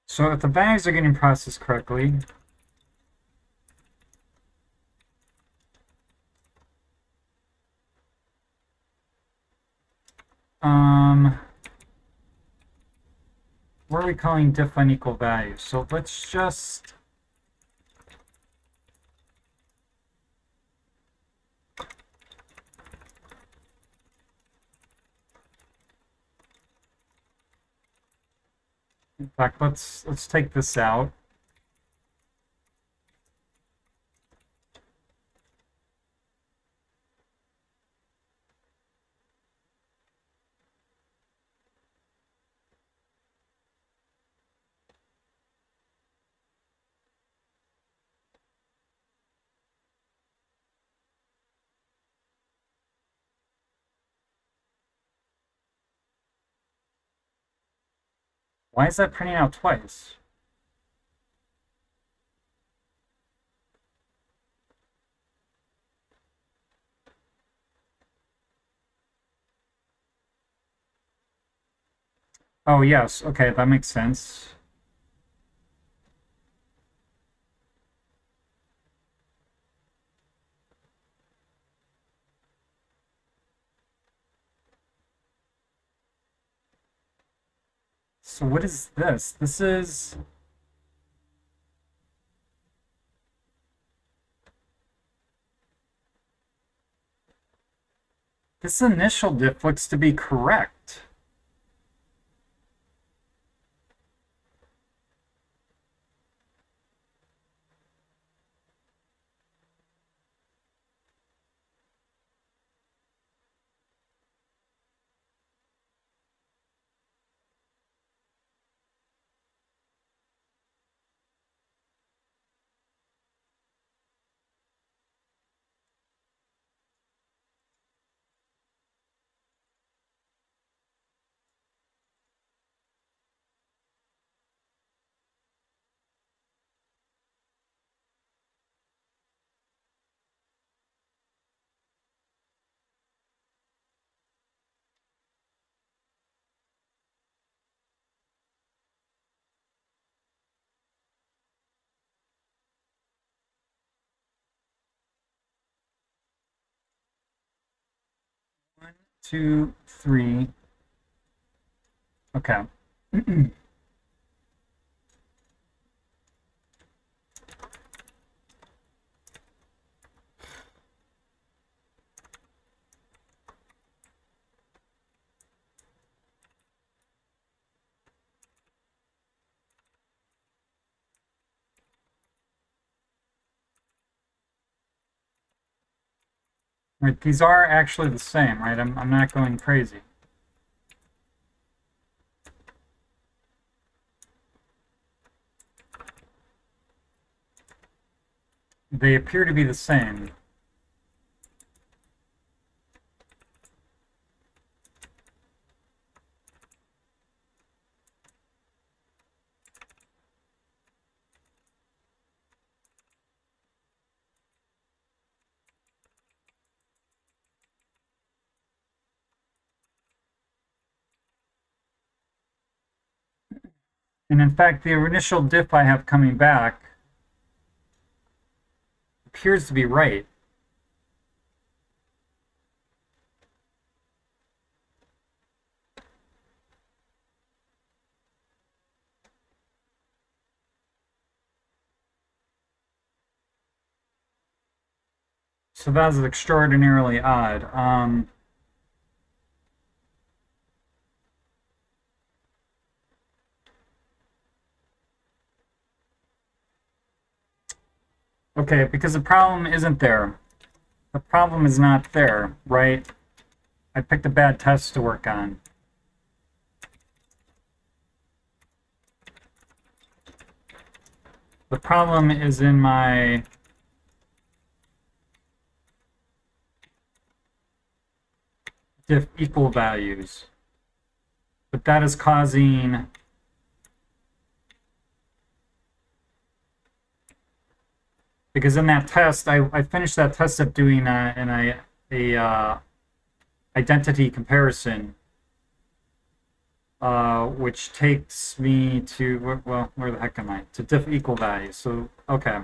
So if the values are getting processed correctly, what are we calling diff unequal values? So let's just in fact let's take this out. Why is that printing out twice? Oh yes, okay, that makes sense. So what is this? This initial diff looks to be correct. 2, 3. Okay. Right, these are actually the same, right? I'm not going crazy. They appear to be the same. And in fact, the initial diff I have coming back appears to be right. So that is extraordinarily odd. Okay, because the problem isn't there. The problem is not there, right? I picked a bad test to work on. The problem is in my diff equal values. But that is causing because in that test, I finished that test of doing a identity comparison, which takes me to, well, where the heck am I? To diff equal values. So, okay.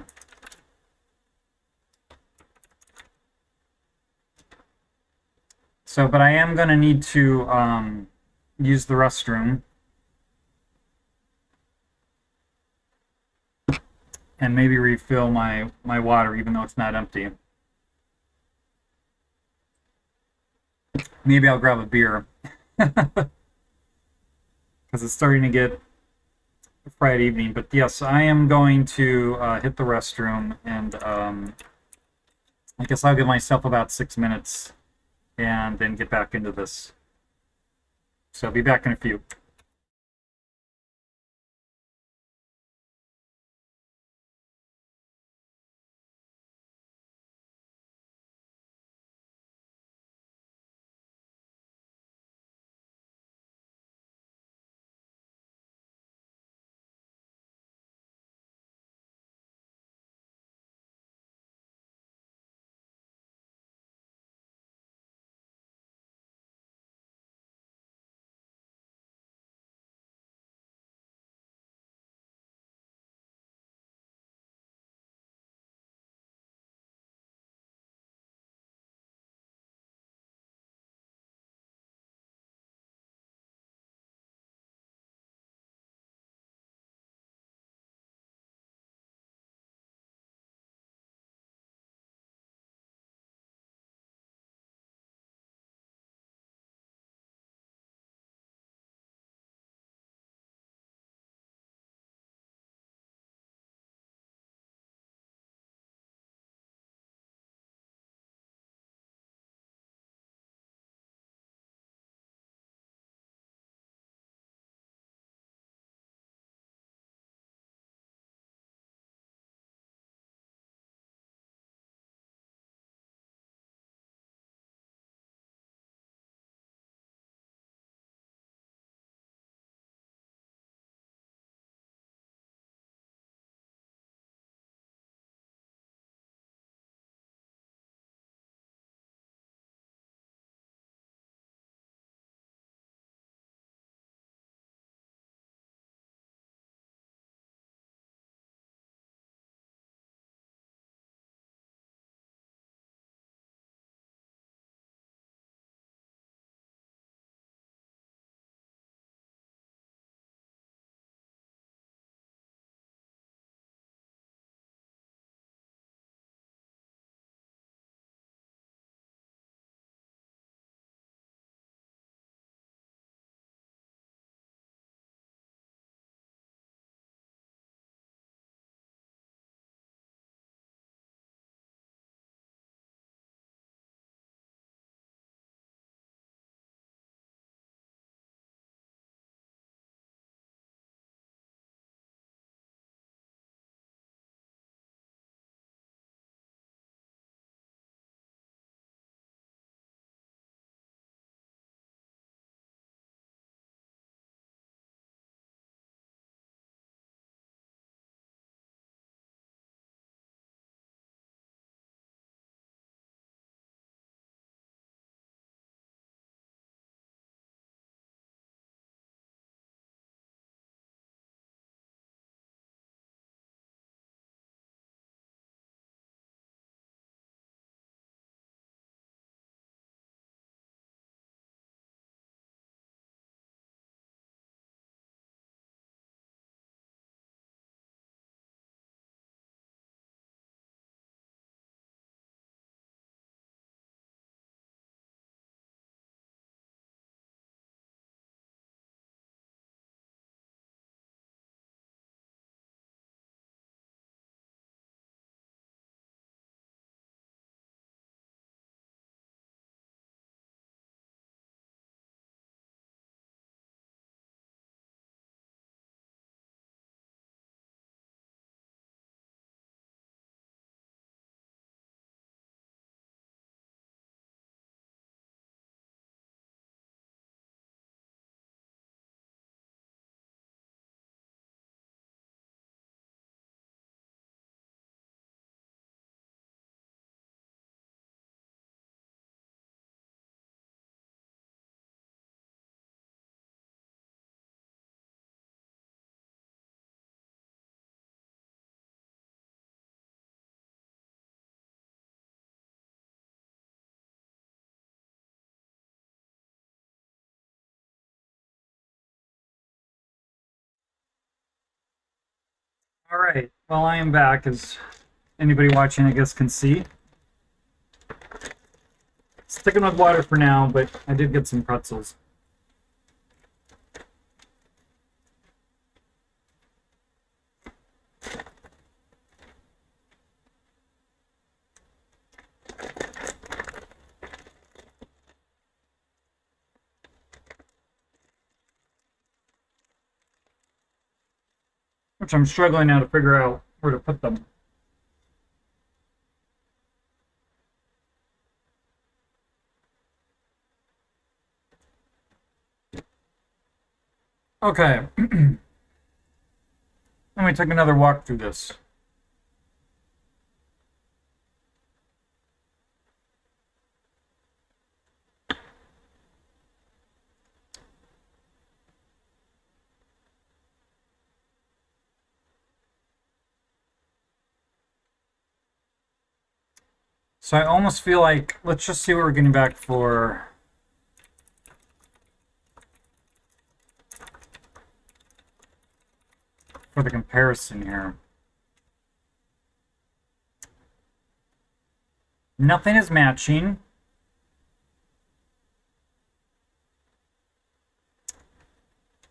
So, but I am going to need to use the restroom. And maybe refill my water even though it's not empty. Maybe I'll grab a beer. Because it's starting to get Friday evening. But yes, I am going to hit the restroom, and I guess I'll give myself about 6 minutes and then get back into this. So I'll be back in a few. All right. Well, I am back, as anybody watching, I guess, can see. Sticking with water for now, but I did get some pretzels. Which I'm struggling now to figure out where to put them. Okay. Let me take another walk through this. So I almost feel like, let's just see what we're getting back for the comparison here. Nothing is matching.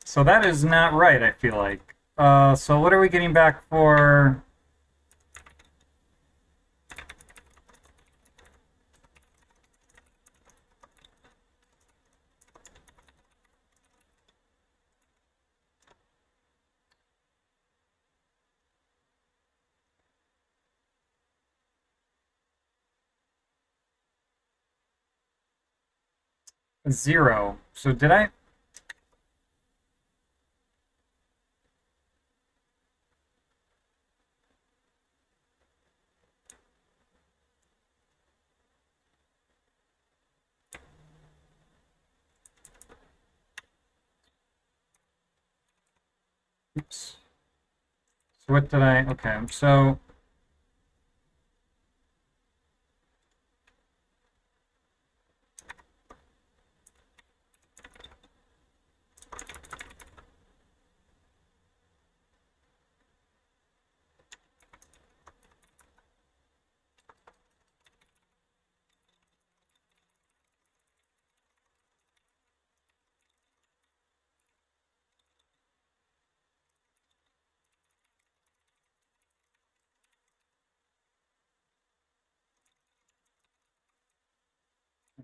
So that is not right, I feel like. So what are we getting back for? Zero. So did I? Oops. So what did I? Okay, so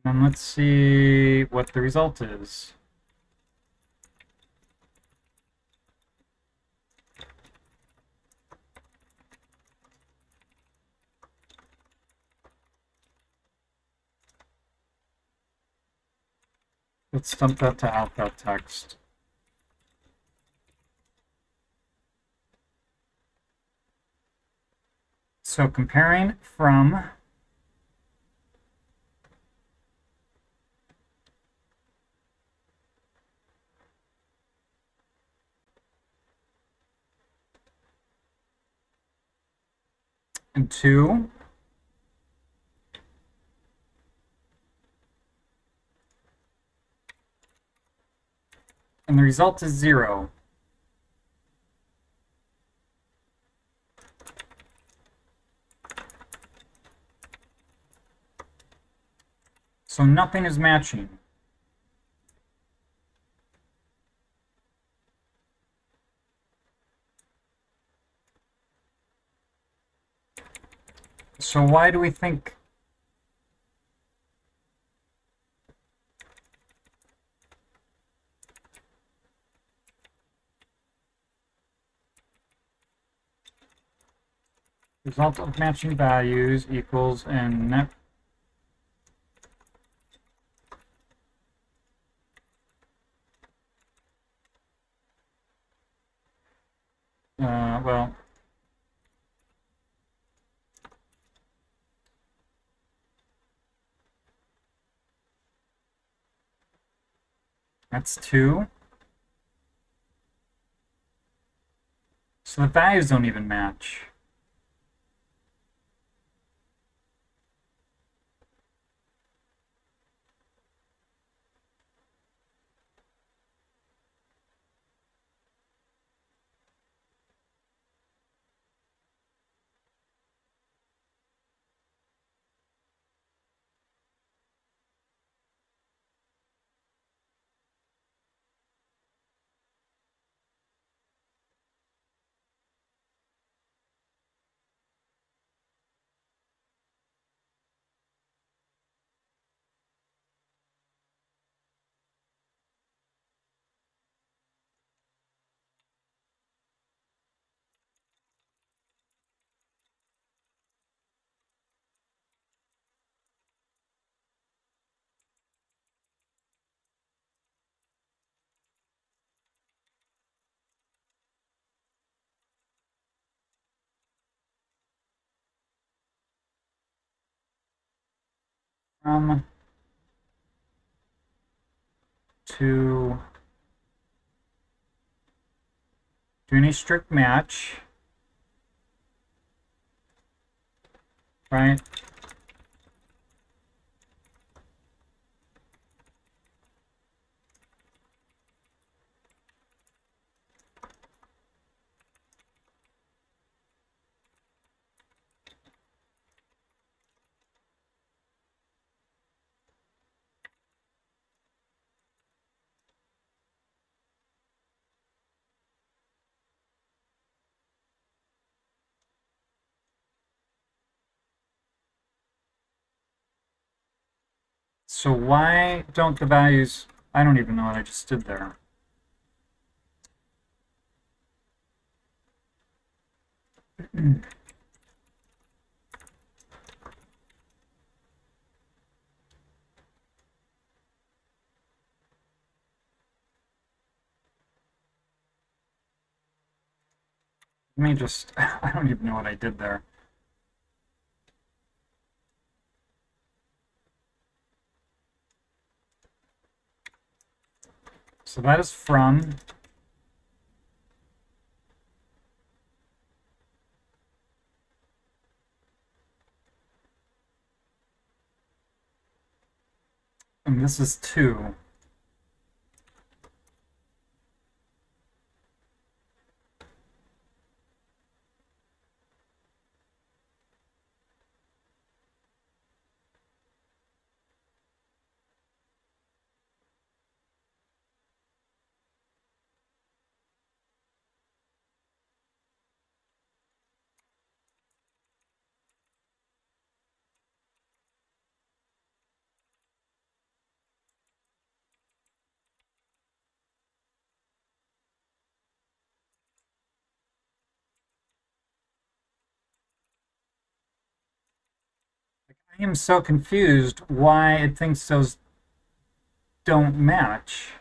and let's see what the result is. Let's dump that to output text. So comparing from and 2, and the result is 0. So nothing is matching. So why do we think result of matching values equals and net? Well, that's 2. So the values don't even match. from to doing a strict match, right? So why don't the values, I don't even know what I just did there. Let me just, I don't even know what I did there. So that is from. And this is 2. I am so confused why it thinks those don't match.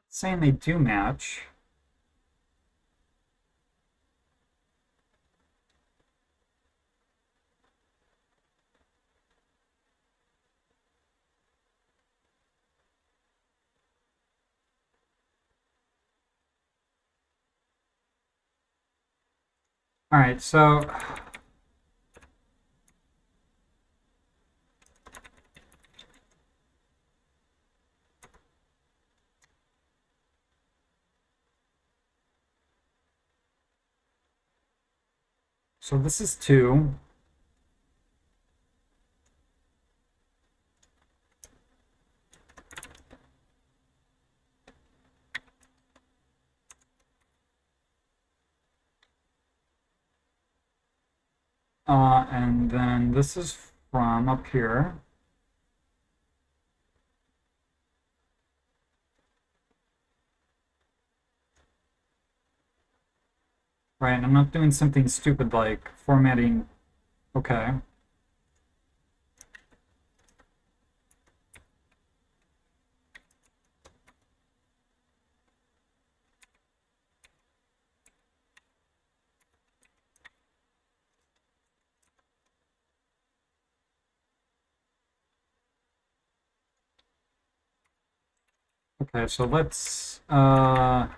It's saying they do match. All right, so this is 2. And then this is from up here. Right, and I'm not doing something stupid like formatting. Okay. Okay, so let's right,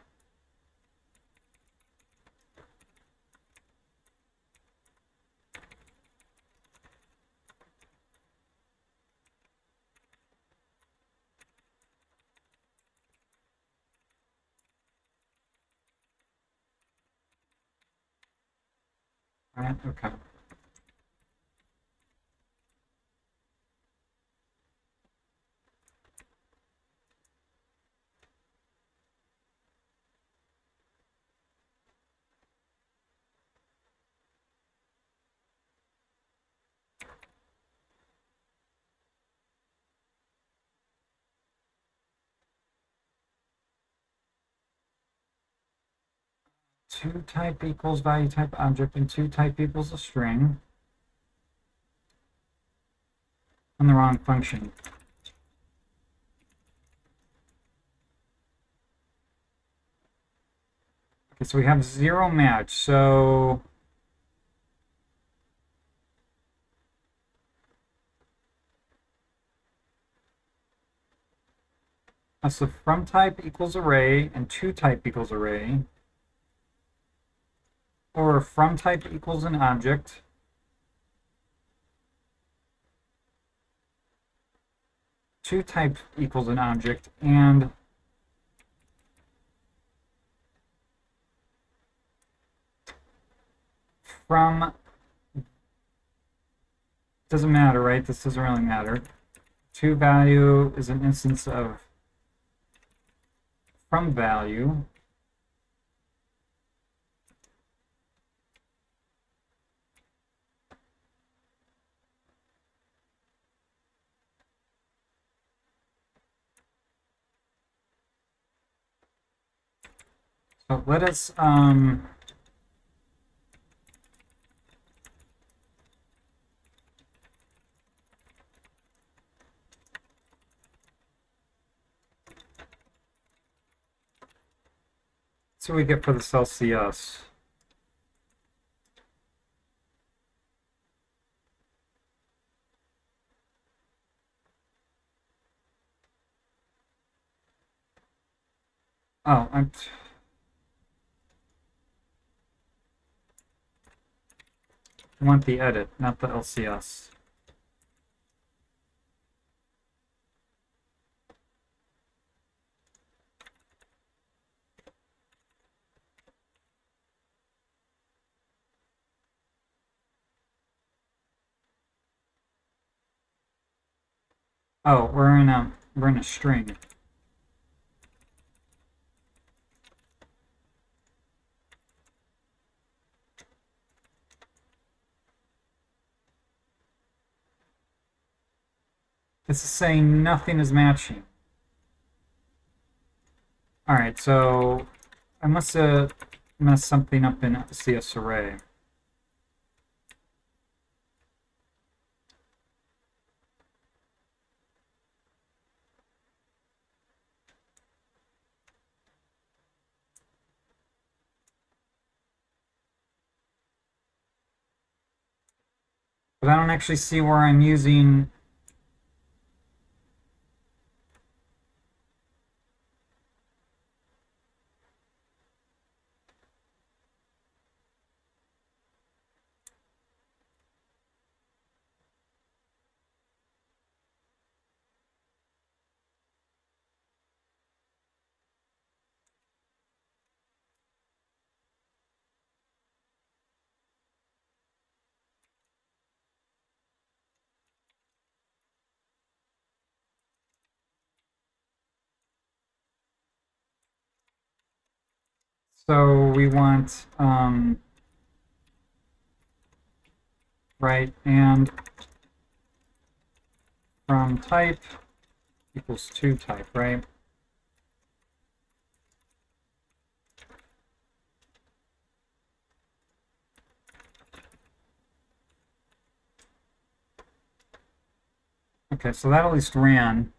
okay. Two type equals value type object and two type equals a string. And the wrong function. Okay, so we have zero match. So that's the from type equals array and two type equals array. Or from type equals an object. Two type equals an object, and from doesn't matter, right? This doesn't really matter. To value is an instance of from value. So let us see what we get for the cell CS. Oh, I want the edit, not the LCS. Oh, we're in a string. This is saying nothing is matching. All right, so I must have messed something up in CS array. But I don't actually see where I'm using. So we want right, and from type equals to type, right? Okay, so that at least ran.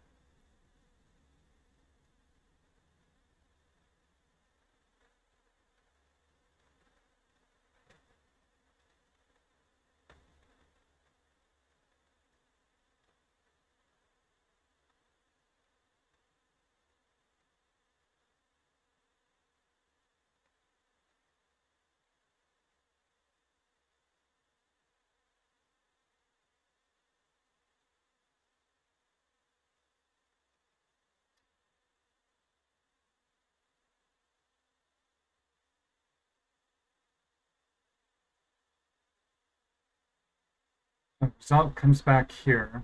The result comes back here.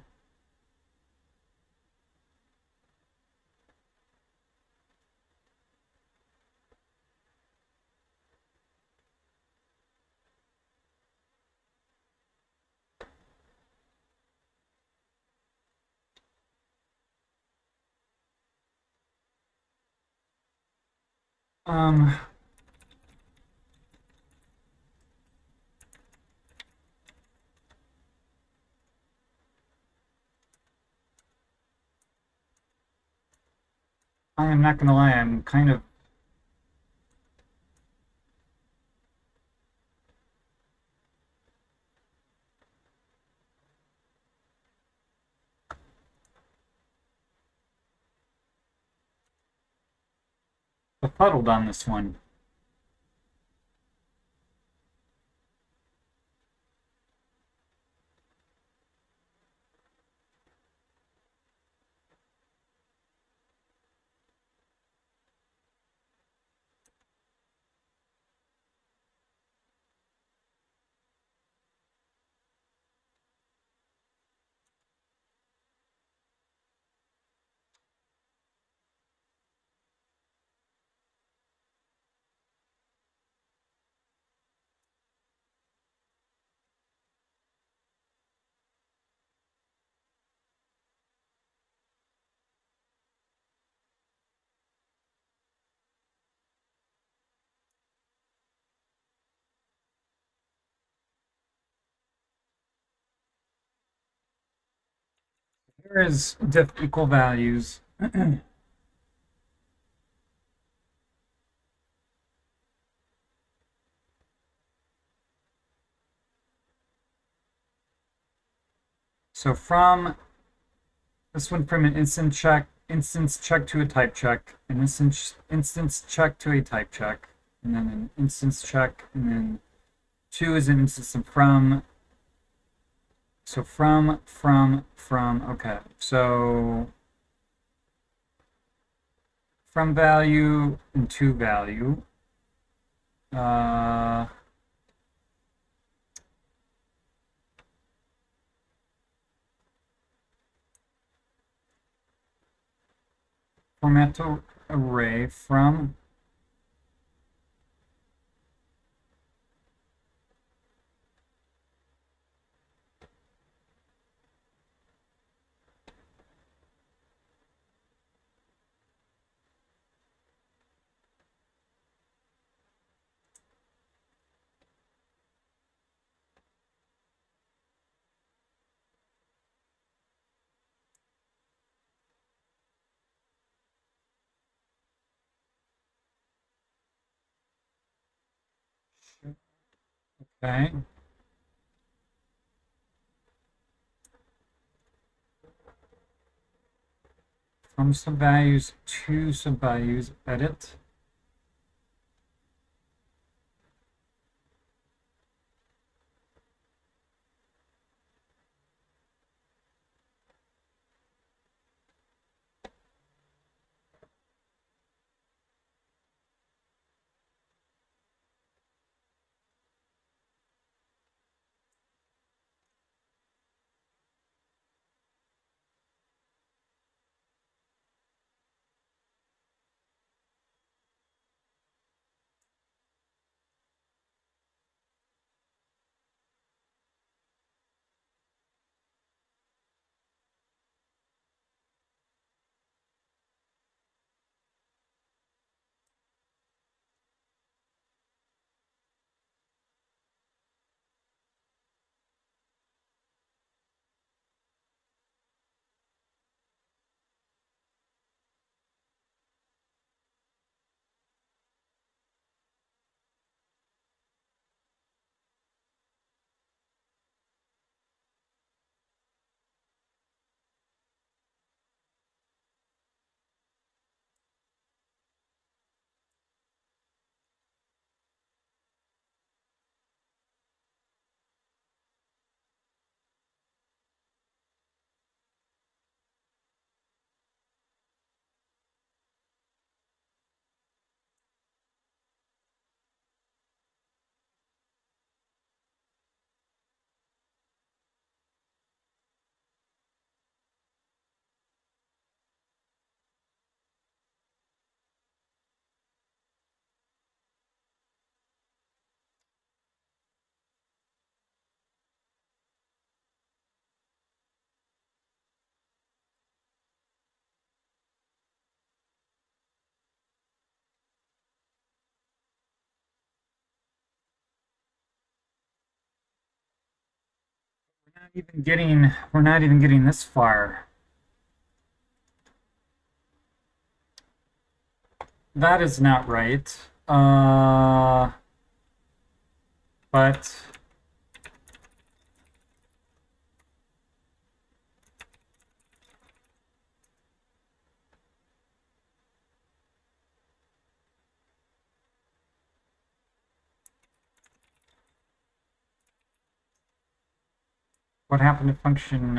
Um, I am not gonna lie, I'm kind of befuddled on this one. Here is diff equal values. So from this one, from an instance check to a type check, an instance check to a type check, and then an instance check, and then two is an instance of from. So from. Okay, so from value and to value. Uh, Format to array from. Okay. From subvalues to subvalues, edit. we're not even getting this far. That is not right. But what happened to function?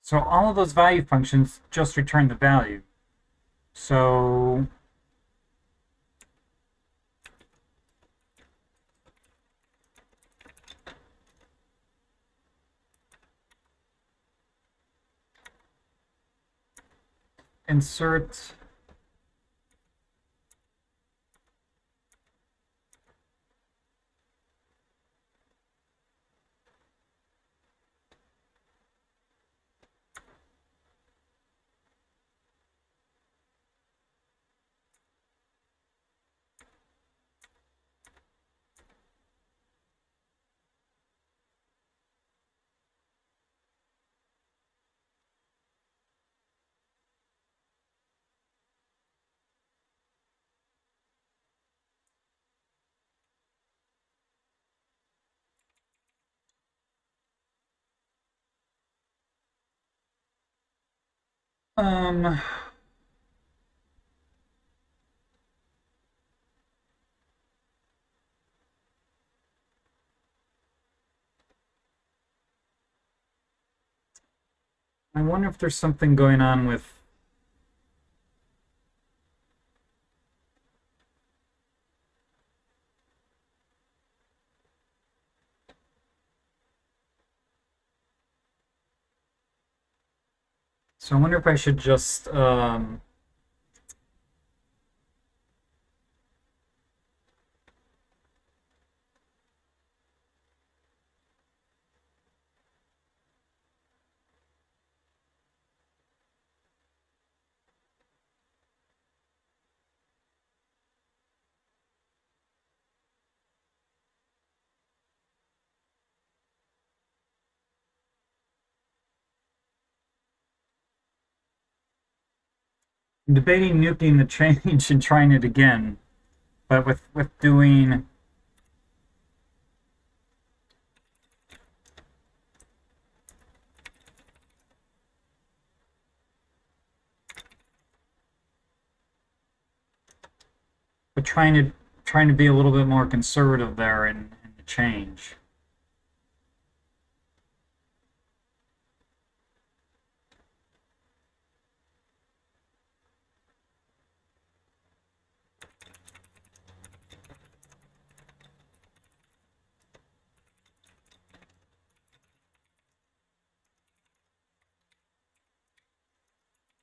So all of those value functions just return the value. So insert um I wonder if there's something going on with. So I wonder if I should just debating nuking the change and trying it again, but with doing. But trying to be a little bit more conservative there in the change.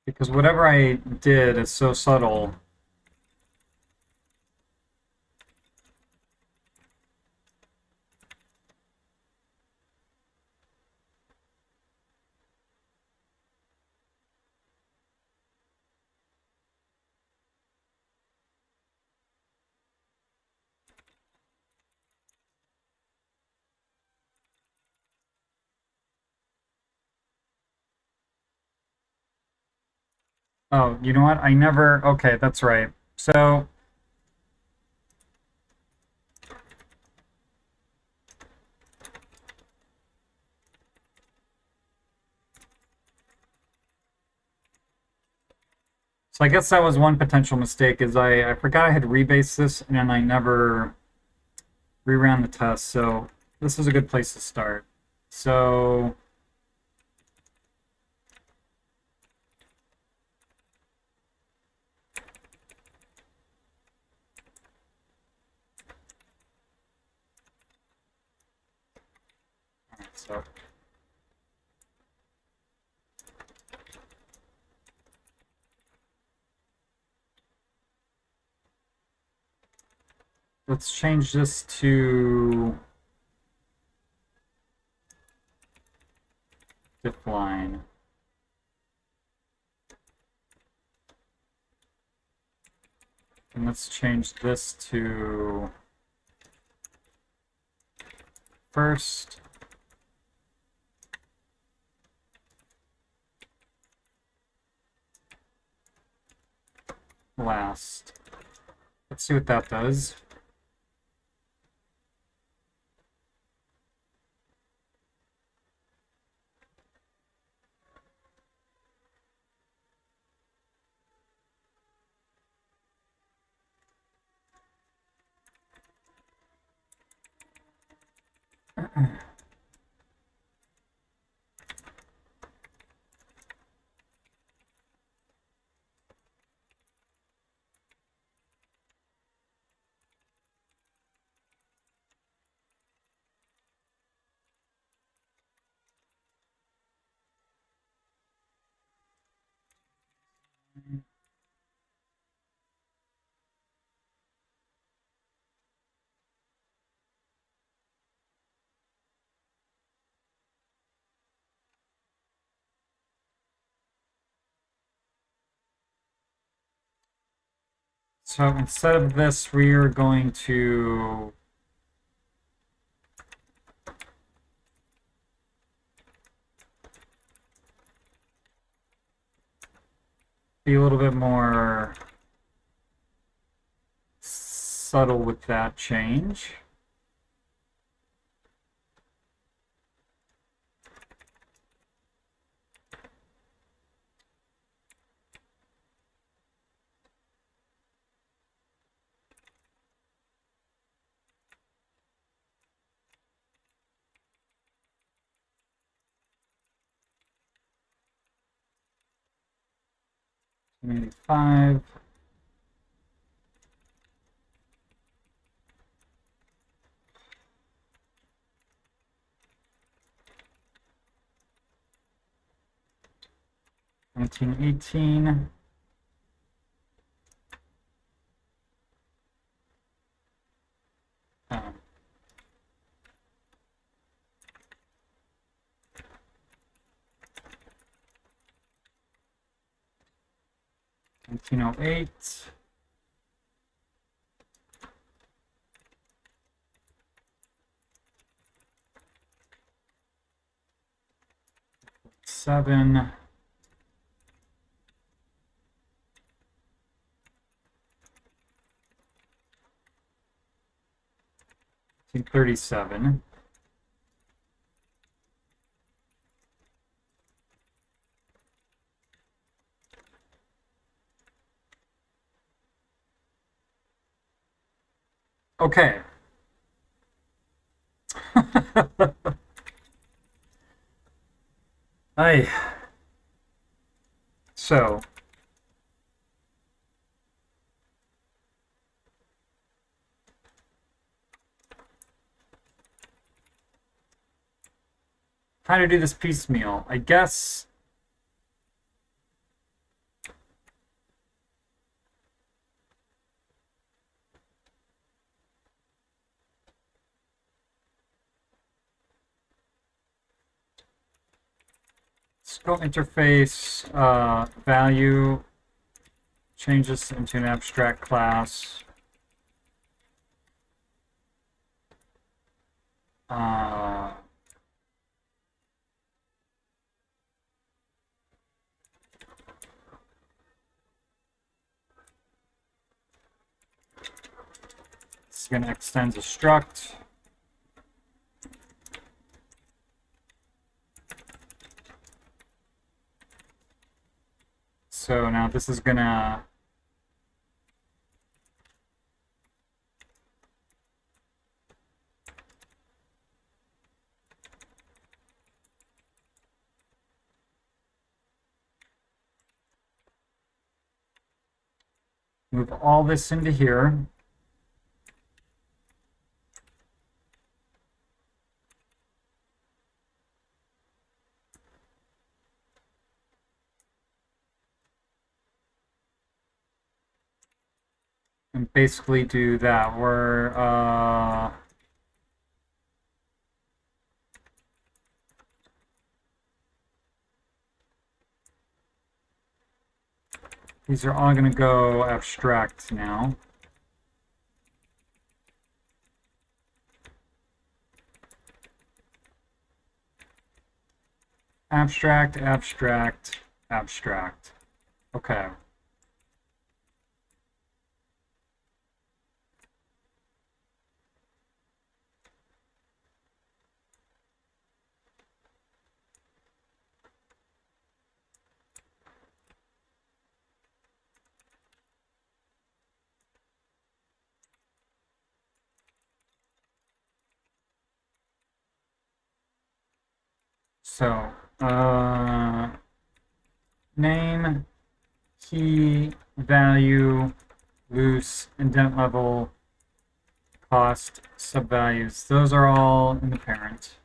Because whatever I did is so subtle. Oh, you know what? I never. Okay, that's right. So So I guess that was one potential mistake is I forgot I had rebased this and then I never reran the test. So this is a good place to start. So so let's change this to diff line. And let's change this to first. Last. Let's see what that does. So instead of this, we are going to be a little bit more subtle with that change. Maybe 5. $19.18. Um, 1908. Seven. $37. Okay. Aye. So how to do this piecemeal? I guess scope interface value, change this into an abstract class. It's going to extend a struct. So now this is gonna move all this into here. And basically do that. These are all going to go abstract now. Abstract, abstract, abstract. Okay. So, name, key, value, loose, indent level, cost, subvalues. Those are all in the parent.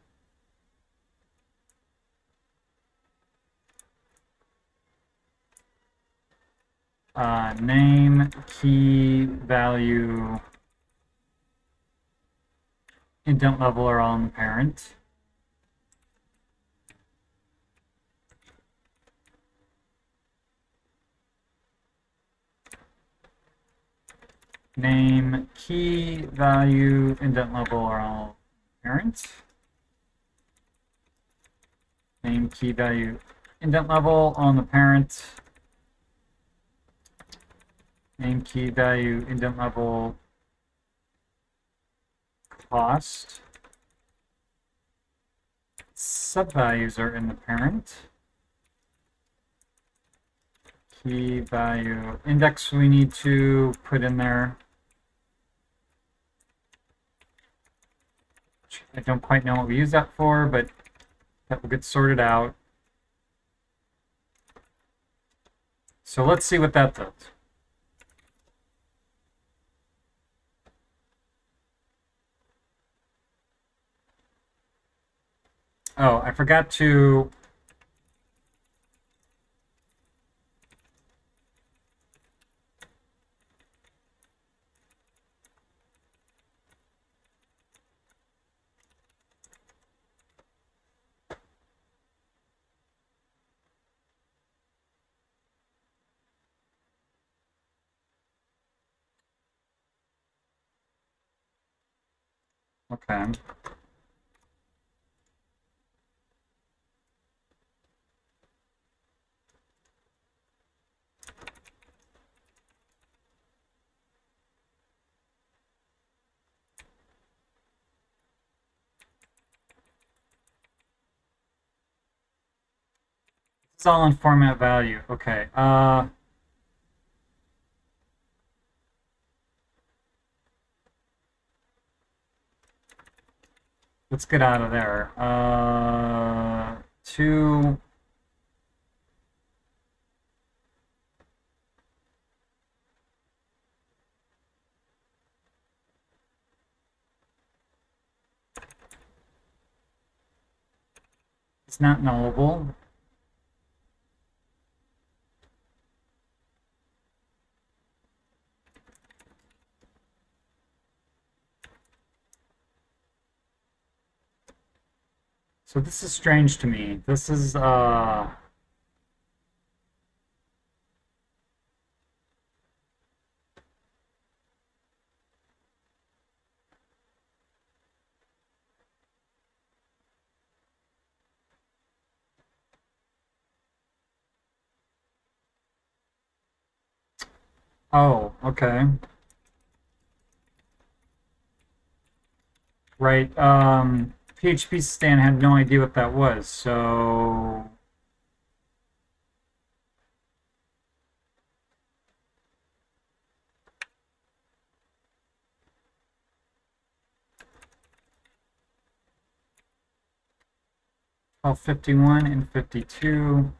Name, key, value, indent level are all in the parent. Name, key, value, indent level are all parent. Name, key, value, indent level on the parent. Name, key, value, indent level, cost. Subvalues are in the parent. Key, value, index we need to put in there. I don't quite know what we use that for, but that will get sorted out. So let's see what that does. Oh, I forgot to... Okay. It's all in format value. Okay. Let's get out of there. Two. It's not nullable. So this is strange to me. This is oh, okay. Right. PHP Stan had no idea what that was, so 1251 and 52.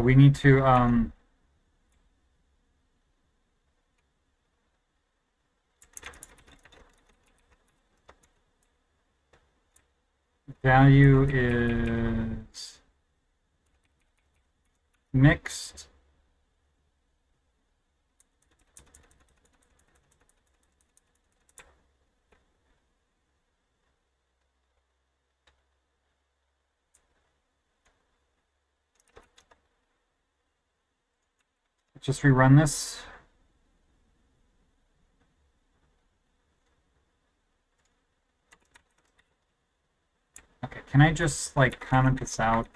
We need to value is mixed. Just rerun this. Okay, can I just like comment this out?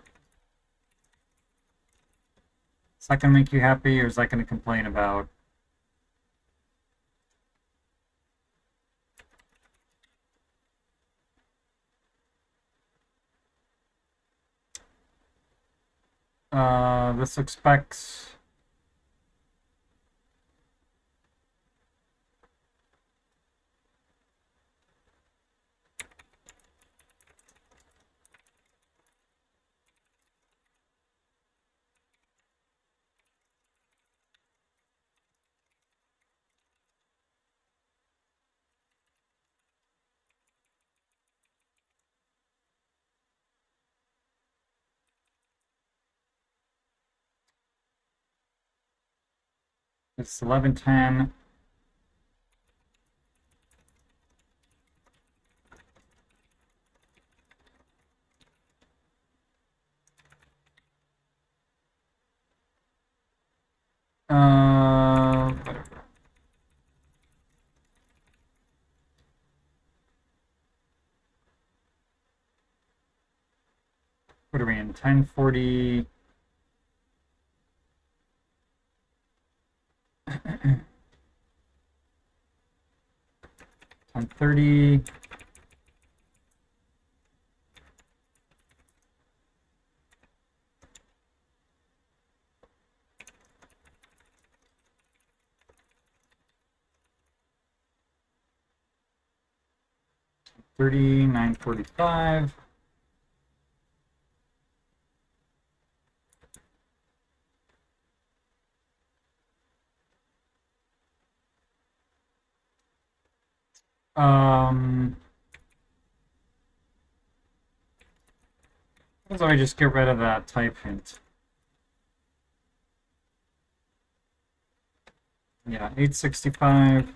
Is that gonna make you happy, or is that gonna complain about? This expects it's 1110. Whatever. What are we in? 1040. 1030. $30, 945. So I just get rid of that type hint. Yeah, 865.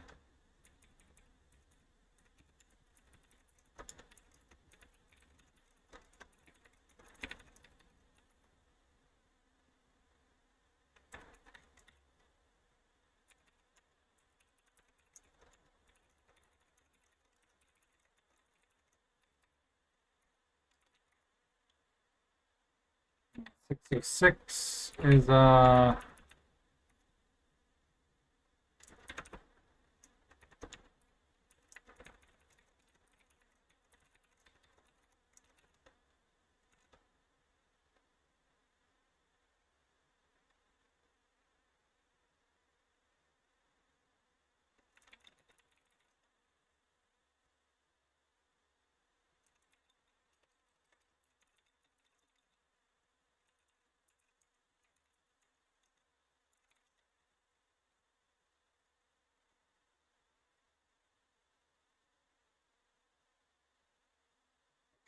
$606 is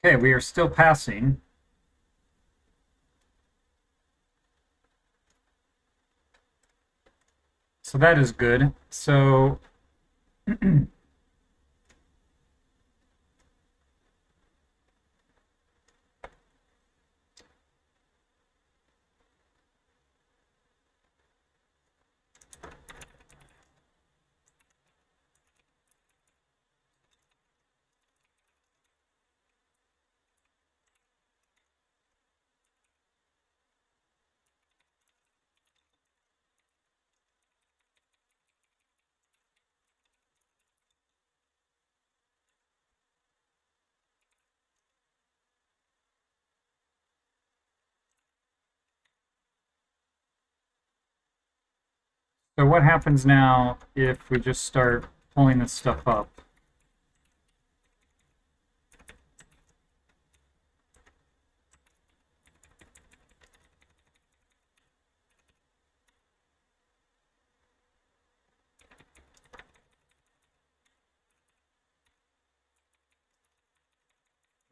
okay, we are still passing. So that is good. So So what happens now if we just start pulling this stuff up?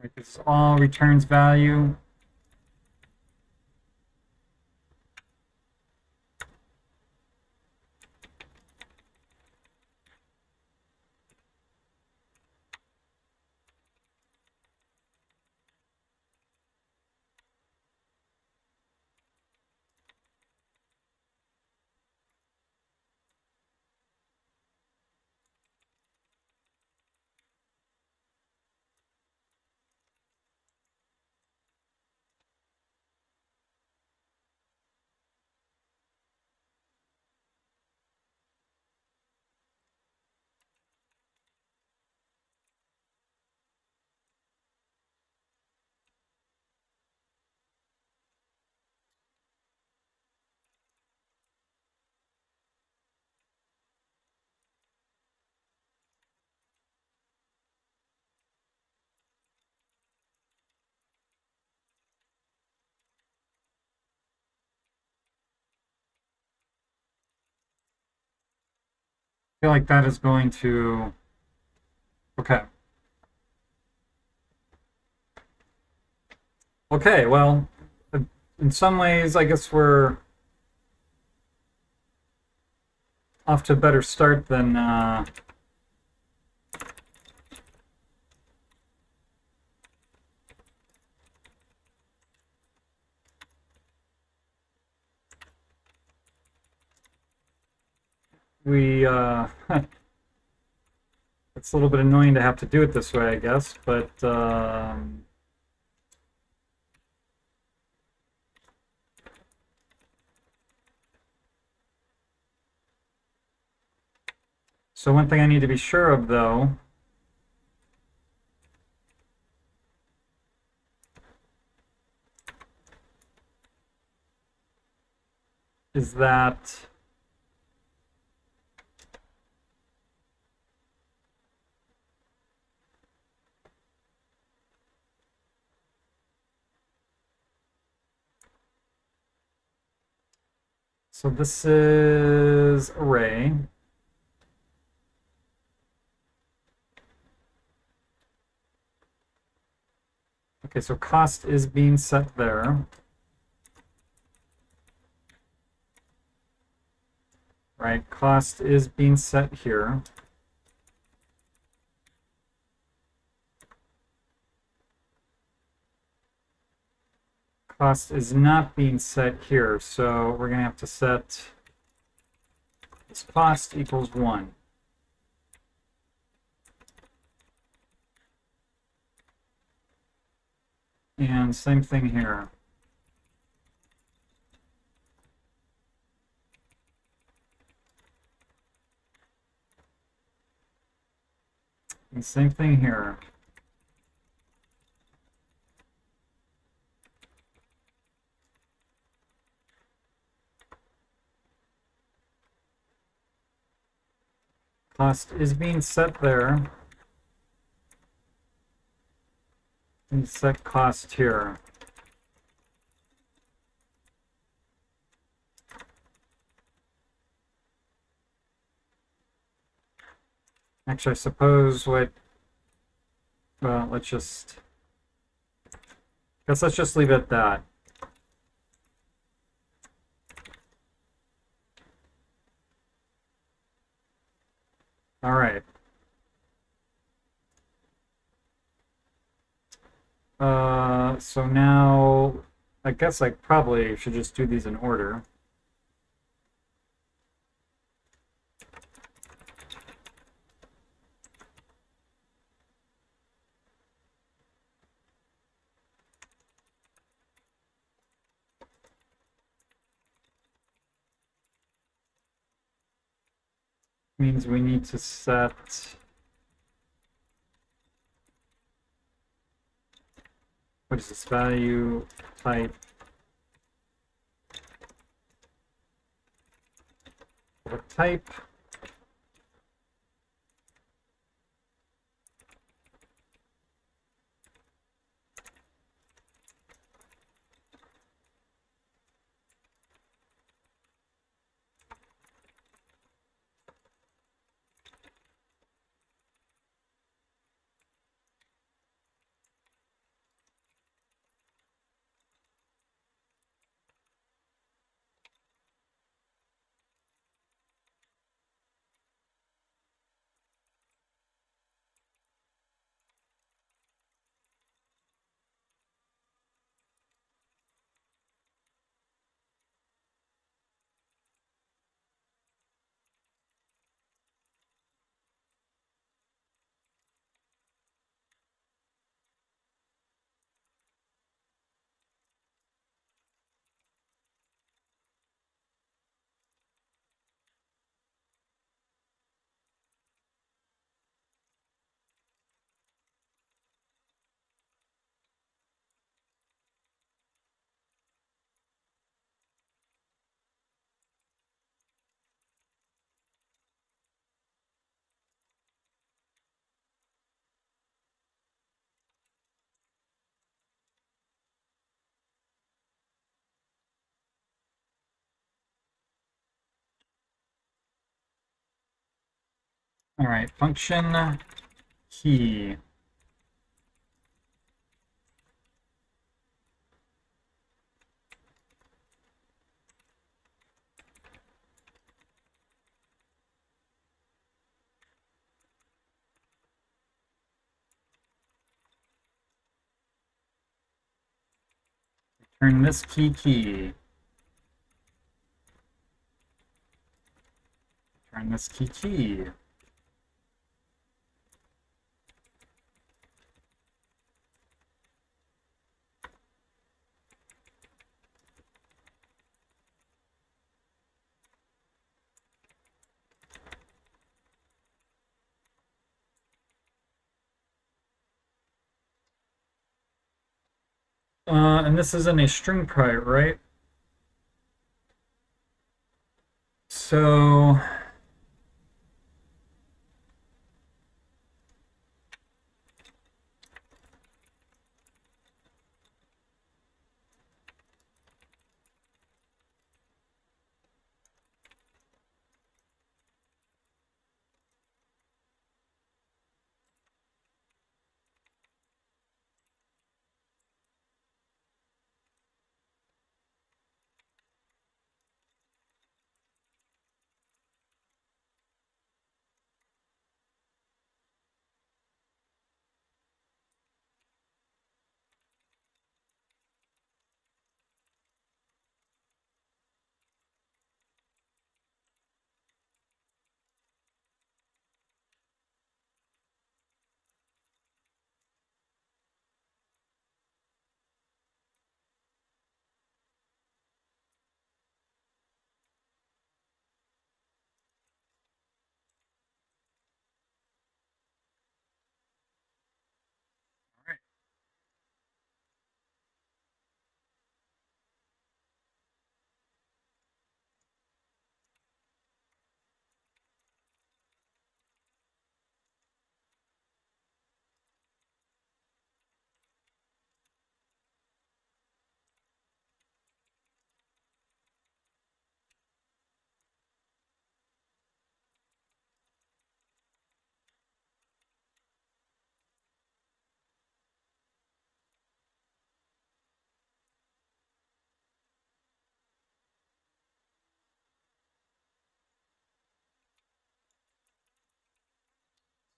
Right, this is all returns value. I feel like that is going to, okay. Okay, well, in some ways, I guess we're off to a better start than we it's a little bit annoying to have to do it this way, I guess, but so one thing I need to be sure of, though, is that so this is array. Okay, so cost is being set there. Right, cost is being set here. Cost is not being set here, so we're going to have to set this cost equals 1. And same thing here. And same thing here. Cost is being set there. And set cost here. Actually, I suppose what, well, let's just leave it at that. All right. So now I guess I probably should just do these in order. Means we need to set what is this value type Set type. All right, function key. Return this key. Return this key. And this is in a string private, right? So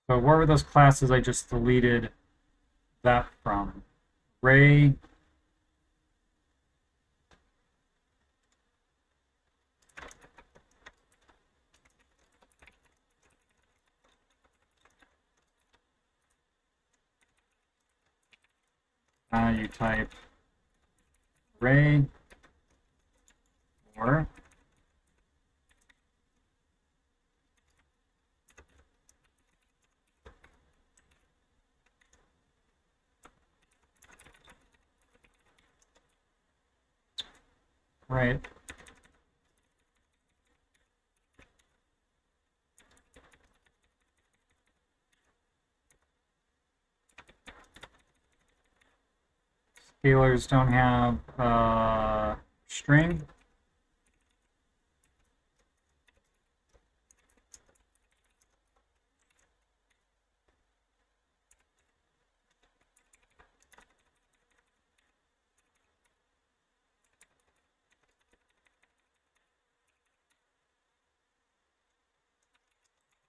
what were those classes I just deleted that from? Ray. You type Ray or right. Scalars don't have string.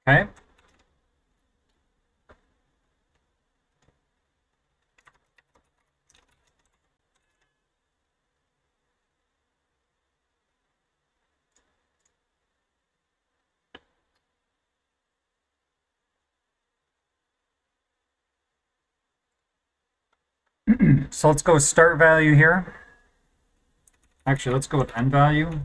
Okay. So let's go with start value here. Actually, let's go with end value.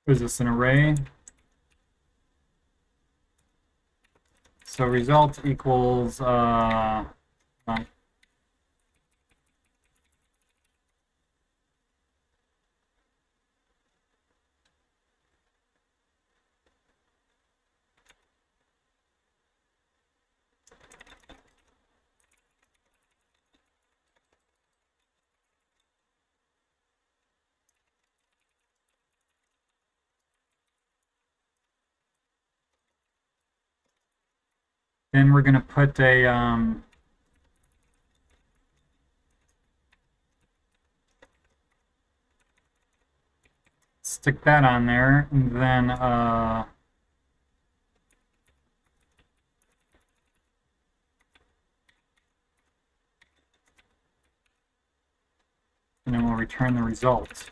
Is this an array? So result equals then we're gonna put a stick that on there, and then we'll return the result.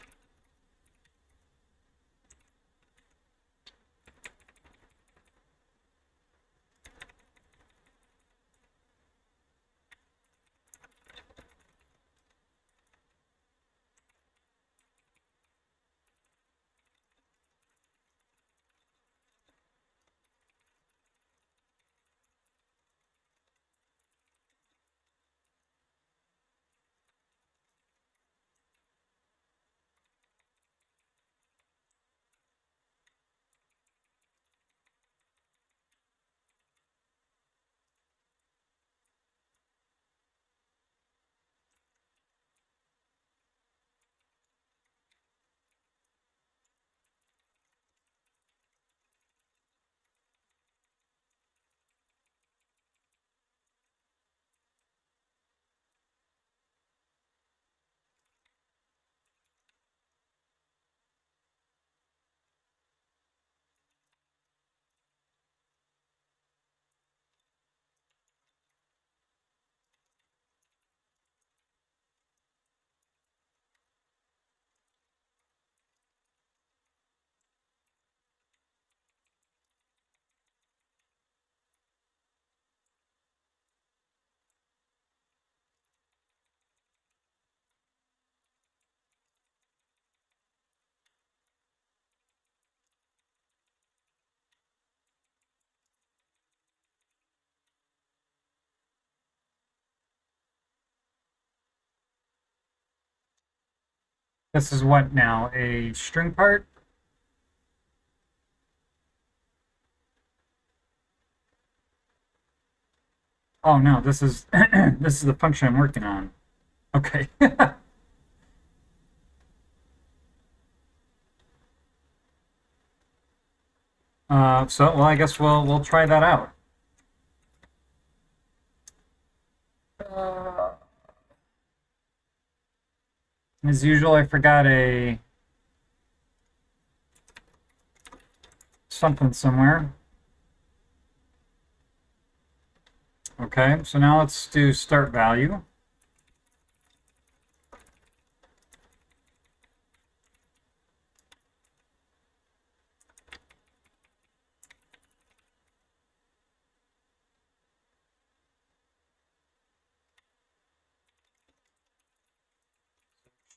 This is what now? A string part? Oh no, this is this is the function I'm working on. Okay. So well, I guess we'll try that out. Uh, as usual, I forgot a something somewhere. Okay, so now let's do start value.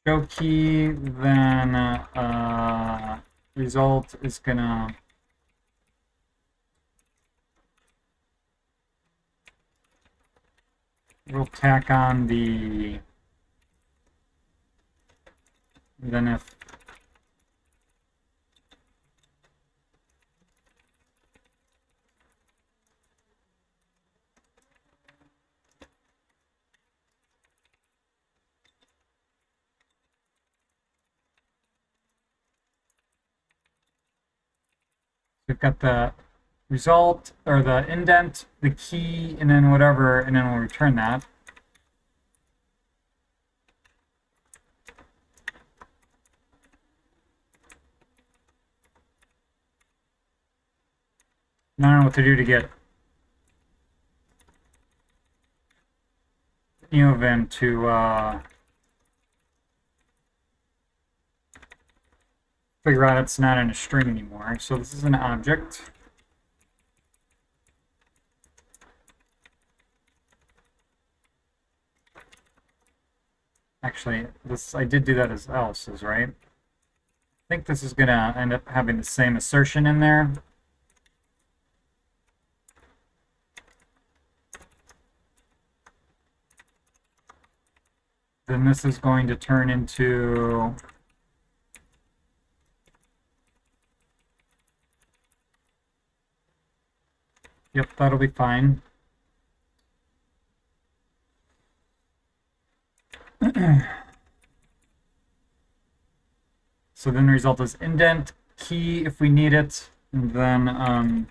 Show key, then result is gonna we'll tack on the, then if we've got the result or the indent, the key, and then whatever, and then we'll return that. Now I don't know what to do to get Neovim to figure out it's not in a string anymore. So this is an object. Actually, this I did do that as else's, right? I think this is gonna end up having the same assertion in there. Then this is going to turn into yep, that'll be fine. So then the result is indent, key if we need it, and then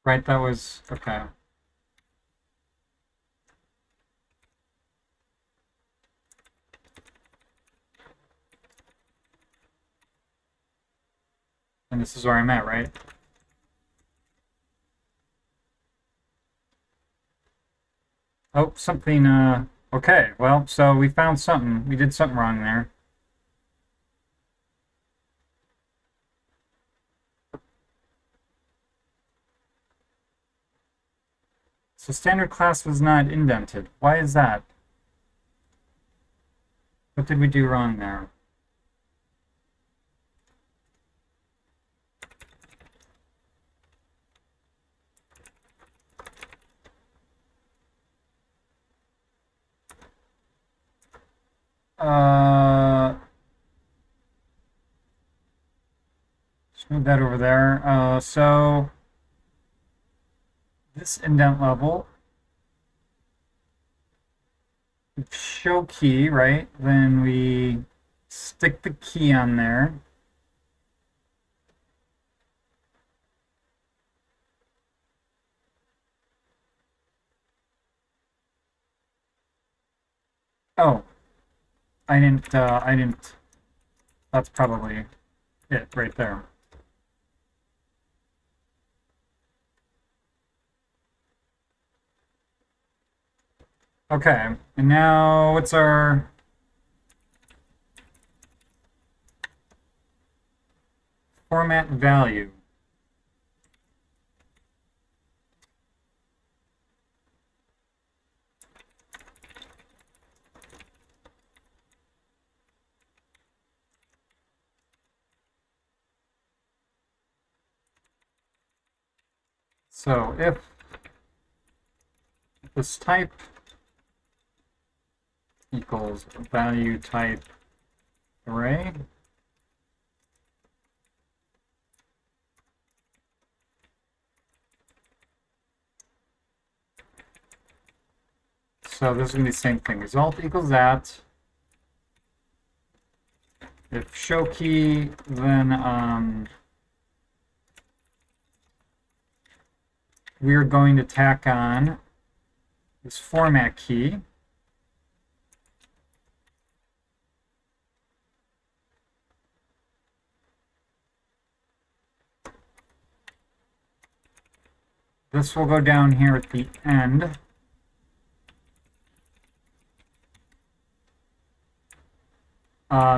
right, that was okay. And this is where I'm at, right? Oh, something, okay, well, so we found something. We did something wrong there. So standard class was not indented. Why is that? What did we do wrong there? Just move that over there. So this indent level, show key, right? Then we stick the key on there. Oh, I didn't, that's probably it right there. Okay, and now what's our format value? So if this type equals value type array, so this is going to be the same thing. Result equals that. If show key, then we're going to tack on this format key. This will go down here at the end.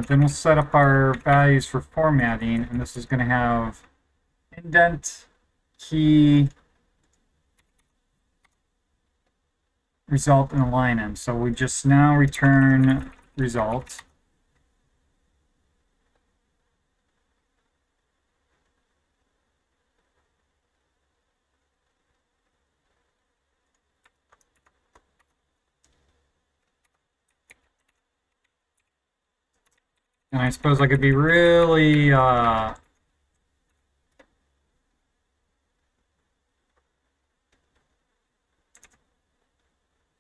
Then we'll set up our values for formatting, and this is going to have indent key result and align them. So we just now return result. And I suppose I could be really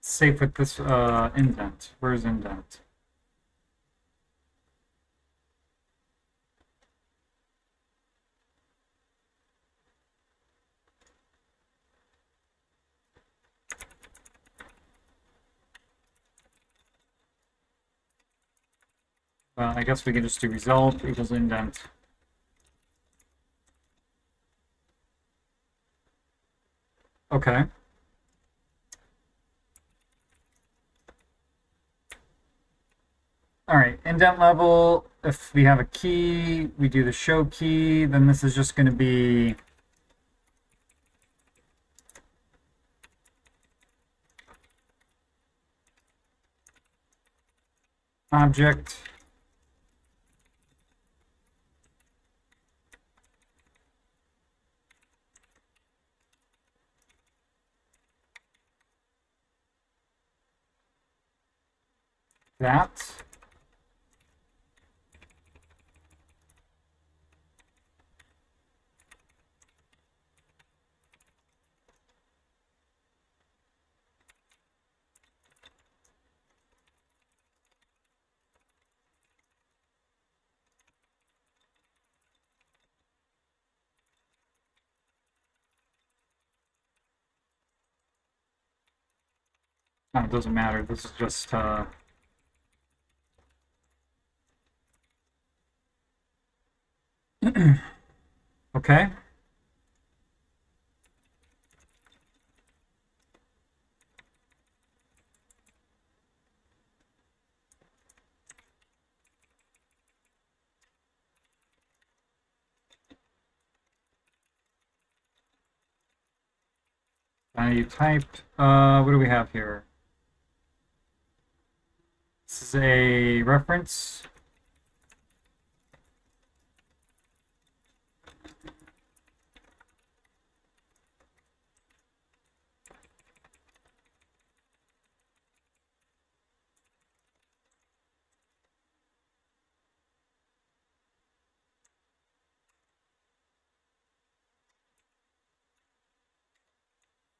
safe with this indent. Where's indent? Well, I guess we can just do result equals indent. Okay. All right, indent level, if we have a key, we do the show key, then this is just going to be object that. Oh, it doesn't matter. This is just okay. You typed, what do we have here? This is a reference.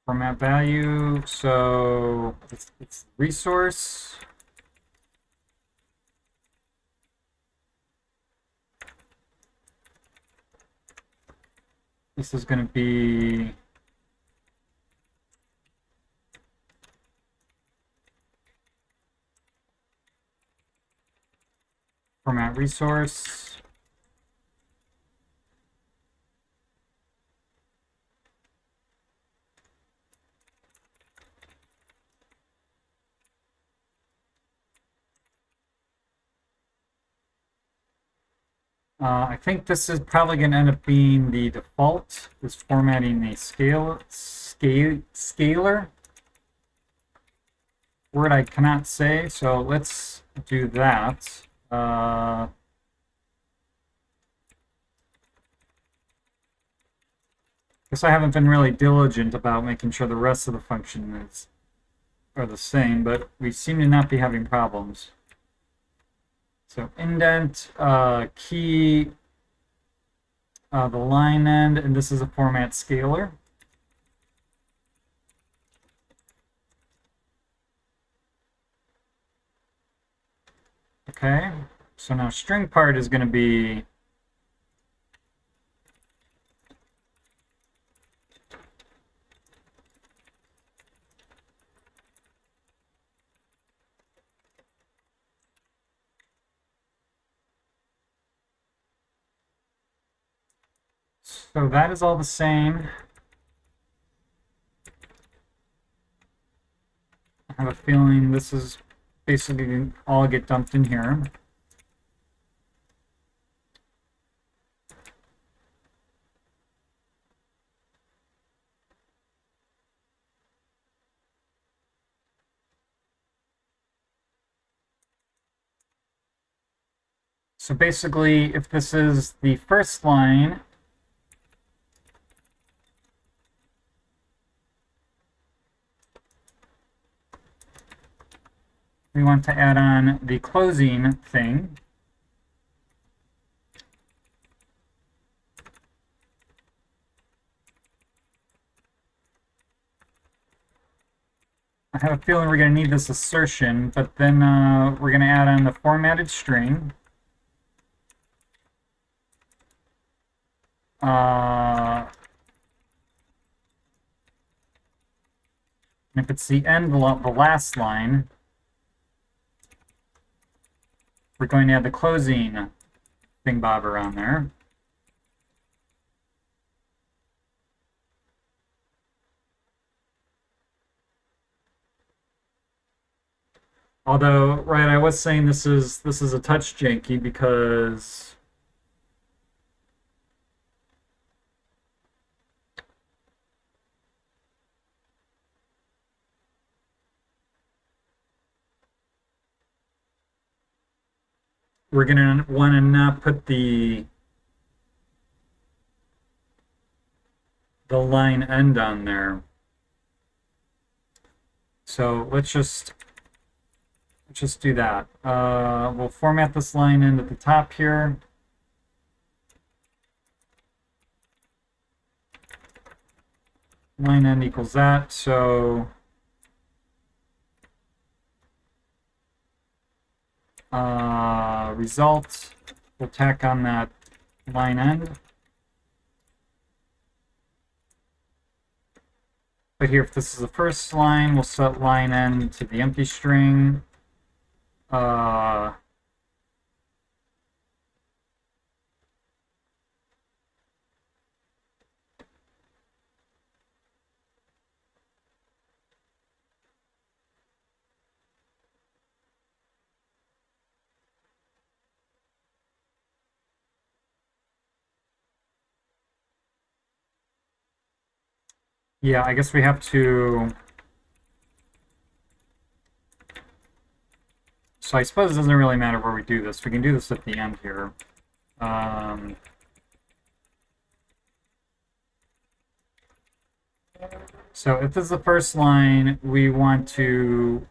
Format value, so it's resource. This is going to be format resource. I think this is probably going to end up being the default, is formatting a scalar. Word I cannot say, so let's do that. Guess I haven't been really diligent about making sure the rest of the functions are the same, but we seem to not be having problems. So indent, key, the line end, and this is a format scalar. Okay, so now string part is going to be so that is all the same. I have a feeling this is basically all get dumped in here. So basically, if this is the first line, we want to add on the closing thing. I have a feeling we're going to need this assertion, but then we're going to add on the formatted string. And if it's the end, the last line, we're going to add the closing thingbobber on there. Although, right, I was saying this is a touch janky because we're gonna want to not put the line end on there. So let's just do that. We'll format this line end at the top here. Line end equals that, so result, we'll tack on that line end. But here, if this is the first line, we'll set line end to the empty string. Yeah, I guess we have to. So I suppose it doesn't really matter where we do this. We can do this at the end here. So if this is the first line, we want to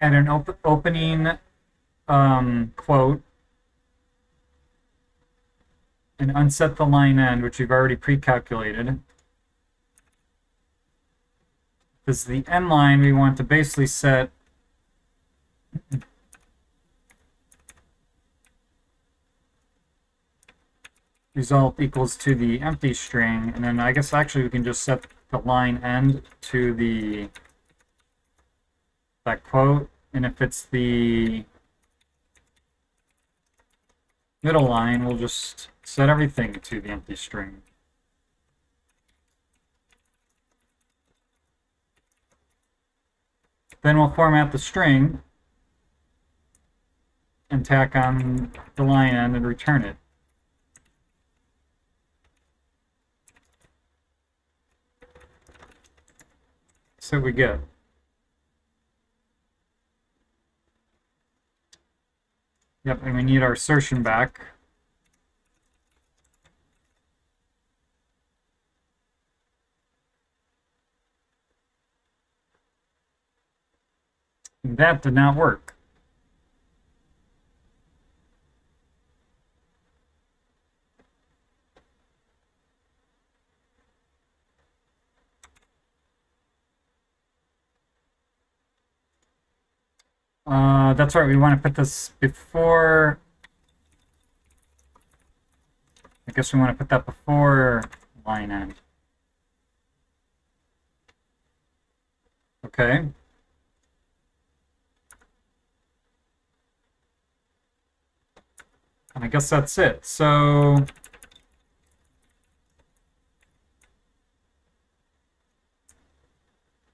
add an opening quote and unset the line end, which we've already pre-calculated. This is the end line. We want to basically set result equals to the empty string, and then I guess actually we can just set the line end to that quote, and if it's the middle line, we'll just set everything to the empty string. Then we'll format the string and tack on the line end and return it. So we get. Yep, and we need our assertion back. That did not work. That's right, we want to put this before. I guess we want to put that before line end. Okay. And I guess that's it. So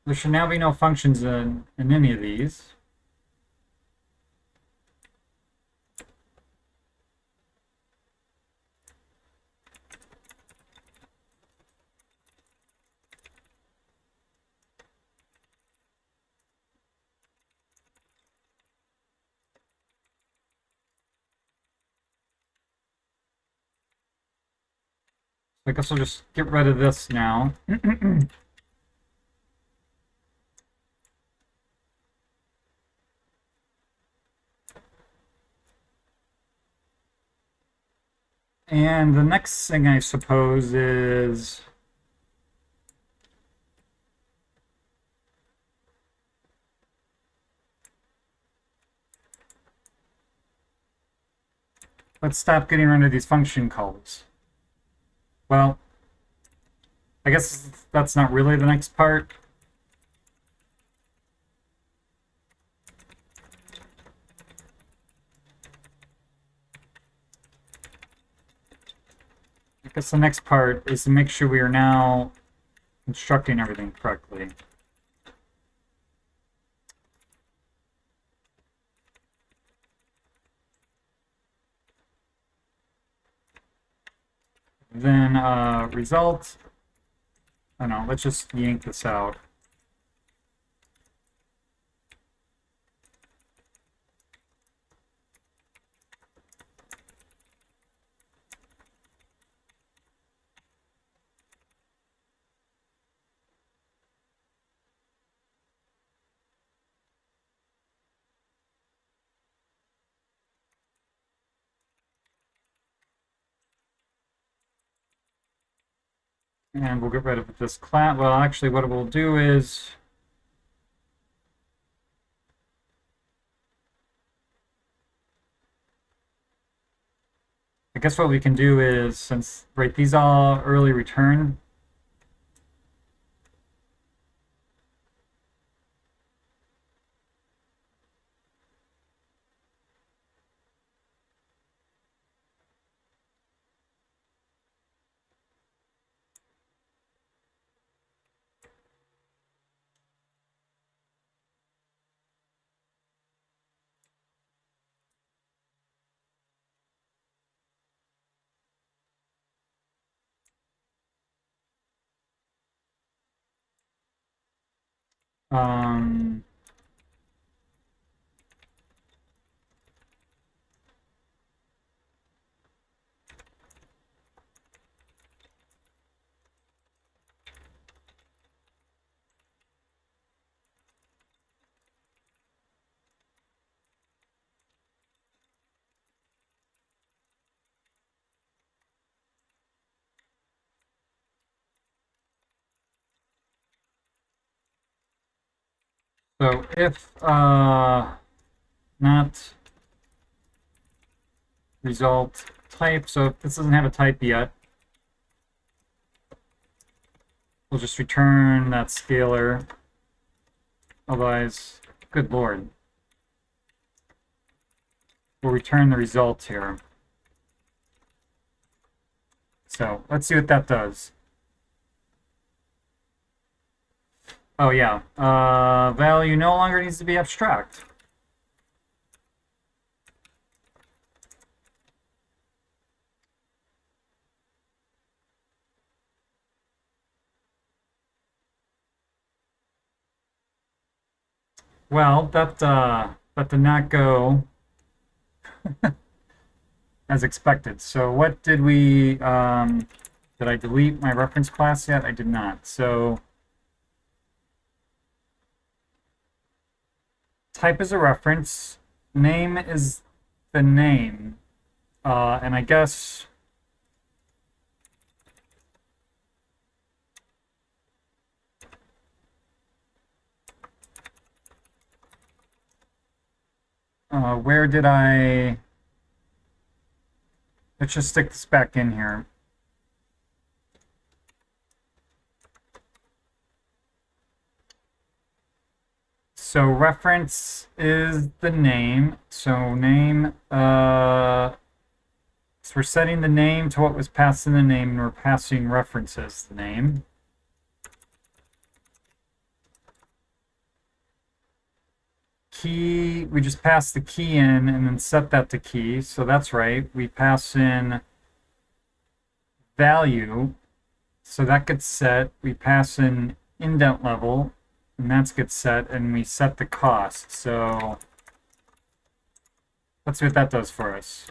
there should now be no functions in any of these. I guess I'll just get rid of this now. And the next thing I suppose is let's stop getting rid of these function calls. Well, I guess that's not really the next part. I guess the next part is to make sure we are now constructing everything correctly. Then result. Oh no, let's just yank this out. And we'll get rid of this class. Well, actually, what we'll do is I guess what we can do is, since, right, these all early return. Um, so if not result type, so if this doesn't have a type yet, we'll just return that scalar. Otherwise, good lord, we'll return the result here. So let's see what that does. Oh yeah, value no longer needs to be abstract. Well, that did not go as expected. So what did we, did I delete my reference class yet? I did not. So type is a reference, name is the name, and I guess where did I, let's just stick this back in here. So reference is the name. So name, so we're setting the name to what was passed in the name, and we're passing references the name. Key, we just pass the key in and then set that to key. So that's right. We pass in value. So that gets set. We pass in indent level, and that gets set, and we set the cost. So let's see what that does for us.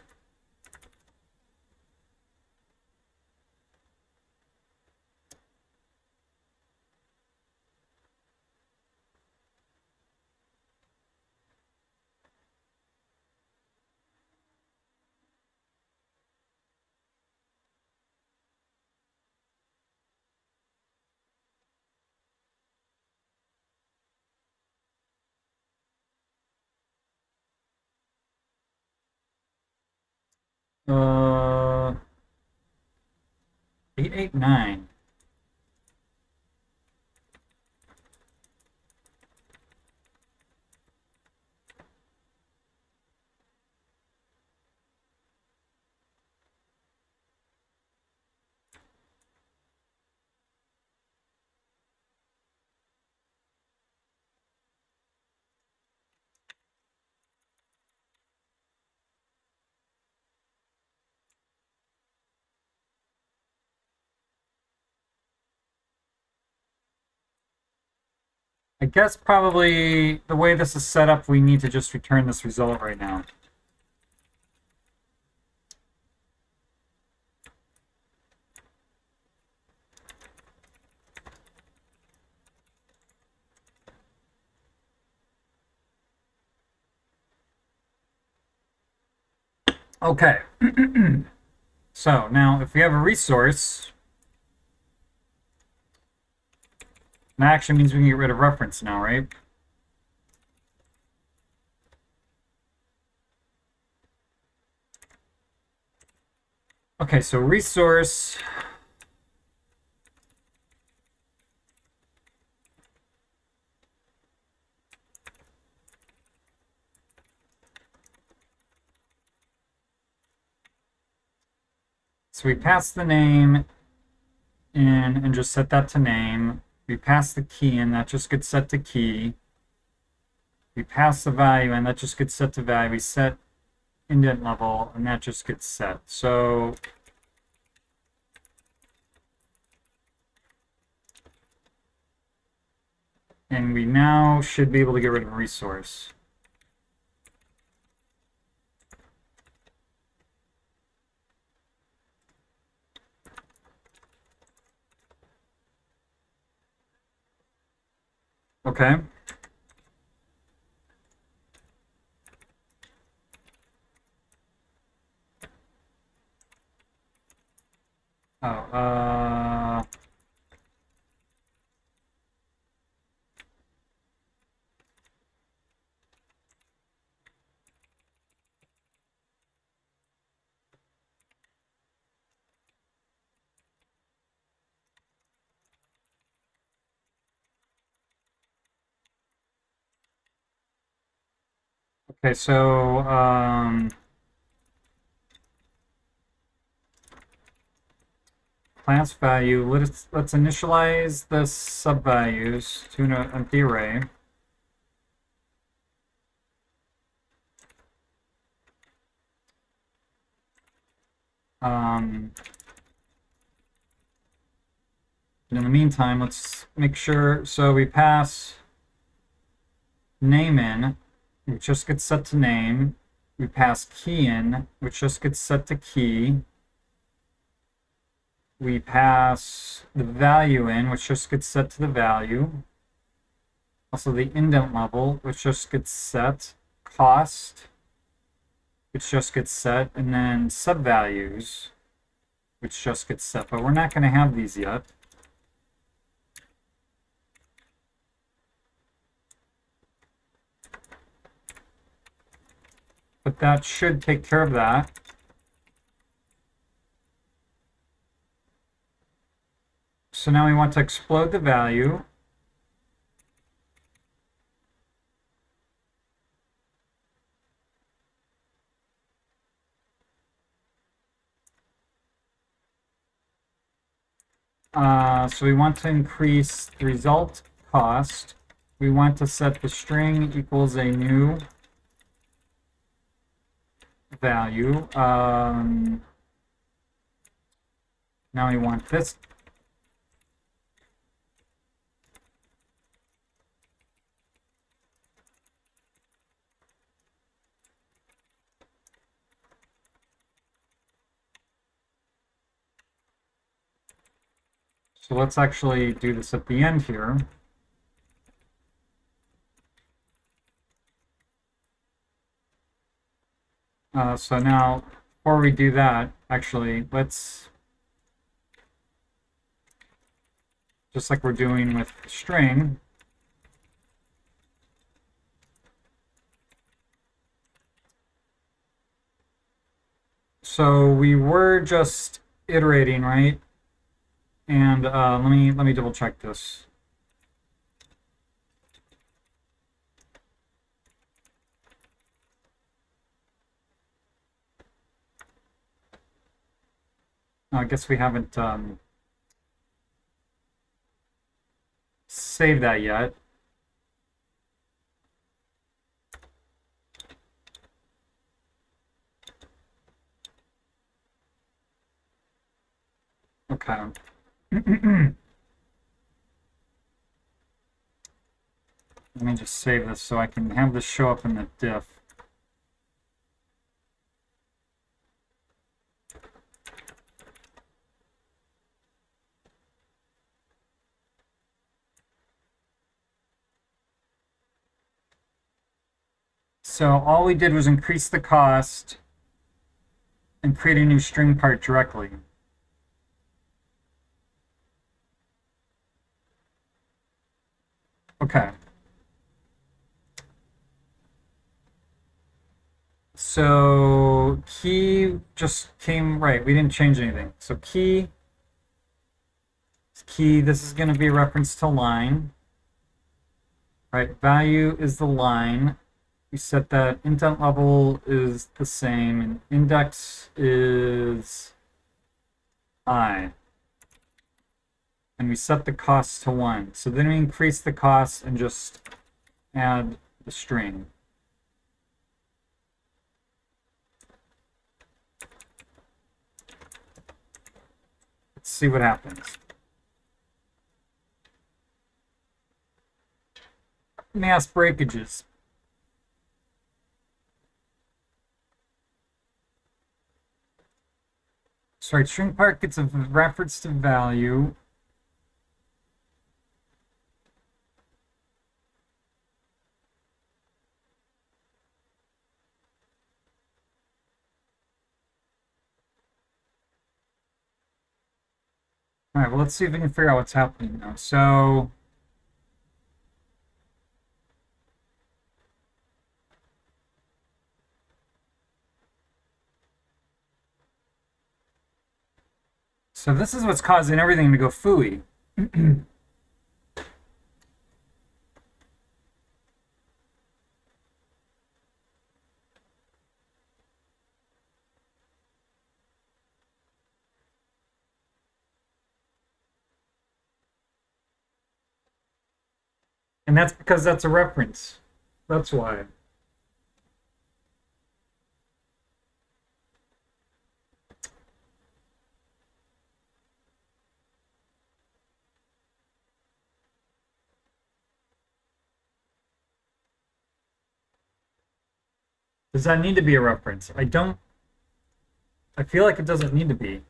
Uh, 889. I guess probably the way this is set up, we need to just return this result right now. Okay. So now if we have a resource, that actually means we can get rid of reference now, right? Okay, so resource. So we pass the name in and just set that to name. We pass the key in, that just gets set to key. We pass the value in, that just gets set to value. We set indent level, and that just gets set. So and we now should be able to get rid of a resource. Okay. Oh, okay, so class value, let's initialize the subvalues to an empty array. And in the meantime, let's make sure, so we pass name in, which just gets set to name. We pass key in, which just gets set to key. We pass the value in, which just gets set to the value. Also the indent level, which just gets set. Cost, which just gets set. And then subvalues, which just gets set. But we're not going to have these yet. But that should take care of that. So now we want to explode the value. So we want to increase the result cost. We want to set the string equals a new value. Now we want this. So let's actually do this at the end here. So now, before we do that, actually, let's, just like we're doing with string, So we were just iterating, right? And let me double check this. I guess we haven't saved that yet. Okay. Let me just save this so I can have this show up in the diff. So all we did was increase the cost and create a new string part directly. Okay. So key just came right. We didn't change anything. So key, this is going to be a reference to line. Right, value is the line. We set that indent level is the same, and index is I. And we set the cost to 1. So then we increase the cost and just add the string. Let's see what happens. Mass breakages. Sorry, string part gets a reference to value. All right, well, let's see if we can figure out what's happening now. So this is what's causing everything to go fooey. And that's because that's a reference. That's why. Does that need to be a reference? I feel like it doesn't need to be.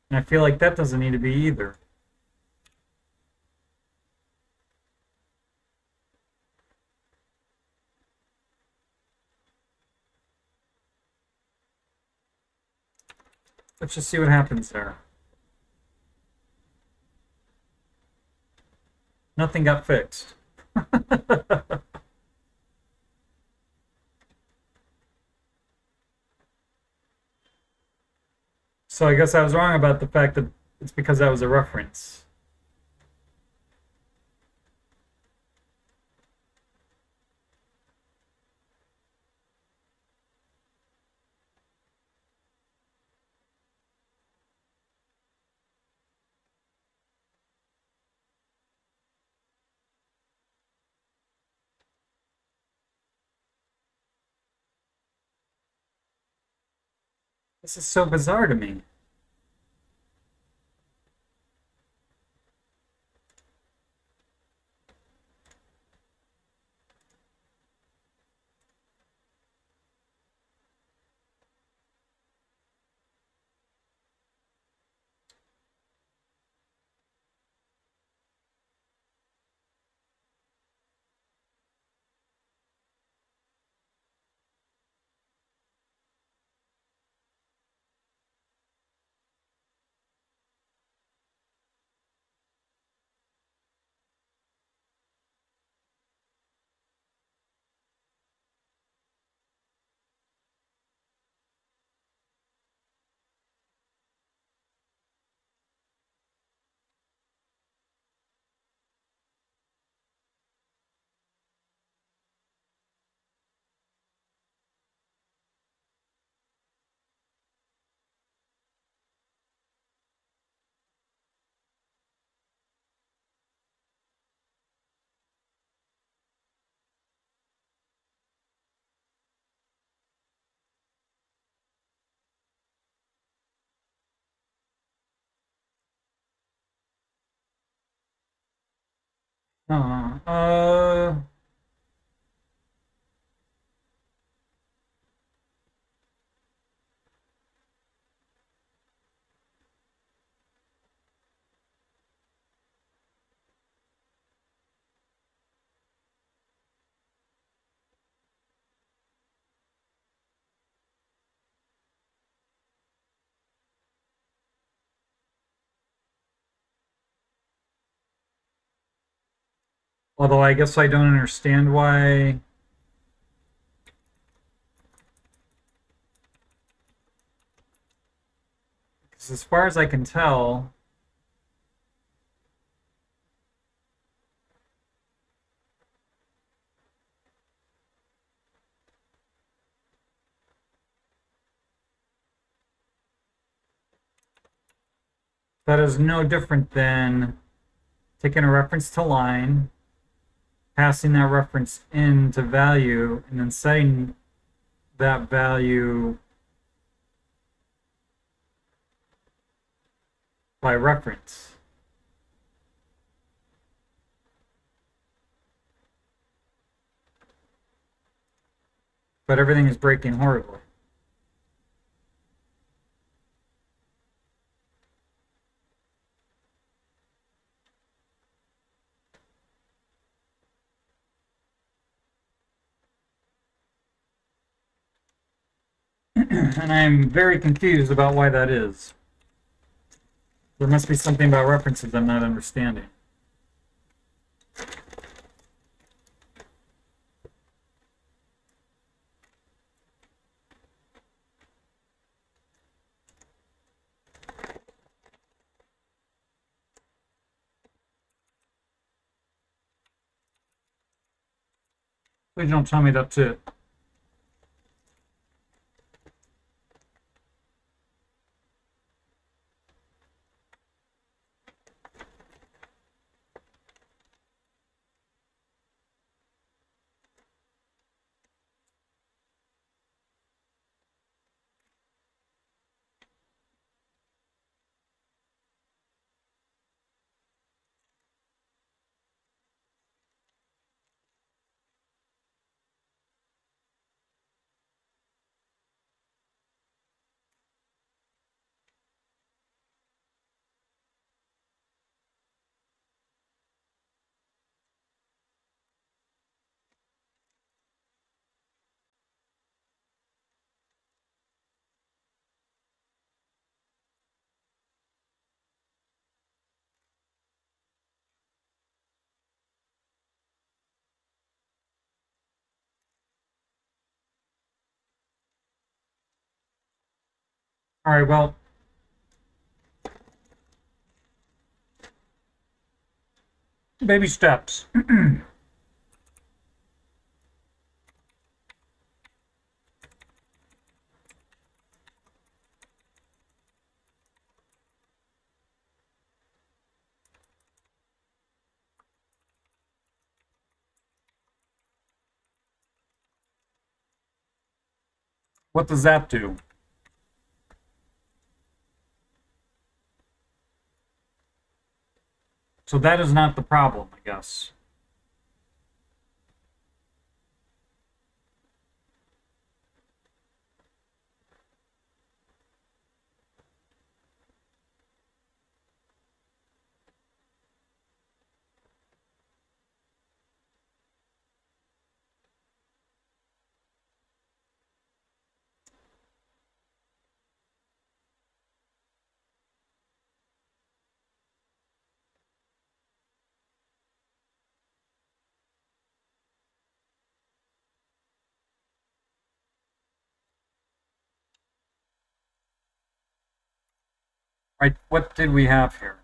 And I feel like that doesn't need to be either. Let's just see what happens there. Nothing got fixed. So I guess I was wrong about the fact that it's because that was a reference. This is so bizarre to me. Uh, although I guess I don't understand why. 'Cause as far as I can tell, that is no different than taking a reference to line, passing that reference into value, and then setting that value by reference. But everything is breaking horribly. And I'm very confused about why that is. There must be something about references I'm not understanding. Please don't tell me that's it. All right, well, baby steps. What does that do? So that is not the problem, I guess. Right, what did we have here?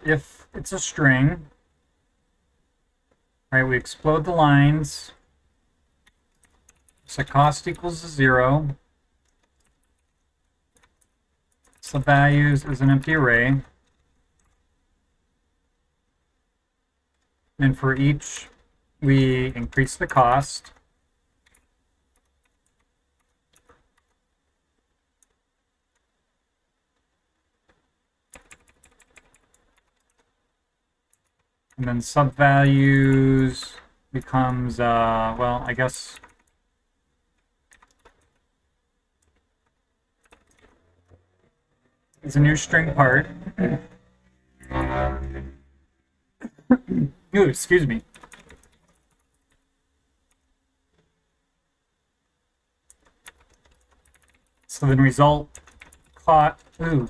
If it's a string, right, we explode the lines. So cost equals 0. So values is an empty array. And for each, we increase the cost. And then subvalues becomes, well, I guess it's a new string part. Ooh, excuse me. So then result caught. Ooh.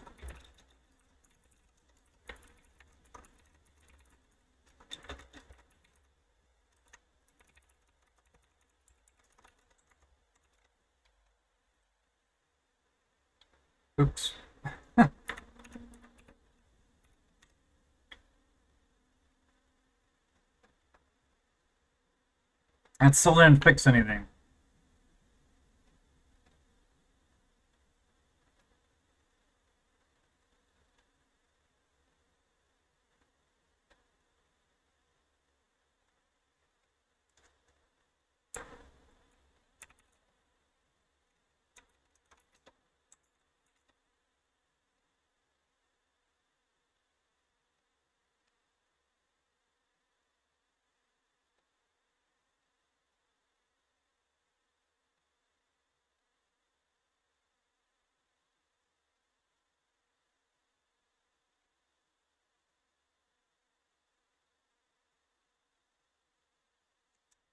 Oops. That still didn't fix anything.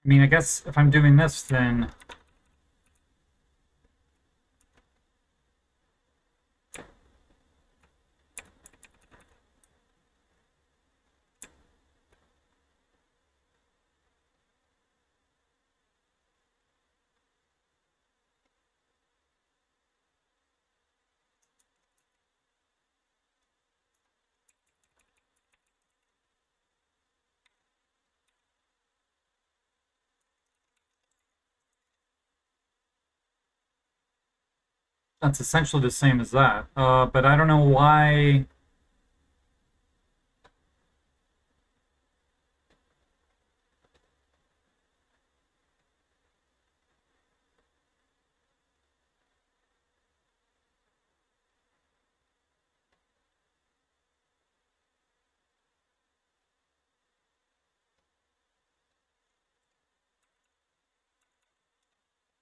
I mean, I guess if I'm doing this, then that's essentially the same as that. But I don't know why.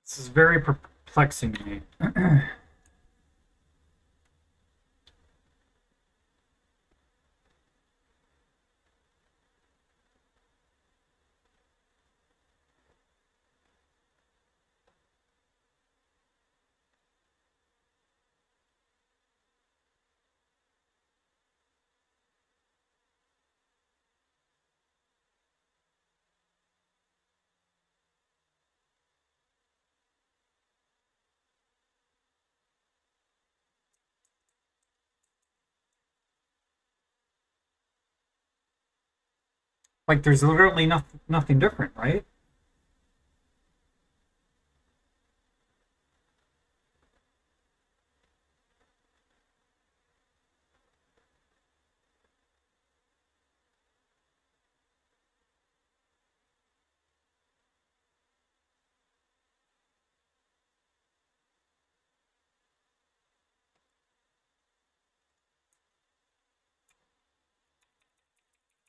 This is very perplexing to me. Like, there's literally nothing different, right?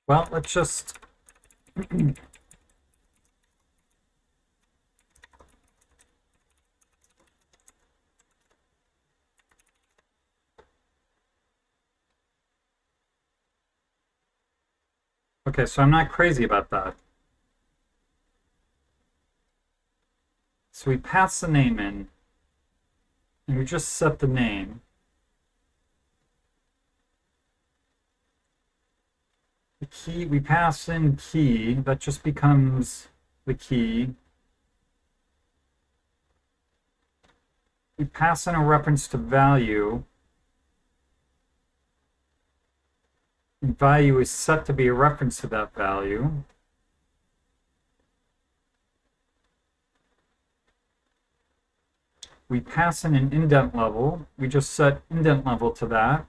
Well, let's just. Okay, so I'm not crazy about that. So we pass the name in, and we just set the name. The key, we pass in key, that just becomes the key. We pass in a reference to value. And value is set to be a reference to that value. We pass in an indent level. We just set indent level to that.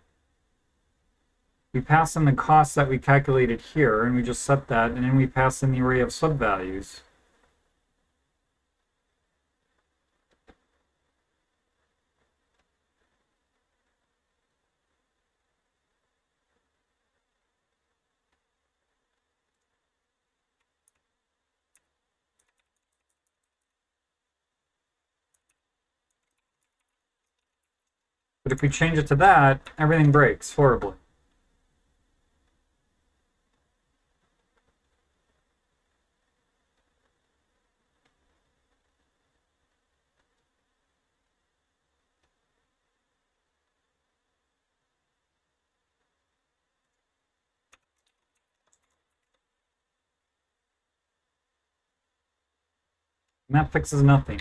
We pass in the cost that we calculated here, and we just set that, and then we pass in the array of subvalues. if we change it to that, everything breaks horribly. Map fixes nothing.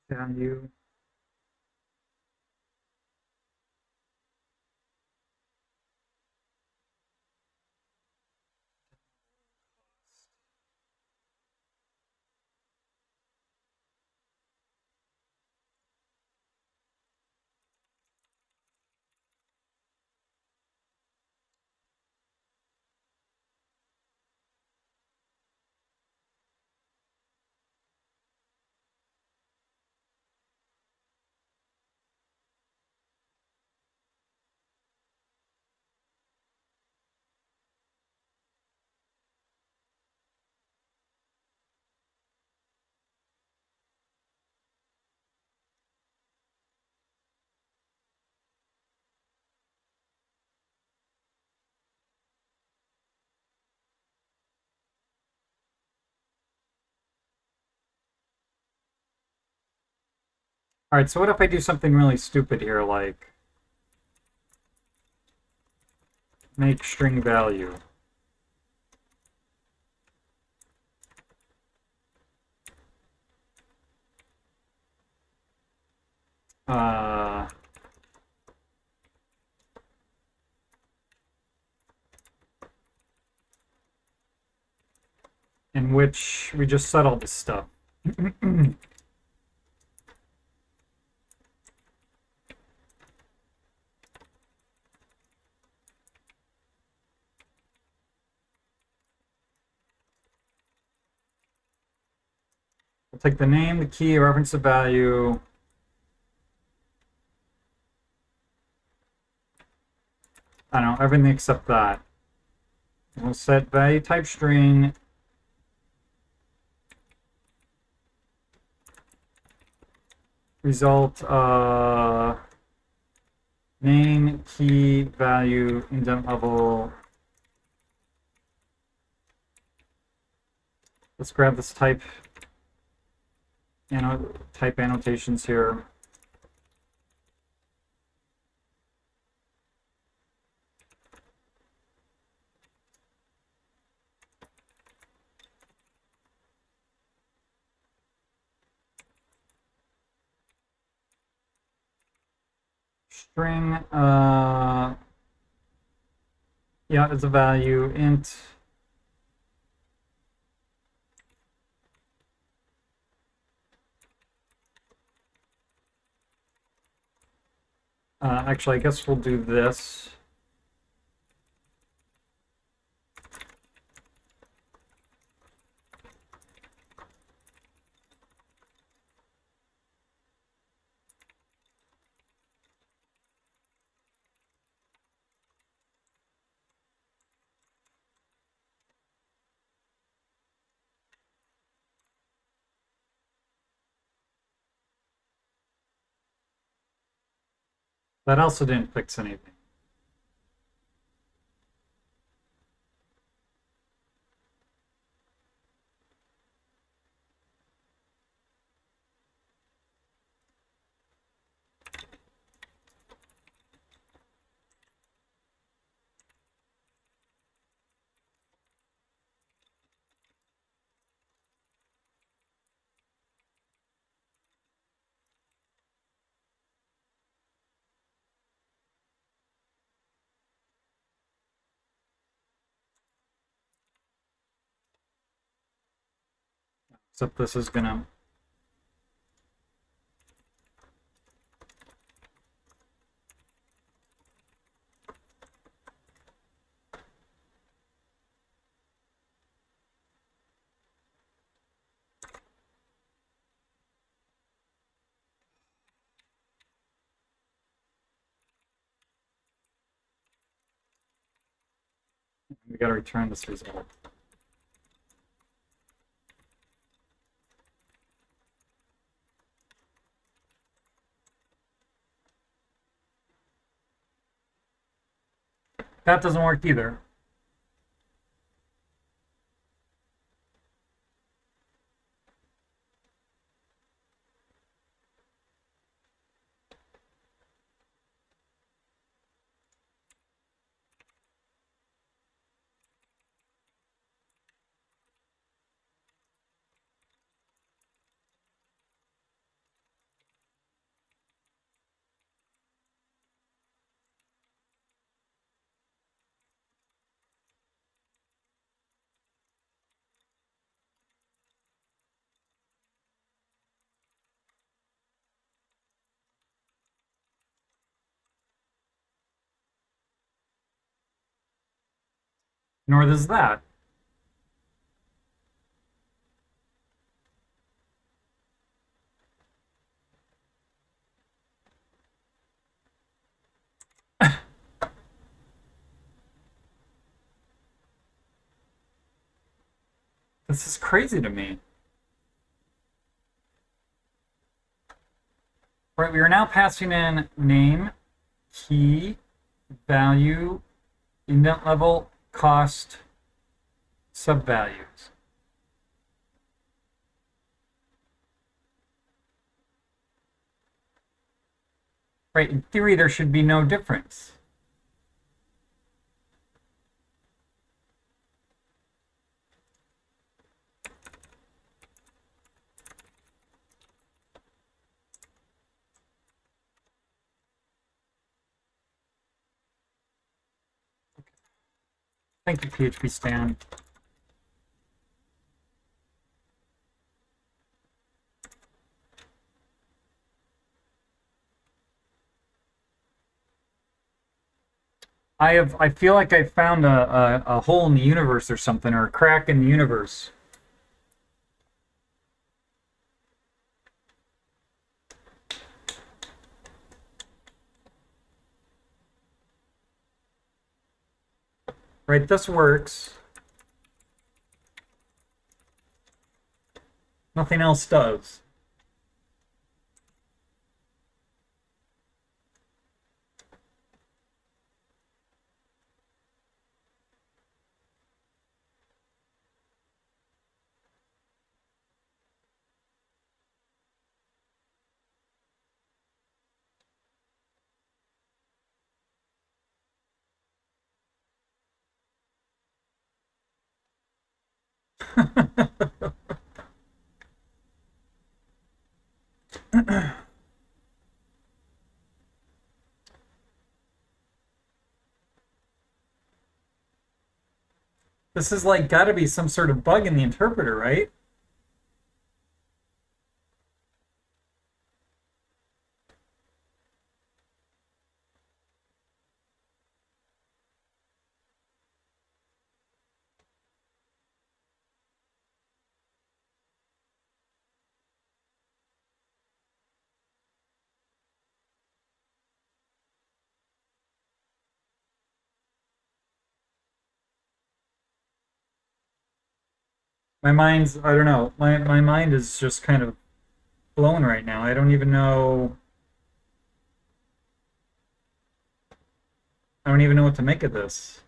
Value. All right, so what if I do something really stupid here, like make string value? Uh, in which we just set all this stuff. We'll take the name, the key, reference the value. I don't know, everything except that. We'll set value type string. Result name, key, value, indent level. Let's grab this type annotations here. String, yeah, it's a value, int. Actually, I guess we'll do this. That also didn't fix anything. Except this is gonna. We gotta return this result. That doesn't work either. Nor does that. This is crazy to me. Right, we are now passing in name, key, value, indent level, cost, subvalues. Right, in theory, there should be no difference. Thank you, PHP Stan. I feel like I found a hole in the universe or something, or a crack in the universe. Right, this works. Nothing else does. This is like gotta be some sort of bug in the interpreter, right? My mind's, I don't know, my mind is just kind of blown right now. I don't even know. I don't even know what to make of this.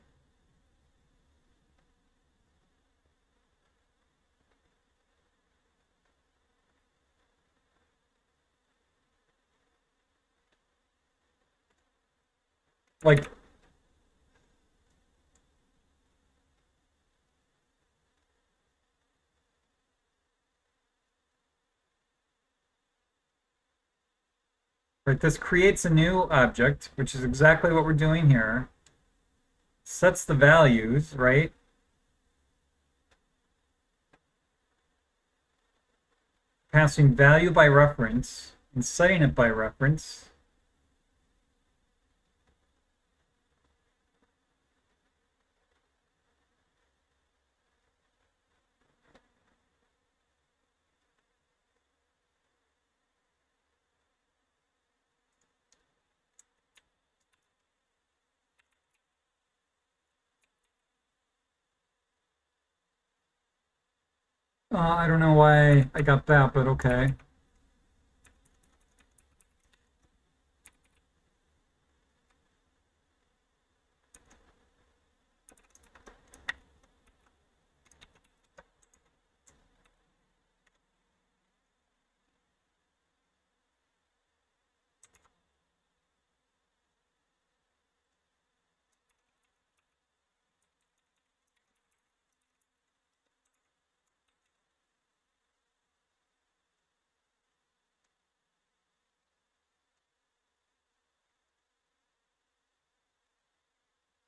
Like, right, this creates a new object, which is exactly what we're doing here. Sets the values, right? Passing value by reference and setting it by reference. I don't know why I got that, but okay.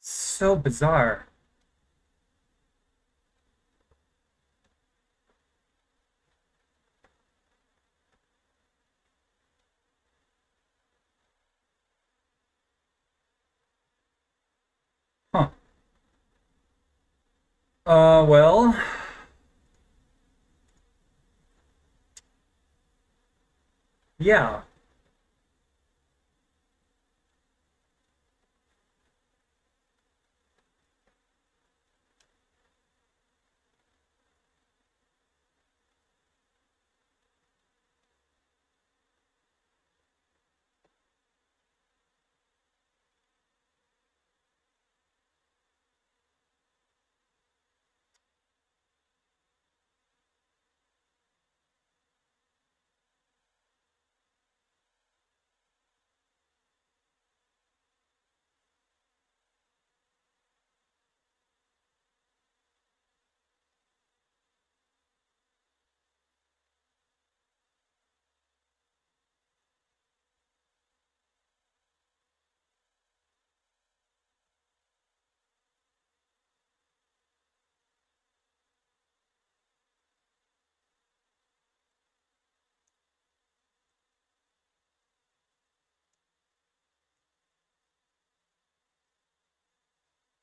So bizarre. Huh. Well, yeah.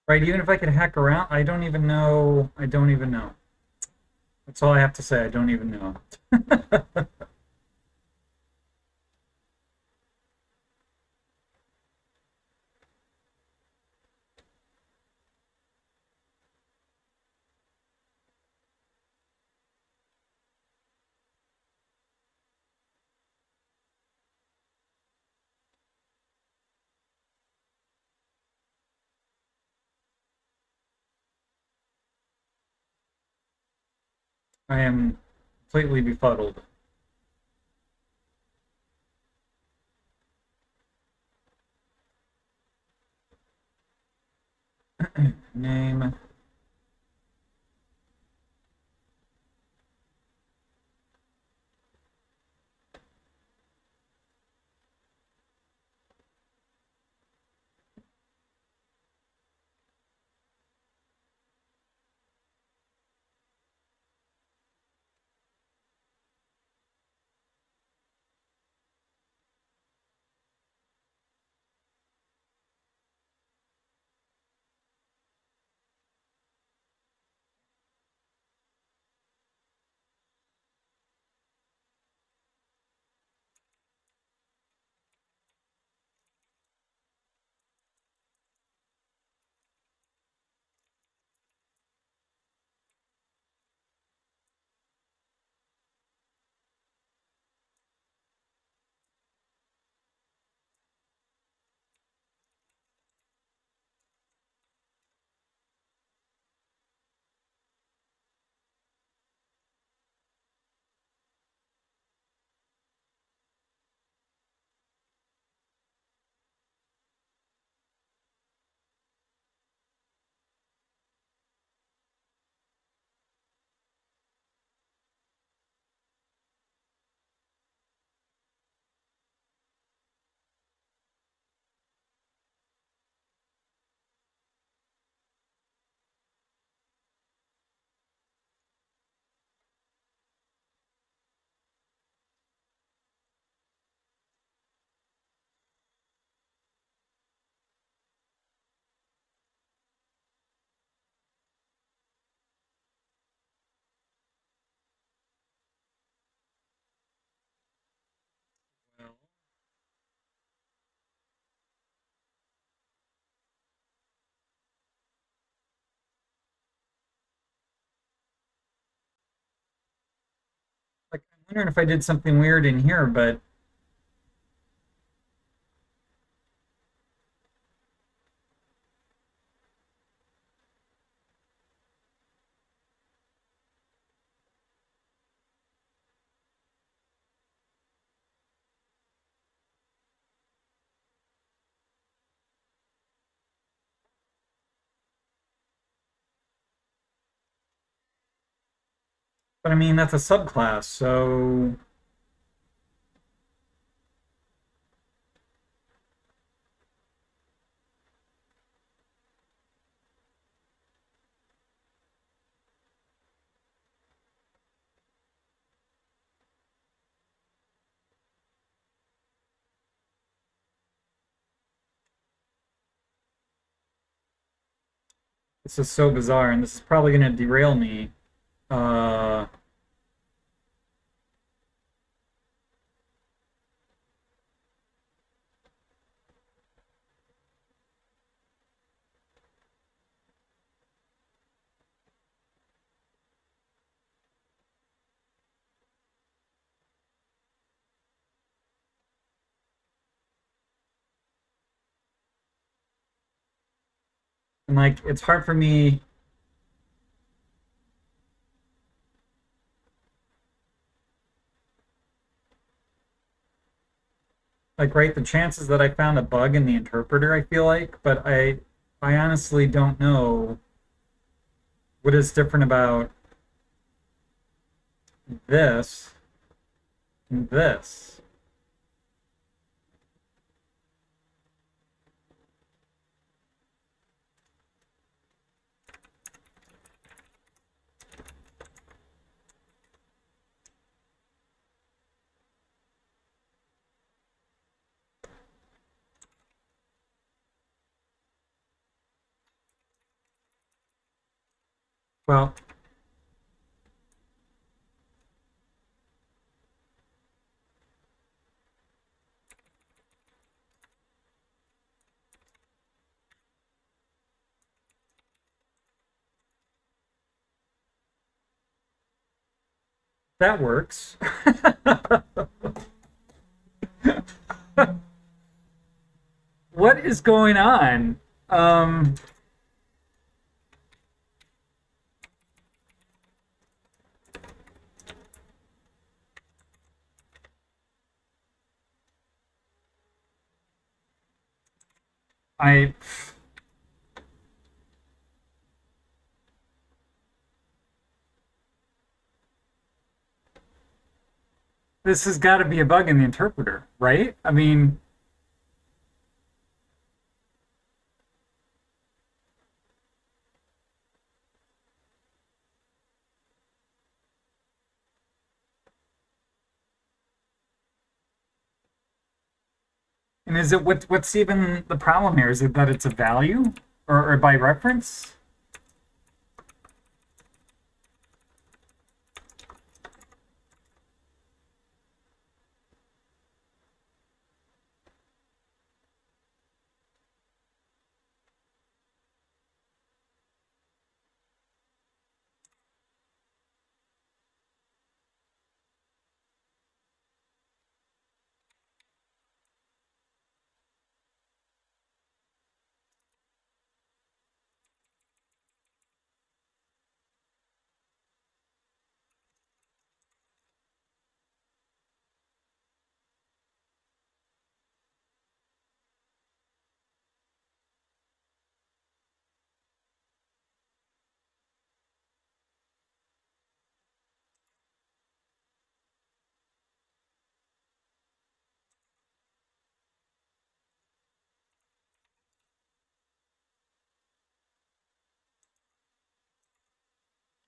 Right, even if I could hack around, I don't even know. I don't even know. That's all I have to say. I don't even know. I am completely befuddled. Name. wondering if I did something weird in here, but I mean that's a subclass, so this is so bizarre, and this is probably going to derail me. Uh, and like it's hard for me. Like, right, the chances that I found a bug in the interpreter, I feel like, but I honestly don't know what is different about this and this. Well, that works. What is going on? Um, I this has got to be a bug in the interpreter, right? I mean, and is it what's even the problem here? Is it that it's a value or by reference?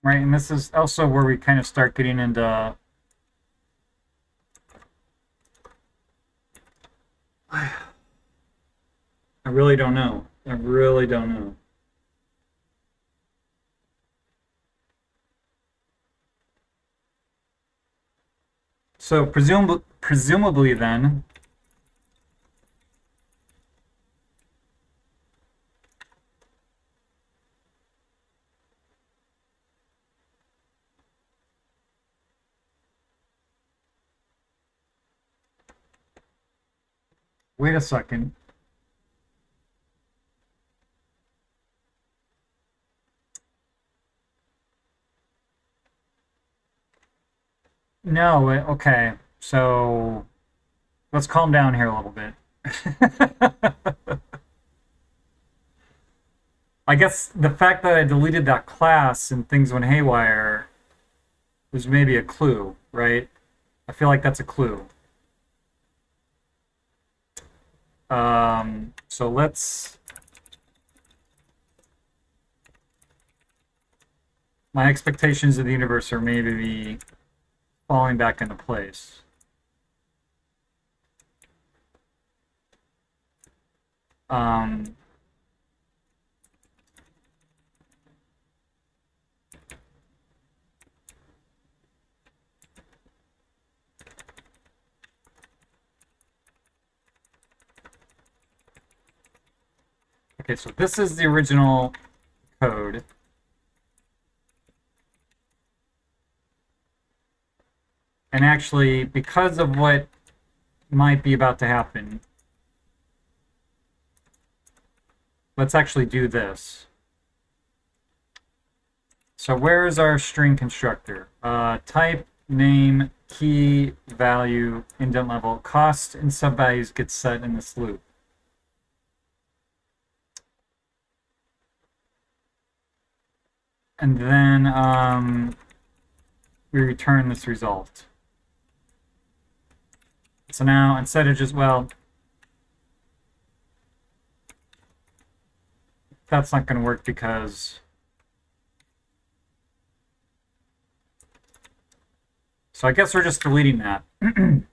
Right, and this is also where we kind of start getting into I really don't know. I really don't know. So presumably then, Wait a second. No, okay. So let's calm down here a little bit. I guess the fact that I deleted that class and things went haywire was maybe a clue, right? I feel like that's a clue. So let's. My expectations of the universe are maybe falling back into place. Um, okay, so this is the original code. And actually, because of what might be about to happen, let's actually do this. So where is our string constructor? Type, name, key, value, indent level, cost, and subvalues get set in this loop. And then we return this result. So now instead of just, well, that's not going to work because. So I guess we're just deleting that. And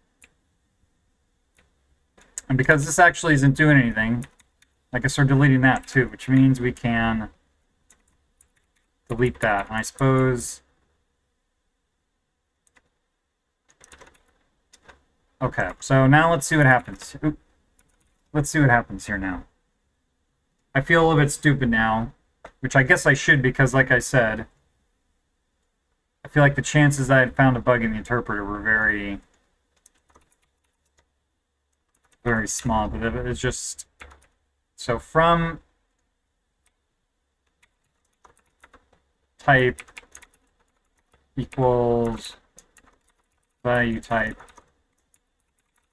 because this actually isn't doing anything, I guess we're deleting that too, which means we can delete that. And I suppose. Okay, so now let's see what happens. Let's see what happens here now. I feel a little bit stupid now, which I guess I should because, like I said, I feel like the chances I had found a bug in the interpreter were very, very small. But it's just so from type equals value type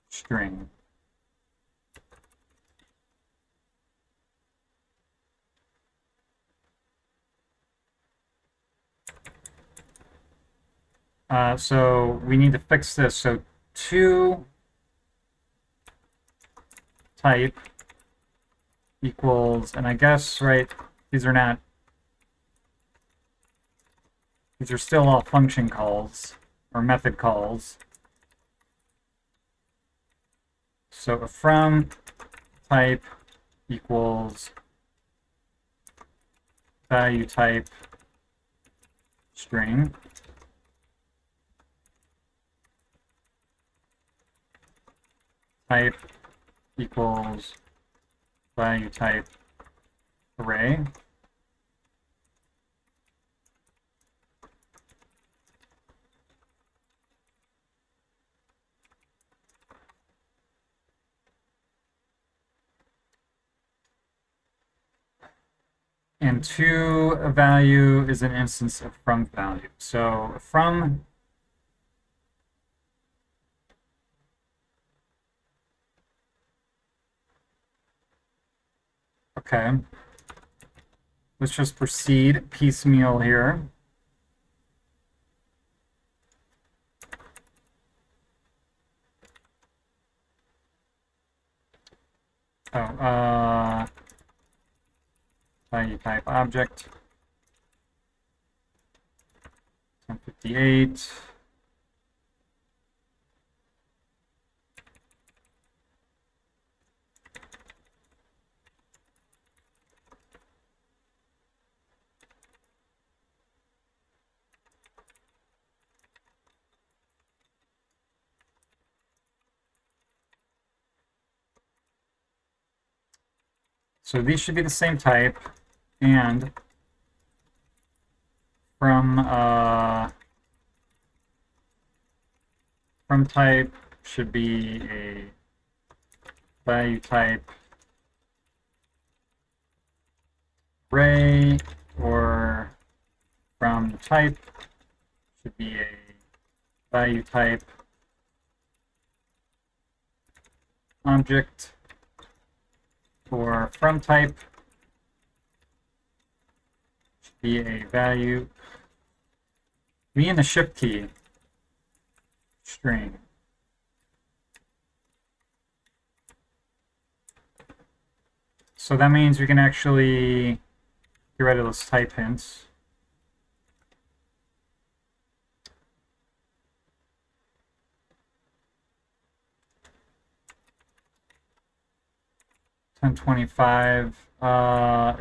string. So we need to fix this. So to type equals, and I guess, right, these are not, these are still all function calls or method calls. So from type equals value type string. Type equals value type array. And to a value is an instance of from value. So from okay. Let's just proceed piecemeal here. Oh, value type object 1058. So these should be the same type, and from type should be a value type array, or from type should be a value type object, or from type should be a value, be in the shift key string. So that means we can actually get rid of those type hints. $10.25.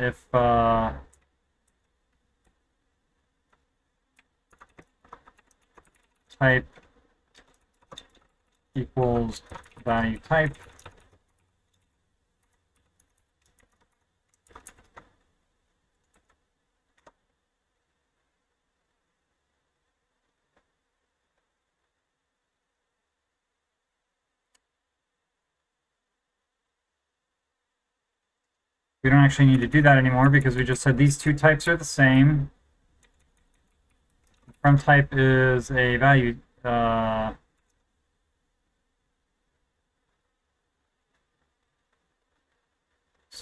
If type equals value type, we don't actually need to do that anymore because we just said these two types are the same. The from type is a value so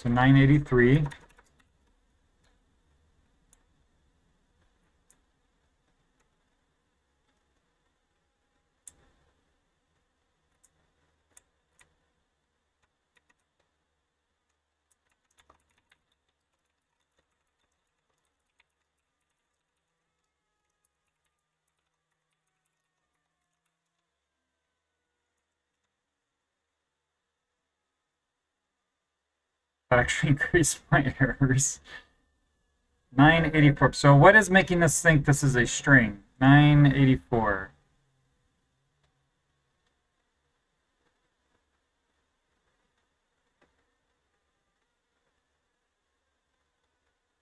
983. That actually increased my errors. 984. So what is making this think this is a string? 984.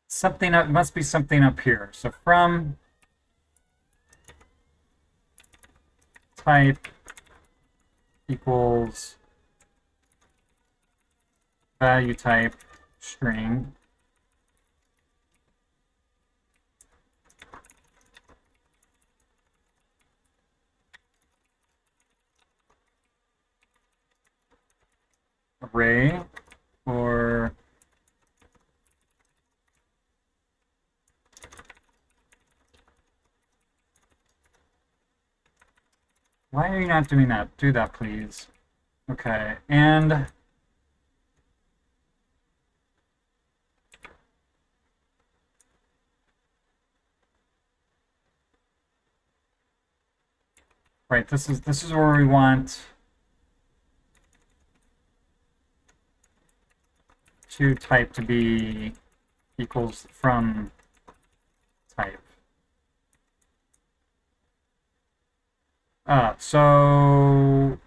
Something up, must be something up here. So from type equals value type string. Array, or why are you not doing that? Do that, please. Okay, and right, this is where we want to type to be equals from type. So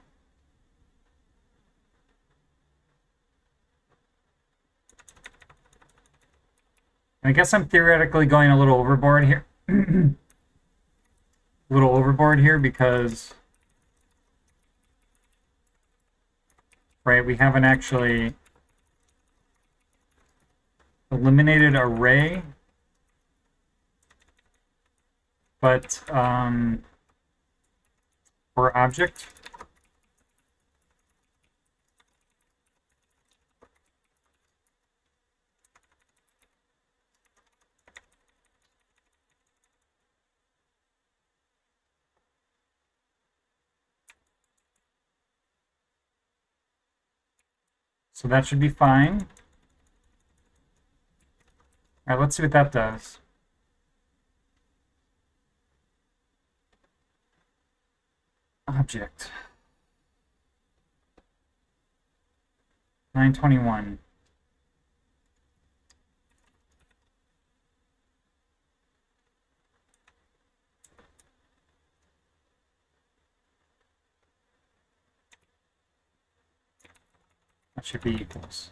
I guess I'm theoretically going a little overboard here. A little overboard here because, right, we haven't actually eliminated array, but for object. So that should be fine. All right, let's see what that does. Object. 921. That should be equals.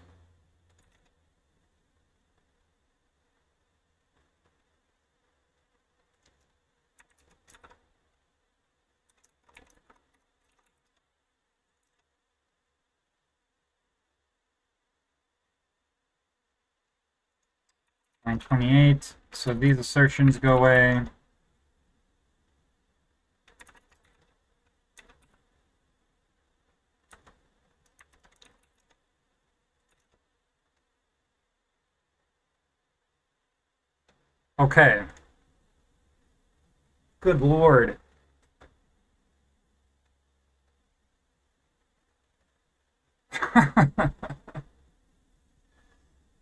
928. So these assertions go away. Okay. Good Lord.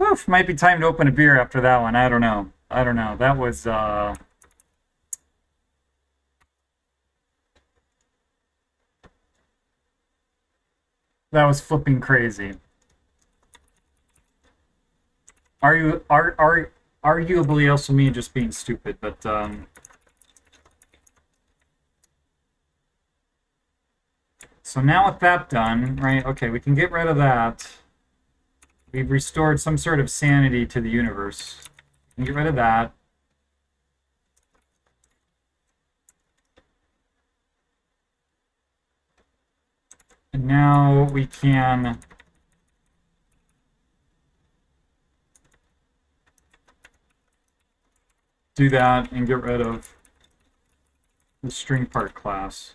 Oof, might be time to open a beer after that one. I don't know. I don't know. That was flipping crazy. Arguably also me just being stupid, but so now with that done, right? Okay, we can get rid of that. We've restored some sort of sanity to the universe. We can get rid of that. And now we can do that and get rid of the string part class.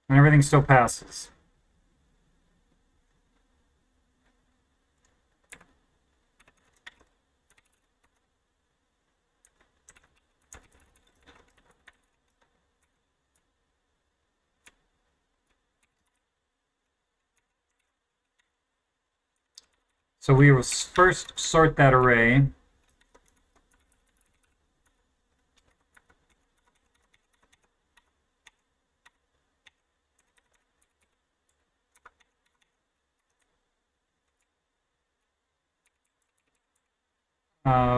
And everything still passes. So we will first sort that array.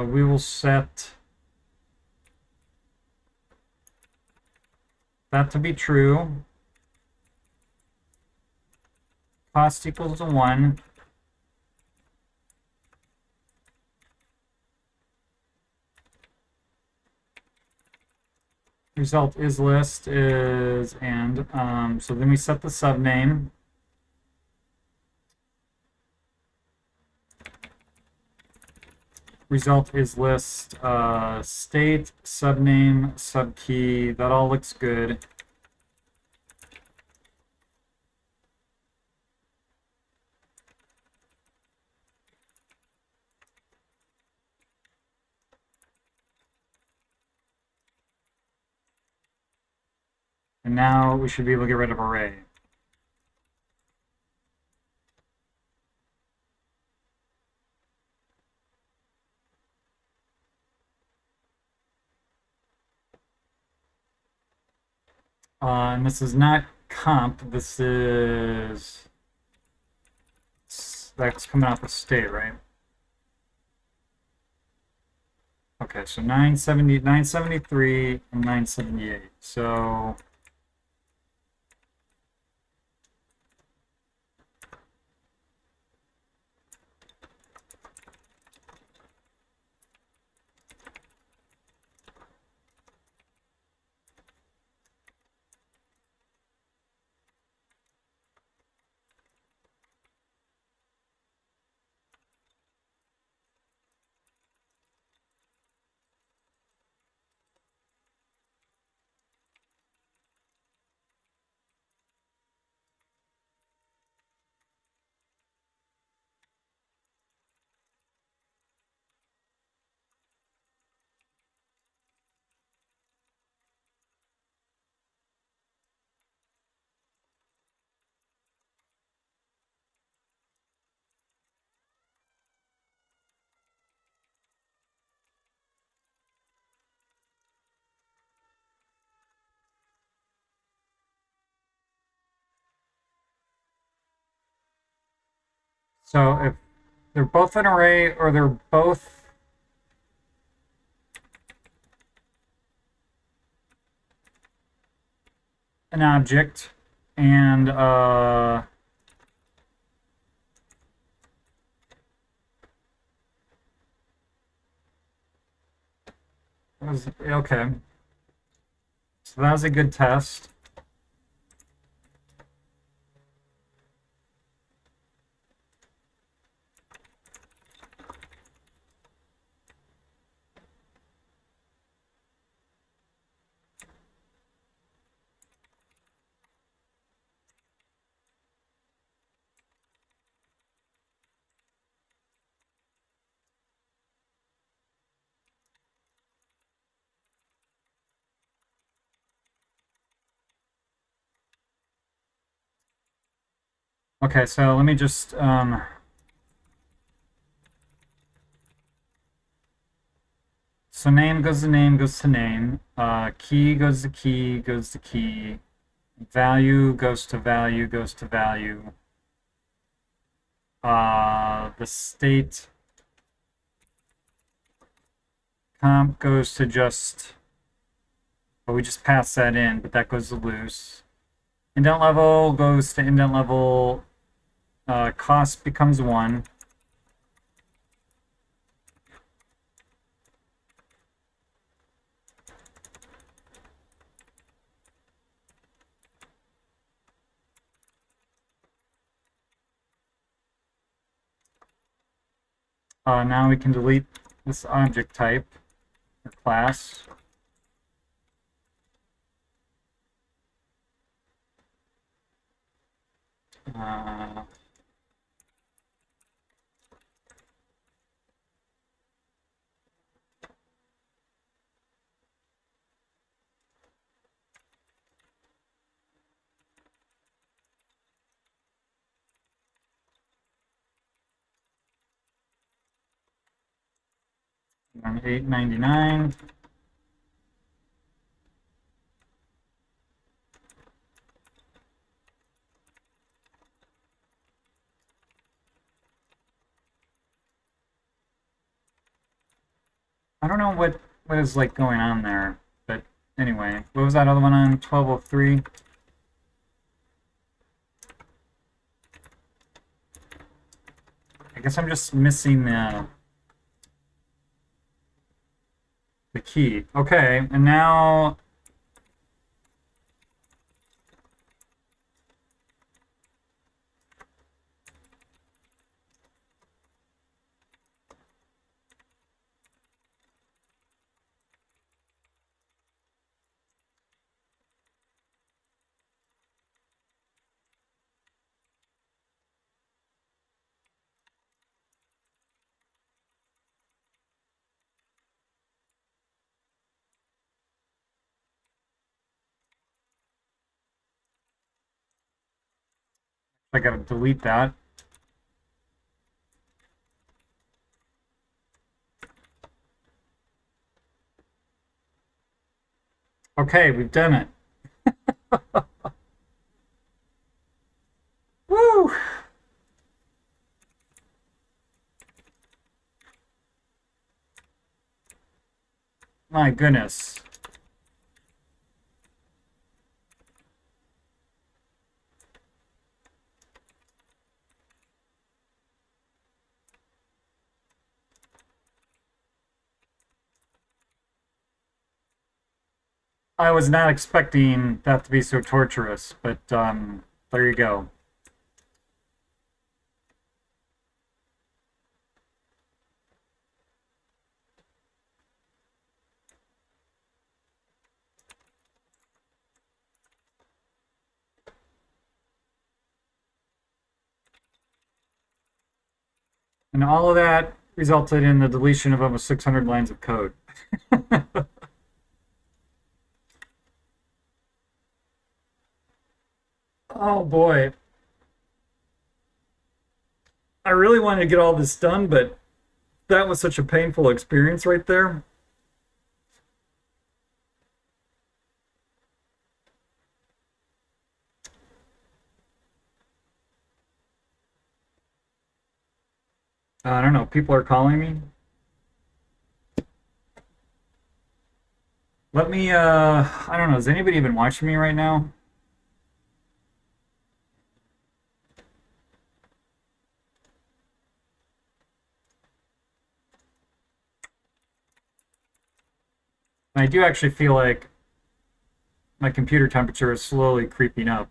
We will set that to be true. Cost equals to 1. Result is list is and so then we set the subname. Result is list, state, subname, subkey. That all looks good. And now we should be able to get rid of array. And this is not comp, this is that's coming off of state, right? Okay, so 970, 973, and 978. So if they're both an array or they're both an object, and okay. So that was a good test. Okay, so let me just so name goes to name goes to name. Key goes to key goes to key. Value goes to value goes to value. The state comp goes to just, but we just pass that in, but that goes to loose. Indent level goes to indent level. Cost becomes 1. Now we can delete this object type or class. Uh, on 899. I don't know what is like going on there, but anyway, what was that other one on 1203? I guess I'm just missing the key. Okay, and now I gotta delete that. Okay, we've done it. Woo! My goodness. I was not expecting that to be so torturous, but there you go. And all of that resulted in the deletion of almost 600 lines of code. Oh boy. I really wanted to get all this done, but that was such a painful experience right there. I don't know. People are calling me. Let me, I don't know. Is anybody even watching me right now? I do actually feel like my computer temperature is slowly creeping up.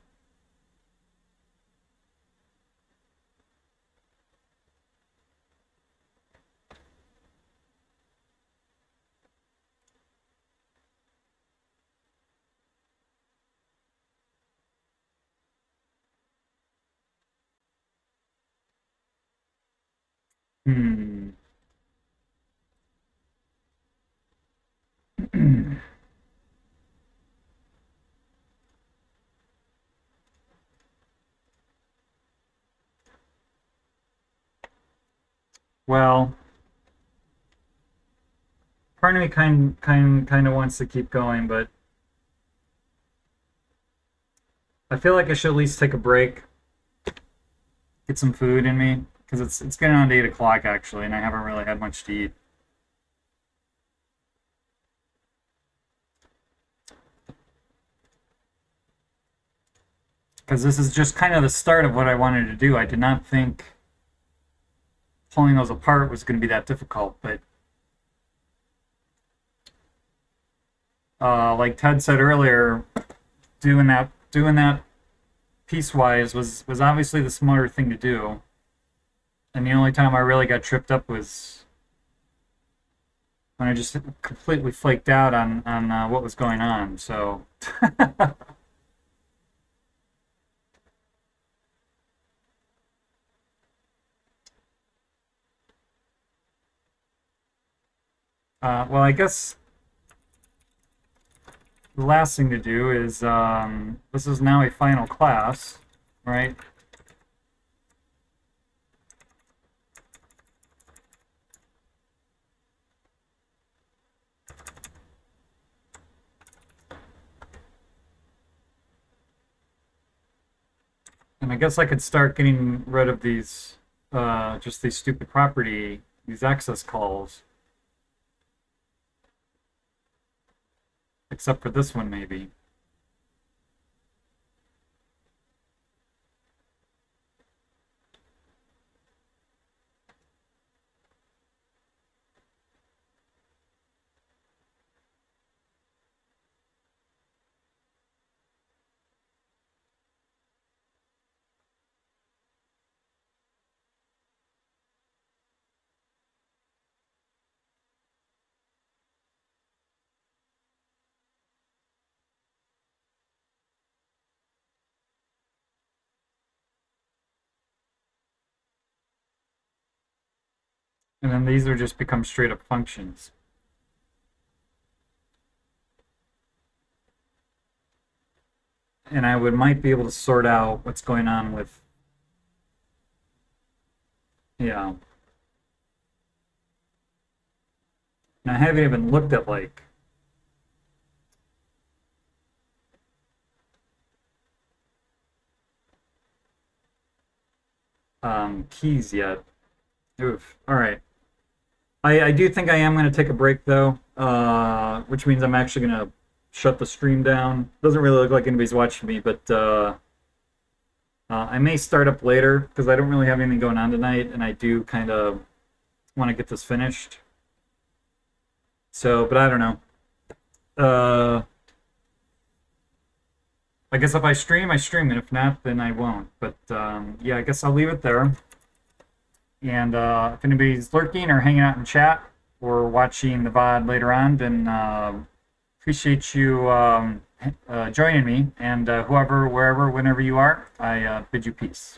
Hmm. Well, part of me kind of wants to keep going, but I feel like I should at least take a break, get some food in me, because it's getting on to 8 o'clock actually, and I haven't really had much to eat. Because this is just kind of the start of what I wanted to do. I did not think pulling those apart was going to be that difficult, but like Ted said earlier, doing that piecewise was obviously the smarter thing to do. And the only time I really got tripped up was when I just completely flaked out on what was going on. So well, I guess the last thing to do is this is now a final class, right? And I guess I could start getting rid of these, just these stupid property, these access calls. Except for this one, maybe. And then these are just become straight up functions. And I might be able to sort out what's going on with, yeah. And I haven't even looked at like keys yet. Oof. All right. I do think I am going to take a break though, which means I'm actually going to shut the stream down. Doesn't really look like anybody's watching me, but I may start up later because I don't really have anything going on tonight, and I do kind of want to get this finished. So, but I don't know. I guess if I stream, I stream, and if not, then I won't. But yeah, I guess I'll leave it there. And if anybody's lurking or hanging out in chat or watching the VOD later on, then appreciate you joining me. And whoever, wherever, whenever you are, I bid you peace.